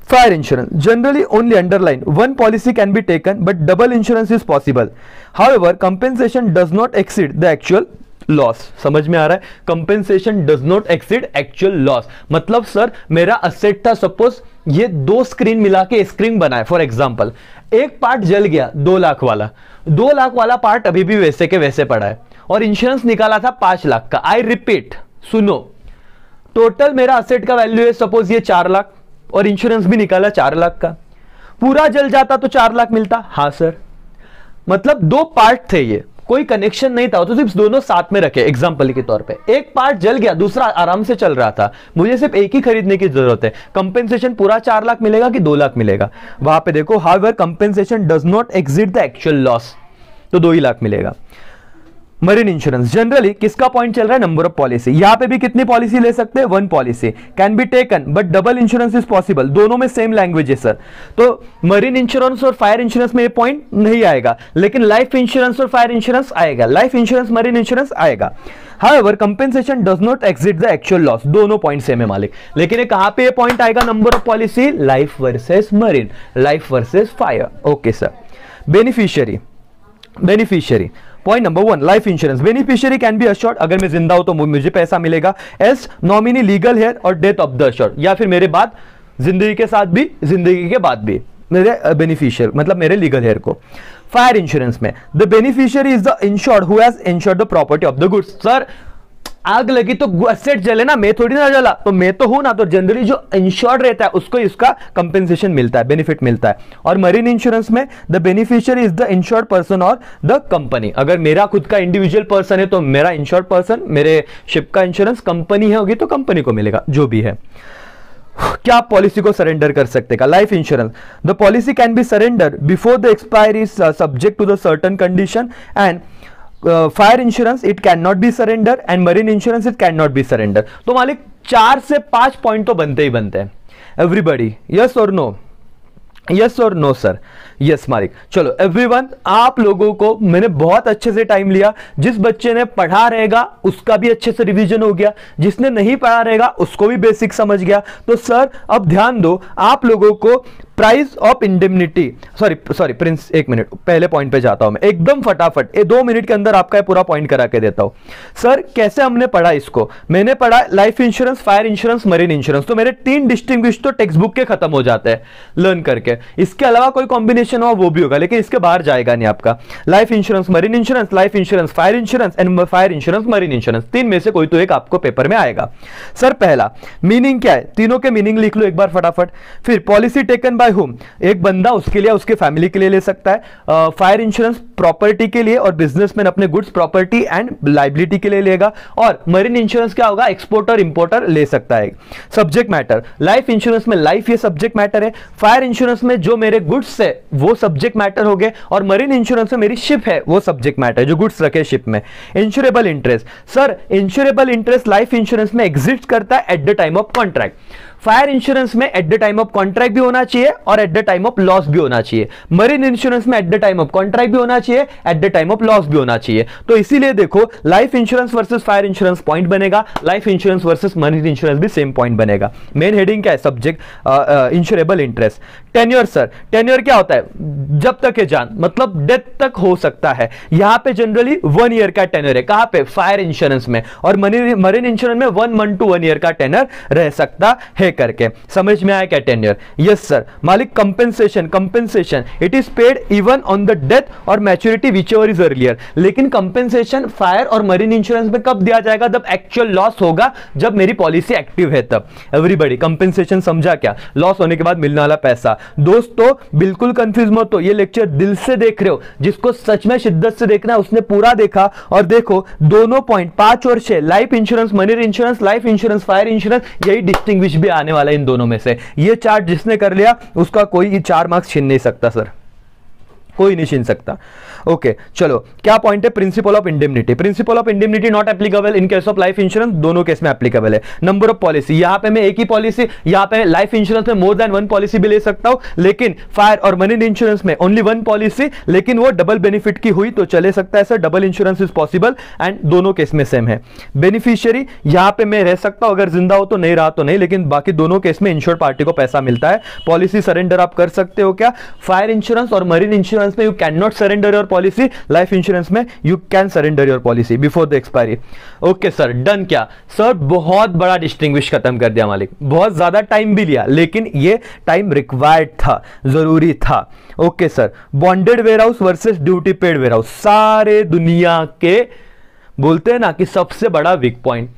B: Fire insurance, generally only underline one policy can be taken but double insurance is possible, however compensation does not exceed the actual loss. समझ में आ रहा है? Compensation does not exceed actual loss मतलब सर, मेरा असेट था suppose ये 2 screen मिला के स्क्रीन बनाए फॉर एग्जांपल, एक पार्ट जल गया 2 लाख वाला, 2 लाख वाला पार्ट अभी भी वैसे के वैसे पड़ा है और इंश्योरेंस निकाला था 5 लाख का। आई रिपीट, सुनो, टोटल मेरा असेट का वैल्यू है सपोज ये 4 लाख और इंश्योरेंस भी निकाला 4 लाख का, पूरा जल जाता तो 4 लाख मिलता। हाँ सर, मतलब 2 पार्ट थे, ये कोई कनेक्शन नहीं था, तो सिर्फ दोनों साथ में रखे एग्जांपल के तौर पे। एक पार्ट जल गया, दूसरा आराम से चल रहा था, मुझे सिर्फ एक ही खरीदने की जरूरत है। कंपेंसेशन पूरा 4 लाख मिलेगा कि 2 लाख मिलेगा? वहां पे देखो, however compensation does not exceed the actual loss, तो 2 ही लाख मिलेगा। मरीन इंश्योरेंस, जनरली किसका पॉइंट चल रहा है? Number of policy. यहां पे भी कितनी पॉलिसी ले सकते हैं? 1 policy can be taken but double insurance is possible. दोनों में सेम लैंग्वेज है सर, तो मरीन इंश्योरेंस और फायर इंश्योरेंस में ये पॉइंट नहीं आएगा, लेकिन लाइफ इंश्योरेंस और फायर इंश्योरेंस आएगा, लाइफ इंश्योरेंस मरीन इंश्योरेंस आएगा। However compensation does not exceed the actual loss, दोनों पॉइंट सेम है मालिक। लेकिन ये कहां पे ये पॉइंट आएगा? Number of policy, life versus marine, life versus fire. Okay sir. Beneficiary, point number 1, life insurance. Beneficiary can be assured, अगर मैं जिंदा हूं तो मुझे पैसा मिलेगा, एस नॉमिनी लीगल हेयर और डेथ ऑफ द अश्योर्ड, या फिर मेरे बाद जिंदगी के साथ भी जिंदगी के बाद भी मेरे बेनिफिशियर मतलब मेरे लीगल हेयर को। फायर इंश्योरेंस में the beneficiary is the insured who has insured the property of the goods. Sir आग लगी तो असेट जले ना, मैं थोड़ी ना जला, तो मैं तो हूं ना, तो जनरली जो इंश्योर्ड रहता है उसको इसका कंपेंसेशन मिलता है, बेनिफिट मिलता है। और मरीन इंश्योरेंस में the beneficiary is the insured person और द कंपनी। अगर मेरा खुद का इंडिविजुअल पर्सन है तो मेरा इंश्योर्ड पर्सन, मेरे शिप का इंश्योरेंस, कंपनी है होगी तो कंपनी को मिलेगा, जो भी है। क्या आप पॉलिसी को सरेंडर कर सकते का? Life insurance, the policy can be surrender before the expiry subject to the certain condition, and fire insurance it can not be surrender, and marine insurance it can not be surrender. तो मालिक 4 से 5 point तो बनते ही बनते हैं। Everybody yes और no? Yes और no sir? Yes मालिक। चलो एवरीवन, आप लोगों को मैंने बहुत अच्छे से टाइम लिया। जिस बच्चे ने पढ़ा रहेगा उसका भी अच्छे से रिवीजन हो गया, जिसने नहीं पढ़ा रहेगा उसको भी बेसिक समझ गया। तो सर अब ध्यान दो, आप लोगों को price of indemnity, sorry Prince, 1 minute, पहले पॉइंट पे जाता हूं मैं एकदम फटाफट, 2 मिनट के अंदर आपका पूरा पॉइंट करा के देता हूं। सर कैसे हमने पढ़ा इसको? मैंने पढ़ा life insurance, fire insurance, marine insurance, तो मेरे 3 डिस्टिंग्विश तो टेक्स्ट बुक के खत्म हो जाते हैं लर्न करके। इसके अलावा कोई कॉम्बिनेशन हो वो भी होगा, लेकिन इसके बाहर जाएगा नहीं आपका। Life insurance, marine insurance, life insurance, fire insurance and fire insurance, marine insurance, 3 में से कोई तो एक आपको पेपर में आएगा। सर पहला मीनिंग क्या है? तीनों के मीनिंग लिख लो एक बार फटाफट। फिर पॉलिसी टेकन बाय हुम, एक बंदा उसके लिए उसके फैमिली के लिए ले सकता है। फायर इंश्योरेंस प्रॉपर्टी के लिए और बिजनेसमैन अपने गुड्स प्रॉपर्टी एंड लाइबिलिटी के लिए लेगा। और मरीन इंश्योरेंस क्या होगा? एक्सपोर्टर इंपोर्टर ले सकता है। सब्जेक्ट मैटर, लाइफ इंश्योरेंस में लाइफ ये सब्जेक्ट मैटर है, फायर इंश्योरेंस में जो मेरे गुड्स है वो सब्जेक्ट मैटर हो गए, और मरीन इंश्योरेंस में मेरी शिप है वो सब्जेक्ट मैटर जो गुड्स रखे शिप में। Insurable interest, sir insurable interest life insurance में एग्जिस्ट करता है at the time of contract. Fire insurance में at the time of contract भी होना चाहिए और at the time of loss भी होना चाहिए। मरीन इंश्योरेंस में at the time of contract भी होना चाहिए, at the time of loss भी होना चाहिए। तो इसीलिए देखो life insurance versus fire insurance point बनेगा, life insurance versus marine insurance भी सेम पॉइंट बनेगा। मेन हेडिंग क्या है? Subject insurable interest. Tenure sir, tenure क्या होता है? जब तक है जान, मतलब डेथ तक हो सकता है। यहां पे जनरली 1 ईयर का टेन्योर है। कहां पे? फायर इंश्योरेंस में। और मरीन इंश्योरेंस में 1 मंथ टू 1 ईयर का टेन्योर रह सकता है करके। समझ में आया क्या टेन्योर? Yes sir. मालिक compensation, compensation it is paid even on the death और maturity whichever is earlier. लेकिन कंपेंसेशन फायर और मरीन इंश्योरेंस में कब दिया जाएगा? जब एक्चुअल लॉस होगा, जब मेरी पॉलिसी एक्टिव है तब। एवरीबॉडी कंपेंसेशन समझा क्या? लॉस होने के बाद मिलने वाला पैसा। दोस्तों बिल्कुल कंफ्यूज मत हो, ये लेक्चर दिल से देख रहे हो, जिसको सच में शिद्दत से देखना है उसने पूरा देखा। और देखो दोनों पॉइंट 5 और 6, life insurance, money insurance, life insurance, fire insurance, यही डिस्टिंग्विश भी आने वाला है इन दोनों में से। ये चार्ट जिसने कर लिया उसका कोई 4 मार्क्स छीन नहीं सकता सर, कोई नहीं छीन सकता। ओके चलो, क्या पॉइंट है? Principal of indemnity. Principal of indemnity not applicable in case of life insurance, दोनों केस में एप्लीकेबल है। नंबर ऑफ पॉलिसी, यहां पे मैं एक ही पॉलिसी, यहां पे लाइफ इंश्योरेंस में मोर देन 1 पॉलिसी भी ले सकता हूं, लेकिन फायर और मनी इंश्योरेंस में ओनली 1 पॉलिसी, लेकिन वो डबल बेनिफिट की हुई तो चले सकता है sir. Double insurance is possible and दोनों केस में सेम है। बेनिफिशियरी, यहां पे मैं रह सकता हूं, अगर जिंदा हो तो, नहीं रहा तो नहीं, लेकिन बाकी दोनों केस में इंश्योर्ड पार्टी को पैसा मिलता है। पॉलिसी सरेंडर आप कर सकते हो क्या? फायर इंश्योरेंस और मरीन इंश्योरेंस में you can not surrender your policy, life insurance में you can surrender your policy before the expiry. Okay sir, done. क्या सर? बहुत बड़ा डिस्टिंग्विश खत्म कर दिया मालिक, बहुत ज्यादा टाइम भी लिया, लेकिन ये टाइम रिक्वायर्ड था, जरूरी था। Okay sir, bonded warehouse versus duty paid warehouse, सारे दुनिया के बोलते हैं ना कि सबसे बड़ा वीक पॉइंट।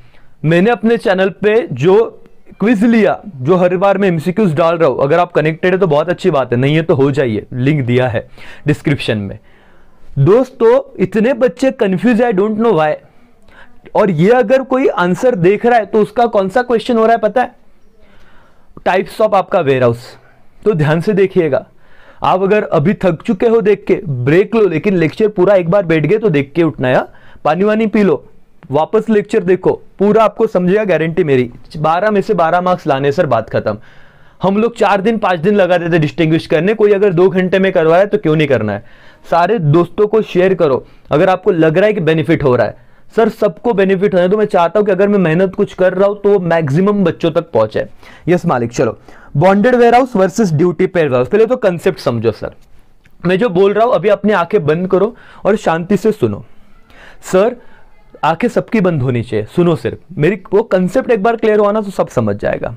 B: मैंने अपने चैनल पे जो क्विज लिया, जो हर बार मैं एमसीक्यूज डाल रहा हूं, अगर आप कनेक्टेड है तो बहुत अच्छी बात है, नहीं है तो हो जाइए, लिंक दिया है डिस्क्रिप्शन में। दोस्तों इतने बच्चे कंफ्यूज है, आई डोंट नो व्हाई। और ये अगर कोई आंसर देख रहा है तो उसका कौन सा क्वेश्चन हो रहा है पता है? टाइप्स ऑफ आपका वेयरहाउस। तो ध्यान से देखिएगा। आप अगर अभी थक चुके हो देख के, ब्रेक लो, लेकिन लेक्चर पूरा एक बार बैठ गए तो देख के उठना है। पानी वानी पी लो, वापस लेक्चर देखो, पूरा आपको समझेगा, गारंटी मेरी। 12 में से 12 मार्क्स लाने सर, बात खत्म। हम लोग 4 दिन 5 दिन लगा देते डिस्टिंग्विश करने, कोई अगर 2 घंटे में करवाया तो क्यों नहीं करना है। सारे दोस्तों को शेयर करो अगर आपको लग रहा है कि बेनिफिट हो रहा है। सर सबको बेनिफिट होना है, तो मैं चाहता हूं कि अगर मैं मेहनत कुछ कर रहा हूं तो मैक्सिमम बच्चों तक पहुंचे। यस मालिक। चलो, bonded warehouse versus duty paid warehouse, पहले तो कंसेप्ट समझो सर। मैं जो बोल रहा हूं अभी अपनी आंखें बंद करो और शांति से सुनो। सर आंखें सबकी बंद होनी चाहिए, सुनो सिर्फ मेरी, वो कंसेप्ट एक बार क्लियर हुआ ना तो सब समझ जाएगा।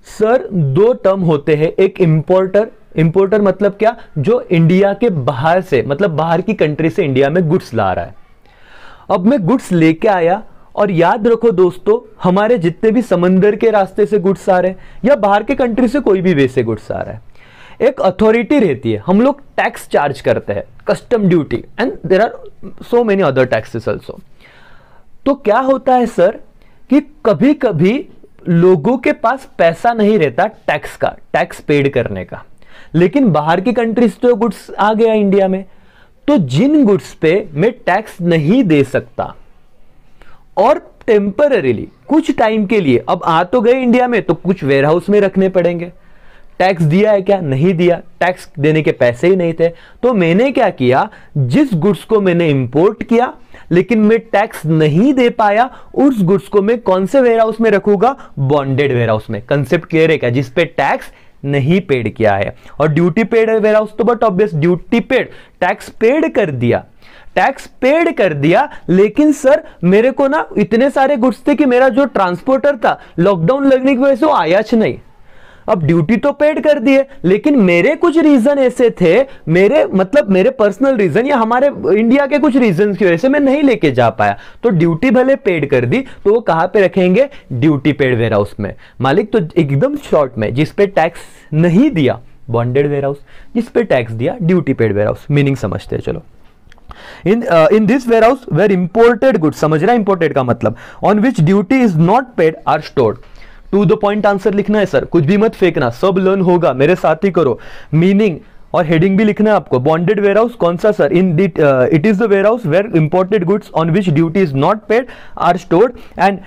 B: सर 2 टर्म होते हैं, एक इंपोर्टर, इंपोर्टर मतलब क्या? जो इंडिया के बाहर से, मतलब बाहर की कंट्री से इंडिया में गुड्स ला रहा है। अब मैं गुड्स लेके आया, और याद रखो दोस्तों, हमारे जितने भी समंदर के रास्ते से गुड्स आ रहे हैं या बाहर के कंट्री से कोई भी वे से गुड्स आ रहा है, एक अथॉरिटी रहती है, हम लोग टैक्स चार्ज करते हैं, custom duty, and there are so many other taxes also. तो क्या होता है सर कि कभी कभी लोगों के पास पैसा नहीं रहता टैक्स का, टैक्स पेड करने का, लेकिन बाहर की कंट्री से तो गुड्स आ गया इंडिया में, तो जिन गुड्स पे मैं टैक्स नहीं दे सकता और टेम्पररीली कुछ टाइम के लिए, अब आ तो गए इंडिया में तो कुछ वेयरहाउस में रखने पड़ेंगे। टैक्स दिया है क्या? नहीं दिया, टैक्स देने के पैसे ही नहीं थे। तो मैंने क्या किया, जिस गुड्स को मैंने इंपोर्ट किया लेकिन मैं टैक्स नहीं दे पाया, उस गुड्स को मैं कौन से वेयरहाउस में रखूंगा? बॉन्डेड वेयरहाउस में। कंसेप्ट क्लियर है क्या? जिस पे टैक्स नहीं पेड किया है। और ड्यूटी पेड वेयरहाउस तो but obvious, duty paid, tax paid कर दिया, टैक्स पेड कर दिया, लेकिन सर मेरे को ना इतने सारे गुड्स थे कि मेरा जो ट्रांसपोर्टर था लॉकडाउन लगने की वजह से वो आया नहीं। अब ड्यूटी तो पेड कर दिए, लेकिन मेरे कुछ रीजन ऐसे थे, मेरे मतलब मेरे पर्सनल रीजन या हमारे इंडिया के कुछ रीजन की वजह से मैं नहीं लेके जा पाया। तो ड्यूटी भले पेड कर दी, तो वो कहां पे रखेंगे? ड्यूटी पेड वेयरहाउस में। मालिक तो एकदम शॉर्ट में, जिस पे टैक्स नहीं दिया बॉन्डेड वेयरहाउस, जिस पे टैक्स दिया ड्यूटी पेड वेयरहाउस। मीनिंग समझते हैं चलो। in this warehouse where imported goods, समझ रहा है इंपोर्टेड का मतलब, on which duty is not paid are stored। To the point answer लिखना है सर, कुछ भी मत फेंकना, सब लर्न होगा, मेरे साथ ही करो। मीनिंग और हेडिंग भी लिखना है आपको। बॉन्डेड वेयर हाउस कौन सा sir? In it is the warehouse where imported goods on which duty is not paid are stored, and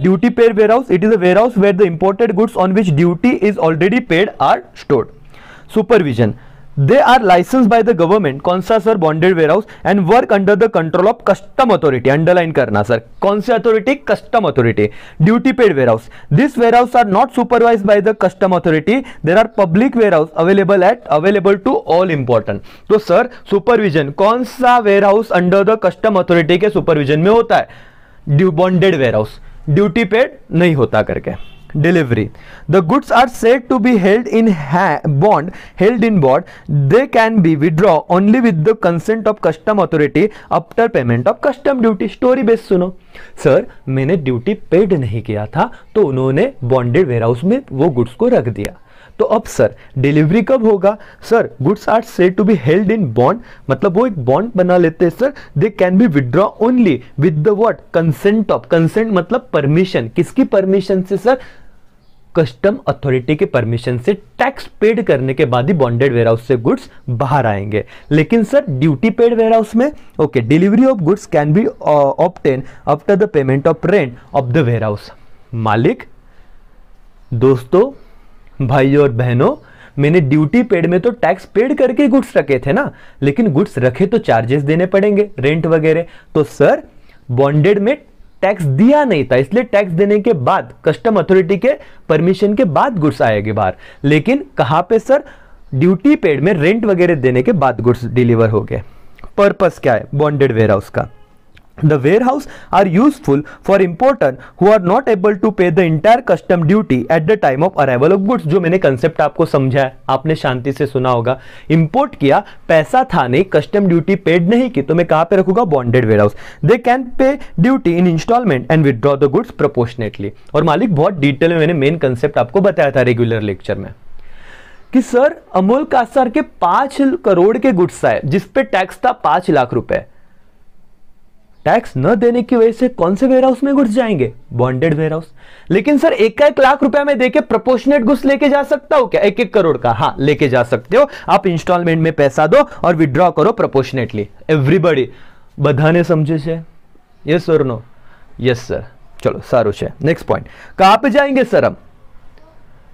B: duty paid warehouse it is the warehouse where the imported goods on which duty is already paid are stored. Supervision, they are license by the government, कौन सा sir? Bonded warehouse, and work under the control of custom authority, underline करना sir, कौन सी authority? Custom authority. Duty paid warehouse, this warehouse are not supervised by the custom authority, there are public warehouse available to all important. तो sir supervision कौन सा warehouse under the custom authority के supervision में होता है? Bonded warehouse, duty paid नहीं होता करके। Delivery, the goods are said to be held in bond, they can be withdrawn only with the consent of custom authority after payment of custom duty। Story base सुनो sir, मैंने duty paid नहीं किया था तो उन्होंने bonded warehouse में वो goods को रख दिया, तो अब सर डिलीवरी कब होगा? Sir goods are said to be held in bond, मतलब वो एक बॉन्ड बना लेते हैं sir, they can be withdraw only with the what? Consent of, consent मतलब परमिशन, किसकी परमिशन से सर? कस्टम अथॉरिटी के परमिशन से, टैक्स पेड करने के बाद ही बॉन्डेड वेयर हाउस से गुड्स बाहर आएंगे। लेकिन sir duty paid warehouse में okay, delivery of goods can be obtain after the payment of rent of the warehouse. मालिक, दोस्तों, भाइयों और बहनों, मैंने ड्यूटी पेड में तो टैक्स पेड करके गुड्स रखे थे ना, लेकिन गुड्स रखे तो चार्जेस देने पड़ेंगे, रेंट वगैरह। तो सर बॉन्डेड में टैक्स दिया नहीं था, इसलिए टैक्स देने के बाद, कस्टम अथॉरिटी के परमिशन के बाद गुड्स आएंगे बाहर। लेकिन कहां पे सर? ड्यूटी पेड में रेंट वगैरह देने के बाद गुड्स डिलीवर हो गए। पर्पस क्या है बॉन्डेड वेयर हाउस का? The warehouse are useful for importer who are not able to pay the entire custom duty at the time of arrival of goods। जो मैंने कंसेप्ट आपको समझाया, आपने शांति से सुना होगा। इंपोर्ट किया, पैसा था नहीं, कस्टम ड्यूटी पेड नहीं की, तो मैं कहां पे रखूंगा? Bonded warehouse. They can pay duty in installment and withdraw the goods proportionately. और मालिक बहुत डिटेल में मैंने मेन कंसेप्ट आपको बताया था रेगुलर लेक्चर में कि सर अमूल कासार के 5 करोड़ के गुड्स आए जिसपे टैक्स था 5 लाख रुपए, टैक्स न देने की वजह से कौन से वेयर हाउस में गुड्स जाएंगे? Bonded warehouse. लेकिन सर 1-1 लाख रुपए में देके प्रोपोर्शनेट गुड्स लेके जा सकता हूं क्या? 1-1 करोड़ का? हाँ, लेके जा सकते हो आप। इंस्टॉलमेंट में पैसा दो और विड्रॉ करो प्रोपोर्शनेटली। एवरीबॉडी बधाने समझे छे? यस और नो? Yes sir. चलो सारू छे। नेक्स्ट पॉइंट कहां पे जाएंगे सर हम?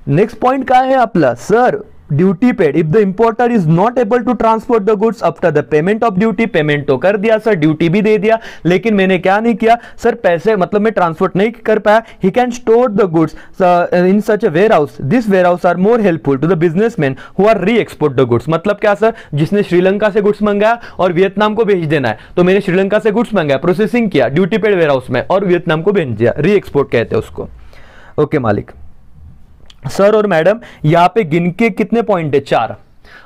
B: नेक्स्ट पॉइंट क्या है आपला sir? Duty paid, if the importer is not able to transport the goods after the payment of duty. Payment तो कर दिया सर, ड्यूटी भी दे दिया, लेकिन मैंने क्या नहीं किया सर? पैसे मतलब मैं ट्रांसपोर्ट नहीं कर पाया। He can store the goods in such a warehouse, this warehouse are more helpful to the businessman who are re export the goods. मतलब क्या सर? जिसने श्रीलंका से गुड्स मंगाया और वियतनाम को भेज देना है, तो मैंने श्रीलंका से गुड्स मंगाया, प्रोसेसिंग किया ड्यूटी पेड वेयर हाउस में और वियतनाम को भेज दिया, री एक्सपोर्ट कहते हैं उसको। ओके मालिक। सर और मैडम यहां पे गिन के कितने पॉइंट है? 4।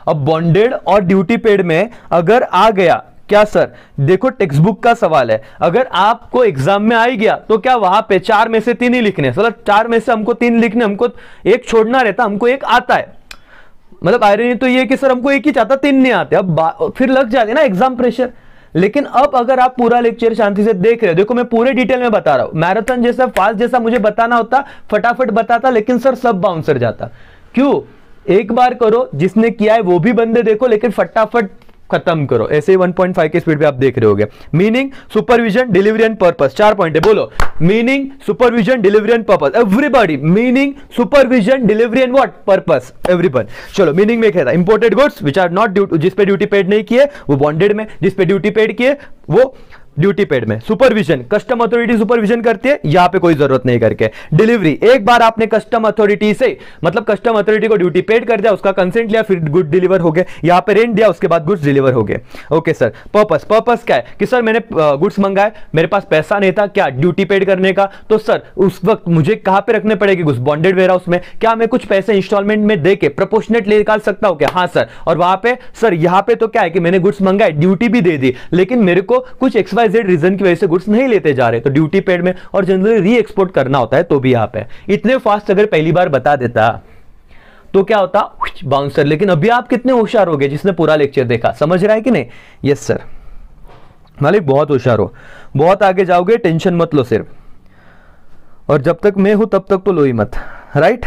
B: अब बॉन्डेड और ड्यूटी पेड में अगर आ गया क्या सर? देखो टेक्स्ट बुक का सवाल है, अगर आपको एग्जाम में आ ही गया तो क्या वहां पे 4 में से 3 ही लिखने? मतलब 4 में से हमको 3 लिखने, हमको 1 छोड़ना रहता, हमको 1 आता है। मतलब आयरनी तो ये कि सर हमको 1 ही चाहता, 3 नहीं आते। अब फिर लग जाते ना एग्जाम प्रेशर। लेकिन अब अगर आप पूरा लेक्चर शांति से देख रहे हो, देखो मैं पूरे डिटेल में बता रहा हूं। मैराथन जैसा फास्ट जैसा मुझे बताना होता, फटाफट बताता, लेकिन सर सब बाउंसर जाता। क्यों? एक बार करो, जिसने किया है वो भी बंदे देखो, लेकिन फटाफट खत्म करो। ऐसे ही 1.5 की स्पीड पे आप देख रहे होगे। Meaning, supervision, delivery and purpose. 4 point है, बोलो। Meaning, supervision, delivery and purpose. Everybody, meaning, supervision, delivery and what? Purpose. Everyone. चलो मीनिंग में क्या था? Imported goods which are not due, जिस पे ड्यूटी पेड नहीं किए वो बॉन्डेड में, जिस पे ड्यूटी पेड किए वो ड्यूटी पेड में। सुपरविजन, कस्टम अथॉरिटी सुपरविजन करती है, यहां पे कोई जरूरत नहीं करके। डिलीवरी, एक बार आपने कस्टम अथॉरिटी से मतलब कस्टम अथॉरिटी को ड्यूटी पेड कर दिया, उसका कंसेंट लिया, फिर गुड डिलीवर हो गए। यहां पे रेंट दिया, उसके बाद गुड्स डिलीवर हो गए। Okay sir. पर्पस, पर्पस क्या है कि सर मैंने गुड्स मंगाए, मेरे पास पैसा नहीं था क्या ड्यूटी पेड करने का, तो सर उस वक्त मुझे कहां पे रखने पड़ेगी गुड्स? बॉन्डेड वेयर हाउस में। क्या मैं कुछ पैसे इंस्टॉलमेंट में देके प्रोपोर्शनेट निकाल सकता हूं क्या? हाँ सर। और वहां पे सर यहां पे तो क्या है कि मैंने गुड्स मंगाए, ड्यूटी भी दे दी, लेकिन मेरे को कुछ XYZ रीजन की वजह से गुड्स नहीं लेते जा रहे, तो ड्यूटी पेड में। और जनरली री एक्सपोर्ट करना होता है तो भी यहां पे। इतने फास्ट अगर पहली बार बता देता तो क्या होता? बाउंसर। लेकिन अभी आप कितने होशियार हो गए जिसने पूरा लेक्चर देखा, समझ रहा है कि नहीं? Yes sir. मालिक बहुत होशियार हो, बहुत आगे जाओगे, टेंशन मत लो सिर्फ। और जब तक मैं हूं तब तक तो लो ही मत, right?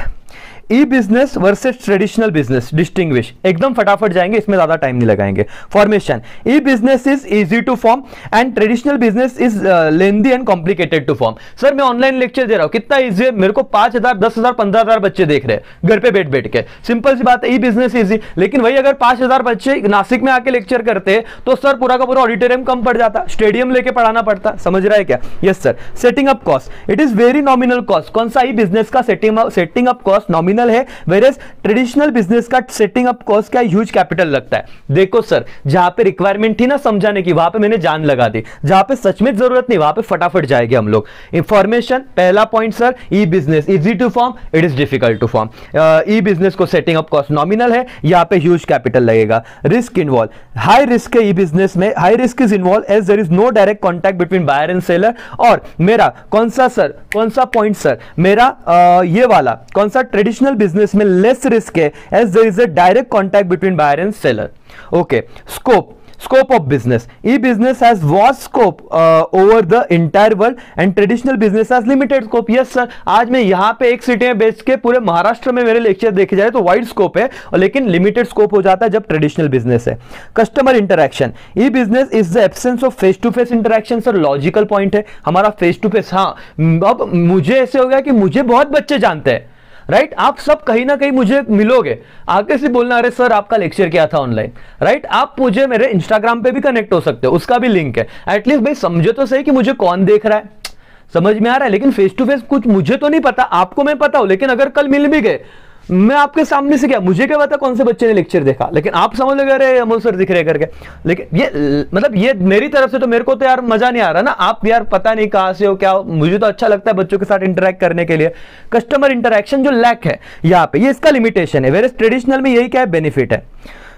B: E business versus traditional business distinguish, एकदम फटाफट जाएंगे, इसमें ज्यादा टाइम नहीं लगाएंगे। Formation, e business is easy to form and traditional business is lengthy and complicated to form. Sir मैं ऑनलाइन लेक्चर दे रहा हूं, कितना इजी है, मेरे को 5,000 10,000 15,000 बच्चे देख रहे हैं घर पे बैठ के, सिंपल सी बात है, ई बिजनेस इजी। लेकिन वही अगर 5,000 बच्चे नासिक में आके लेक्चर करते तो सर पूरा का पूरा ऑडिटोरियम कम पड़ जाता, स्टेडियम लेके पढ़ाना पड़ता, समझ रहा है क्या? Yes sir. Setting up cost, it is very nominal cost. कौन सा ई बिजनेस का सेटिंग अप कॉस्ट नॉमिनल है, वेयरएज ट्रेडिशनल बिजनेस का सेटिंग अप कॉस्ट का ह्यूज कैपिटल लगता है। देखो सर, जहां पे रिक्वायरमेंट थी ना समझाने की, वहां पे मैंने जान लगा दी, जहां पे सच में जरूरत नहीं वहां पे फटाफट जाएंगे हम लोग। इंफॉर्मेशन, पहला point sir, e business easy to form, it is difficult to form. E business को सेटिंग अप कॉस्ट नॉमिनल है, यहां पे ह्यूज कैपिटल लगेगा। रिस्क इन्वॉल्व, हाई रिस्क है ई बिजनेस में, high risk is involve as there is no direct contact between buyer and seller. और मेरा कौन सा सर, कौन सा पॉइंट सर, मेरा ये वाला कौन सा, ट्रेडिशनल बिजनेस में लेस रिस्क है as there is a direct contact between buyer and seller. Okay, scope of business, e-business has vast scope over the entire world and traditional business has limited scope. yes sir, आज मैं यहाँ पे एक city में बेच के पूरे महाराष्ट्र में मेरे लेक्चर देखे जाए तो वाइड स्कोप है, और लेकिन लिमिटेड स्कोप हो जाता है जब ट्रेडिशनल बिजनेस है। Customer interaction, e business is the absence of face to face interaction. Sir logical point है हमारा फेस टू फेस। हाँ, अब मुझे ऐसे हो गया कि मुझे बहुत बच्चे जानते हैं, राइट? आप सब कहीं ना कहीं मुझे मिलोगे, आगे से बोलना अरे सर आपका लेक्चर क्या था ऑनलाइन, राइट? आप मुझे मेरे इंस्टाग्राम पे भी कनेक्ट हो सकते हो, उसका भी लिंक है। एटलीस्ट भाई समझो तो सही कि मुझे कौन देख रहा है, समझ में आ रहा है? लेकिन फेस टू फेस कुछ मुझे तो नहीं पता, आपको मैं पता हूं, लेकिन अगर कल मिल भी गए, मैं आपके सामने से क्या, मुझे क्या पता कौन से बच्चे ने लेक्चर देखा, लेकिन आप समझ लोगे अरे अमोल सर दिख रहे करके। लेकिन ये मतलब ये मेरी तरफ से तो मेरे को तो यार मजा नहीं आ रहा ना, आप यार पता नहीं कहां से हो क्या हो, मुझे तो अच्छा लगता है बच्चों के साथ इंटरेक्ट करने के लिए। कस्टमर इंटरेक्शन जो लैक है यहाँ पे, ये इसका लिमिटेशन है, वेयरएज ट्रेडिशनल में यही क्या है, बेनिफिट है।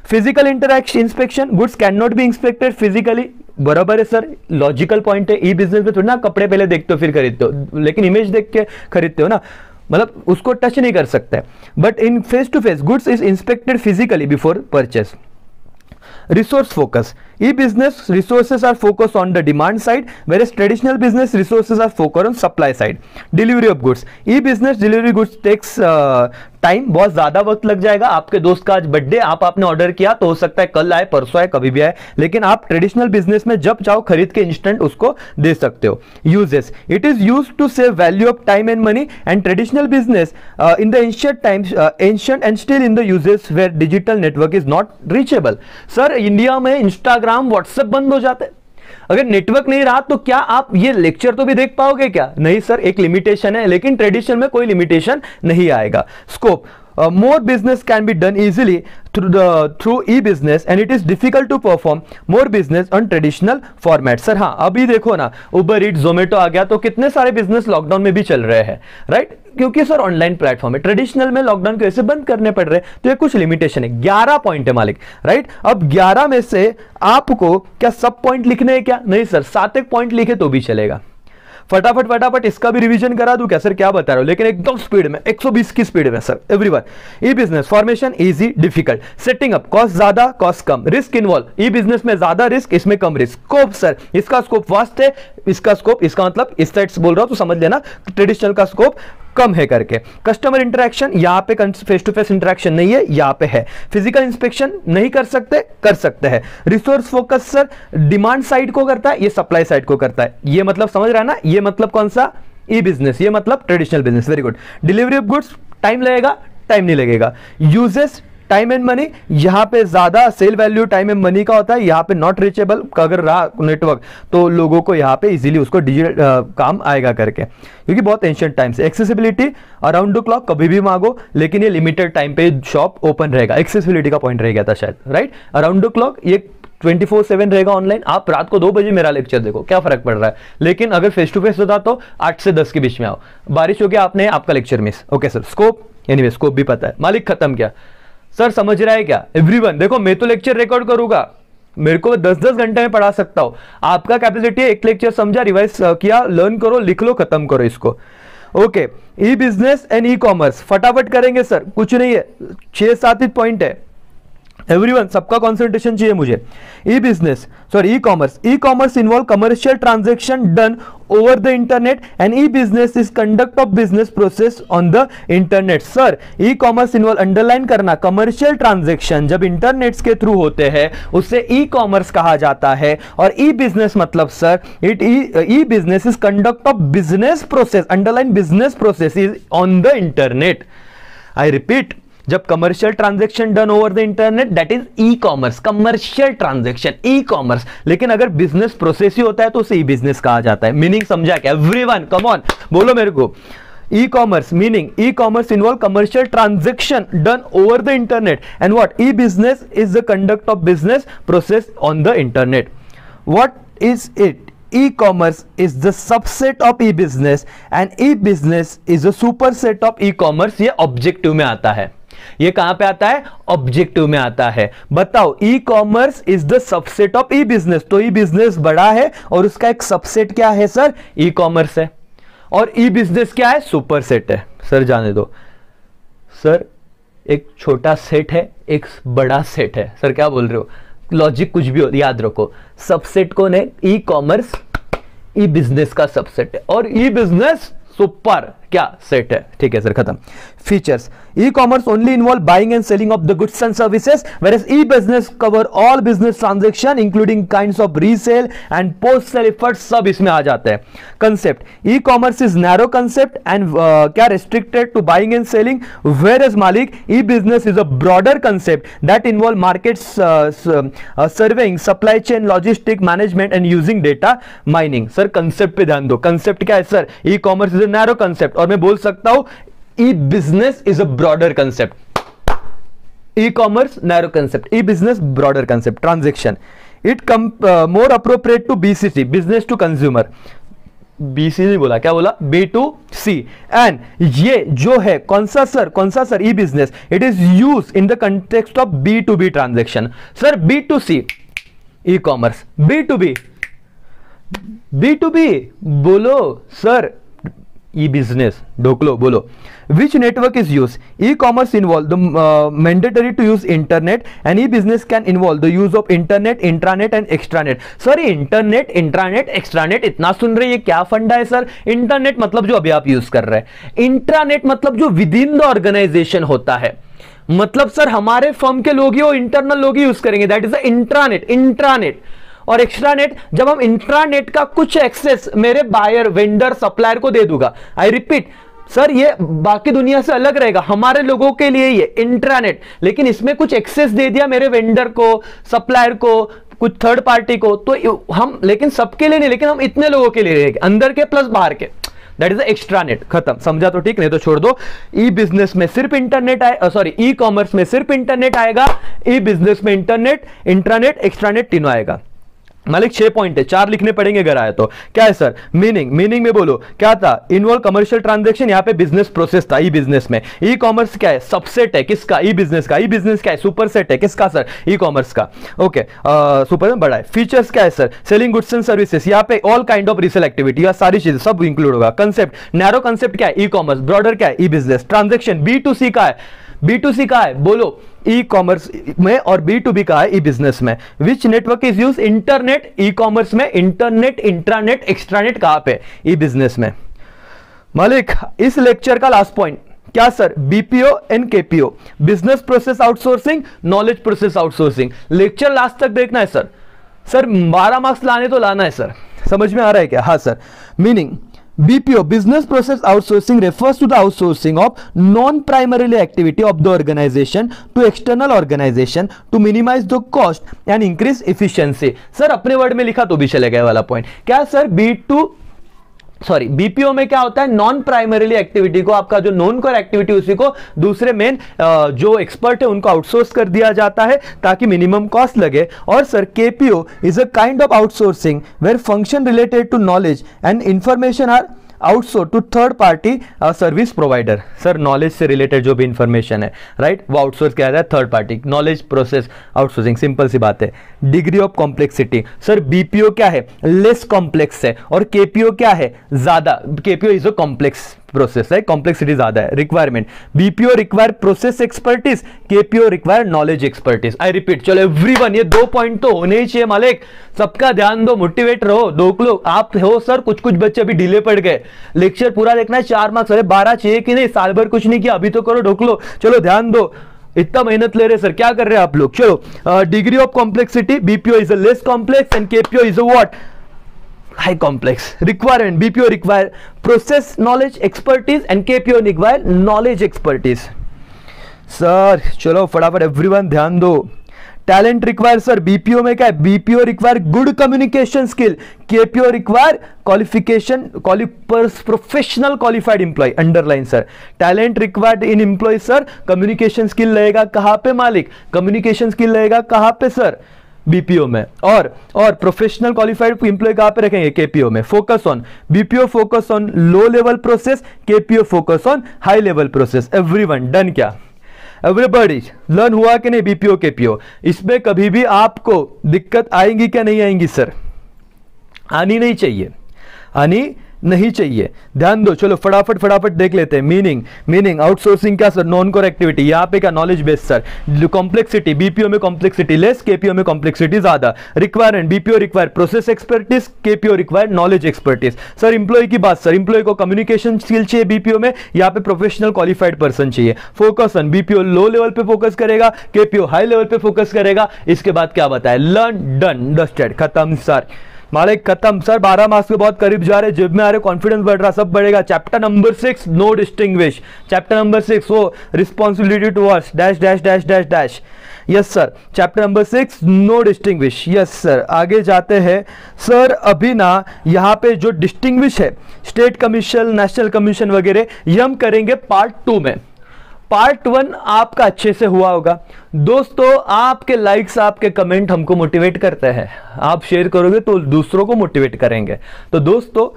B: Physical interaction inspection, goods can not B inspected physically, बराबर है सर, लॉजिकल पॉइंट है। ई बिजनेस में थोड़ी ना कपड़े पहले देखते हो फिर खरीदते हो, लेकिन इमेज देख के खरीदते हो ना, मतलब उसको टच नहीं कर सकते। But in face to face goods is inspected physically before purchase. Resource focus, e-business resources are focused on the demand side, whereas traditional business resources are focused on supply side. Delivery of goods, e-business delivery goods takes time, बहुत ज्यादा वक्त लग जाएगा। आपके दोस्त का आज birthday, आपने ऑर्डर किया तो हो सकता है कल आए, परसों आए, कभी भी आए, लेकिन आप ट्रेडिशनल बिजनेस में जब चाहो खरीद के इंस्टेंट उसको दे सकते हो। Uses, it is use to save value of time and money and traditional business in the ancient times, ancient and still in the uses where digital network is not reachable. Sir India में Instagram WhatsApp बंद हो जाते हैं, अगर network नहीं रहा तो क्या आप ये लेक्चर तो भी देख पाओगे क्या? नहीं सर, एक लिमिटेशन है, लेकिन ट्रेडिशन में कोई लिमिटेशन नहीं आएगा। Scope, more business can be done easily through e-business and it is difficult to perform more business on traditional format. Sir हाँ, अभी देखो ना, उबर ईट, जोमेटो आ गया तो कितने सारे बिजनेस लॉकडाउन में भी चल रहे हैं, राइट? क्योंकि सर ऑनलाइन प्लेटफॉर्म है, ट्रेडिशनल में लॉकडाउन की वजह से बंद करने पड़ रहे हैं, तो ये कुछ लिमिटेशन है। 11 पॉइंट है मालिक, राइट? अब 11 में से आपको क्या सब पॉइंट लिखने हैं क्या? नहीं सर, 7 एक पॉइंट लिखे तो भी चलेगा। फटाफट इसका भी रिवीजन करा दूं क्या सर, क्या बता रहा हूं, लेकिन एकदम स्पीड में, 120 की स्पीड में sir everyone. E business formation easy difficult, setting up cost ज्यादा कॉस्ट कम, रिस्क इन्वॉल्व, ई बिजनेस में ज्यादा रिस्क, इसमें कम रिस्क। स्कोप सर, इसका स्कोप वास्ट है, इसका स्कोप, इसका मतलब इस साइड से बोल रहा हूं तो समझ लेना, ट्रेडिशनल का स्कोप कम है करके। कस्टमर इंटरेक्शन, यहां पे फेस टू फेस इंटरेक्शन नहीं है, यहां पे है। फिजिकल इंस्पेक्शन नहीं कर सकते, कर सकते हैं। Resource focus sir demand side को करता है, ये सप्लाई साइड को करता है, ये मतलब समझ रहा है ना, ये मतलब कौन सा, ई बिजनेस, ये मतलब traditional business. Very good. Delivery of goods, time लगेगा, टाइम नहीं लगेगा। यूजेस, टाइम एंड मनी, यहां पे ज्यादा sell value time and money का होता है, यहां पे नॉट रीचेबल, अगर रहा नेटवर्क तो लोगों को यहां पे इजीली उसको डिजिटल काम आएगा करके, क्योंकि बहुत एंशिएंट टाइम से। एक्सेसिबिलिटी, अराउंड द क्लॉक, कभी भी मांगो, लेकिन ये लिमिटेड टाइम पे शॉप ओपन रहेगा। एक्सेसिबिलिटी का पॉइंट रह गया था शायद, राइट? अराउंड द क्लॉक, ये 24/7 रहेगा ऑनलाइन, आप रात को 2 बजे मेरा लेक्चर देखो, क्या फर्क पड़ रहा है। लेकिन अगर फेस टू फेस होता तो 8 से 10 के बीच में आओ, बारिश हो गया आपने आपका lecture miss. Okay sir, scope, anyway scope भी पता है मालिक, खत्म किया। सर समझ रहा है क्या एवरीवन? देखो मैं तो लेक्चर रिकॉर्ड करूंगा, मेरे को 10-10 घंटे में पढ़ा सकता हूं, आपका कैपेसिटी है एक लेक्चर समझा, रिवाइज किया, लर्न करो, लिख लो, खत्म करो इसको। Okay, e business and e commerce फटाफट करेंगे सर, कुछ नहीं है, 6-7 ही पॉइंट है। एवरीवन, सबका कॉन्सेंट्रेशन चाहिए मुझे। E business, sorry e commerce, e commerce involve commercial transaction done over the internet and e business is conduct of business process on the internet. Sir, e commerce involve, underline करना, commercial transaction जब internet के through होते हैं उससे e commerce कहा जाता है। और ई बिजनेस मतलब sir, e business is conduct of business process, underline business process is on the internet. I repeat, जब commercial transaction done over the internet that is e commerce, commercial transaction e commerce. लेकिन अगर business process ही होता है तो उसे ई business कहा जाता है। मीनिंग समझा क्या एवरीवन? कम ऑन, बोलो मेरे को। E commerce meaning, E commerce involve commercial transaction done over the internet and what, E business is the conduct of business process on the internet. What is it? E-commerce is the subset of e-business and e-business is a superset of e-commerce। ये objective में आता है। ये कहां पे आता है? Objective में आता है। बताओ, ई commerce is the subset of E business, तो ई बिजनेस बड़ा है और उसका एक सबसेट क्या है सर? ई कॉमर्स है। और ई बिजनेस क्या है? सुपर सेट है। सर जाने दो सर, एक छोटा सेट है, एक बड़ा सेट है। सर क्या बोल रहे हो? लॉजिक कुछ भी हो, याद रखो, सबसेट कौन है? ई कॉमर्स ई बिजनेस का सबसेट है और ई बिजनेस सुपर क्या सेट है। ठीक है सर, खत्म। Features, e commerce only involve buying and selling of the goods and services whereas e business cover all business transaction including kinds of resale and post sale effort, सब इसमें आ जाते हैं। Concept, e commerce is narrow concept and क्या restricted to buying and selling, whereas मालिक ई business is a broader concept that involve market surveying, supply chain, logistic management and using data mining. Sir concept पे ध्यान दो। Concept क्या है sir? E commerce is a narrow concept, और मैं बोल सकता हूं e business is a broader concept. E commerce narrow concept, e business broader concept. Transaction, it come more appropriate to BCC, business to consumer. BC नहीं बोला, क्या बोला? B to C. And ये जो है कौन सा सर? कौन सा sir? E business, it is use in the context of B to B transaction. Sir B to C e commerce, B to B, B to B बोलो sir, e business ढोकलो बोलो। Which network is used? E-commerce involve the mandatory to use internet and e-business can involve the use of internet, intranet and extranet। Sir internet, intranet, extranet इतना सुन रहे, ये क्या फंडा है sir? Internet मतलब जो अभी आप यूज कर रहे हैं, इंट्रानेट मतलब जो विद इन द ऑर्गेनाइजेशन होता है। मतलब सर हमारे फर्म के लोग ही वो इंटरनल लोग ही यूज करेंगे, that is the intranet, intranet. और एक्स्ट्रानेट, जब हम इंट्रानेट का कुछ एक्सेस मेरे बायर, वेंडर, सप्लायर को दे दूंगा। आई रिपीट सर, ये बाकी दुनिया से अलग रहेगा, हमारे लोगों के लिए ये इंट्रानेट, लेकिन इसमें कुछ एक्सेस दे दिया मेरे वेंडर को, सप्लायर को, कुछ थर्ड पार्टी को, तो हम, लेकिन सबके लिए नहीं, लेकिन हम इतने लोगों के लिए रहेंगे, अंदर के प्लस बाहर के, दैट इज एक्स्ट्रानेट। खत्म, समझा तो ठीक, नहीं तो छोड़ दो। ई बिजनेस में सिर्फ इंटरनेट आए, सॉरी ई कॉमर्स में सिर्फ इंटरनेट आएगा, ई बिजनेस में इंटरनेट, इंट्रानेट, एक्स्ट्रानेट तीनों आएगा। मालिक 6 पॉइंट है, 4 लिखने पड़ेंगे अगर आए तो। क्या है सर? मीनिंग, मीनिंग में बोलो क्या था? इन्वॉल्व कमर्शियल ट्रांजैक्शन, यहां पे बिजनेस प्रोसेस था ई बिजनेस में। ई कॉमर्स क्या है? सबसेट है किसका? ई बिजनेस का। ई बिजनेस क्या है? सुपर सेट है किसका सर? ई कॉमर्स का। ओके, सुपर में बड़ा है। फीचर्स क्या है sir? Selling goods and services, यहाँ पे all kind of resale activity, या सारी चीजें सब इंक्लूड होगा। कंसेप्ट, नैरो कंसेप्ट क्या है? E commerce. ब्रॉडर क्या है? E business. Transaction B to सी का है, बी टू सी का है बोलो, ई कॉमर्स में, और बी टू बी का है ई बिजनेस में। Which network is use? Internet e commerce में, इंटरनेट, इंट्रानेट, एक्स्ट्रानेट कहां पे? ई बिजनेस में। मालिक इस लेक्चर का लास्ट पॉइंट क्या sir? BPO and KPO, business process outsourcing, knowledge process outsourcing. Lecture last तक देखना है सर। सर 12 मार्क्स लाने तो लाना है सर, समझ में आ रहा है क्या? हाँ sir. Meaning, BPO, business process outsourcing, refers to the outsourcing of non-primarily activity of the organization to external organization to minimize the cost and increase efficiency। Sir अपने वर्ड में लिखा तो भी चलेगा वाला पॉइंट। क्या सर? बीपीओ में क्या होता है? नॉन प्राइमरीली एक्टिविटी को, आपका जो नॉन कोर एक्टिविटी उसी को दूसरे मेन जो एक्सपर्ट है उनको आउटसोर्स कर दिया जाता है ताकि मिनिमम कॉस्ट लगे। और sir KPO is a kind of outsourcing where function related to knowledge and information are outsource to third party service provider. Sir knowledge से रिलेटेड जो भी इंफॉर्मेशन है, राइट, वो आउटसोर्स किया जाता है third party. Knowledge process outsourcing, simple सी बात है। Degree of complexity, sir BPO क्या है? लेस कॉम्प्लेक्स है, और केपीओ क्या है? ज्यादा। KPO is a complex process है, कॉम्प्लेक्सिटी ज्यादा है। Requirement, BPO require process expertise, KPO require knowledge expertise. I repeat, चलो एवरीवन, ये 2 पॉइंट तो होने ही चाहिए मालिक। सबका ध्यान दो, मोटिवेट रहो। 2 लोग आप हो सर, कुछ बच्चे अभी ढीले पड़ गए, लेक्चर पूरा देखना है, 4 मार्क्स, अरे 12 चाहिए कि नहीं, साल भर कुछ नहीं किया, अभी तो करो, ढोकलो। चलो ध्यान दो, इतना मेहनत ले रहे सर, क्या कर रहे हैं आप लोग। चलो, degree of complexity, BPO is a less complex and KPO is a what, high complex. Requirement, BPO require process knowledge expertise and KPO require knowledge expertise. Sir चलो फटाफट एवरीवन ध्यान दो। टैलेंट रिक्वायर सर, बीपीओ में क्या है, BPO require good communication skill, KPO require qualification professional qualified employ. Underline sir, talent required in employ sir, communication skill रहेगा कहां पे मालिक, कम्युनिकेशन स्किल रहेगा कहां पे सर, बीपीओ में। और प्रोफेशनल क्वालिफाइड एम्प्लॉय कहां पे रखेंगे, केपीओ में। Focus on, BPO focus on low level process, KPO focus on high level process. Everyone done क्या, एवरीबॉडी लर्न हुआ कि नहीं, बीपीओ केपीओ। इसमें कभी भी आपको दिक्कत आएंगी क्या नहीं आएंगी सर, आनी नहीं चाहिए, आनी नहीं चाहिए, ध्यान दो। चलो फटाफट देख लेते हैं। मीनिंग आउटसोर्सिंग क्या सर, नॉन कोर एक्टिविटी। यहां पे क्या, knowledge based sir. Complexity, BPO में कॉम्प्लेक्सिटी लेस, केपीओ में कॉम्प्लेक्सिटी ज्यादा। Requirement, BPO require process expertise, KPO require knowledge expertise. Sir employ की बात सर, इंप्लॉय को कम्युनिकेशन स्किल चाहिए बीपीओ में, यहाँ पे प्रोफेशनल क्वालिफाइड पर्सन चाहिए। Focus on, BPO low level पे फोकस करेगा, केपीओ हाई लेवल पे फोकस करेगा। इसके बाद क्या बताया, लर्न डन डस्टेड, खत्म सर मालिक, खत्म सर। 12 मार्क्स के बहुत करीब जा रहे, जेब में आ रहे, कॉन्फिडेंस बढ़ रहा, सब बढ़ेगा। Chapter number 6 no distinguish, chapter number 6 वो responsibility towards dash dash dash dash dash. Yes sir, chapter number 6 no distinguish. Yes sir, आगे जाते हैं सर। अभी ना यहाँ पे जो डिस्टिंग्विश है, स्टेट कमीशन, नेशनल कमीशन वगैरह, ये हम करेंगे पार्ट 2 में। पार्ट 1 आपका अच्छे से हुआ होगा दोस्तों। आपके लाइक्स, आपके कमेंट हमको मोटिवेट करते हैं, आप शेयर करोगे तो दूसरों को मोटिवेट करेंगे। तो दोस्तों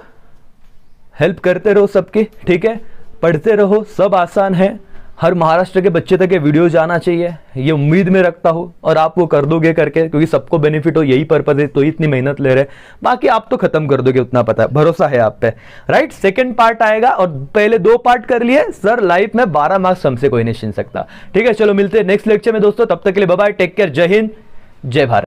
B: हेल्प करते रहो सबकी, ठीक है, पढ़ते रहो, सब आसान है। हर महाराष्ट्र के बच्चे तक ये वीडियो जाना चाहिए, ये उम्मीद में रखता हूं, और आप वो कर दोगे करके, क्योंकि सबको बेनिफिट हो, यही पर्पज है, तो इतनी मेहनत ले रहे। बाकी आप तो खत्म कर दोगे, उतना पता है, भरोसा है आप पे, राइट। सेकंड पार्ट आएगा, और पहले 2 पार्ट कर लिए सर, लाइफ में 12 मार्क्स हमसे कोई नहीं छीन सकता, ठीक है। चलो मिलते हैं नेक्स्ट लेक्चर में दोस्तों, तब तक के लिए बाय बाय, टेक केयर, जय हिंद, जय भारत।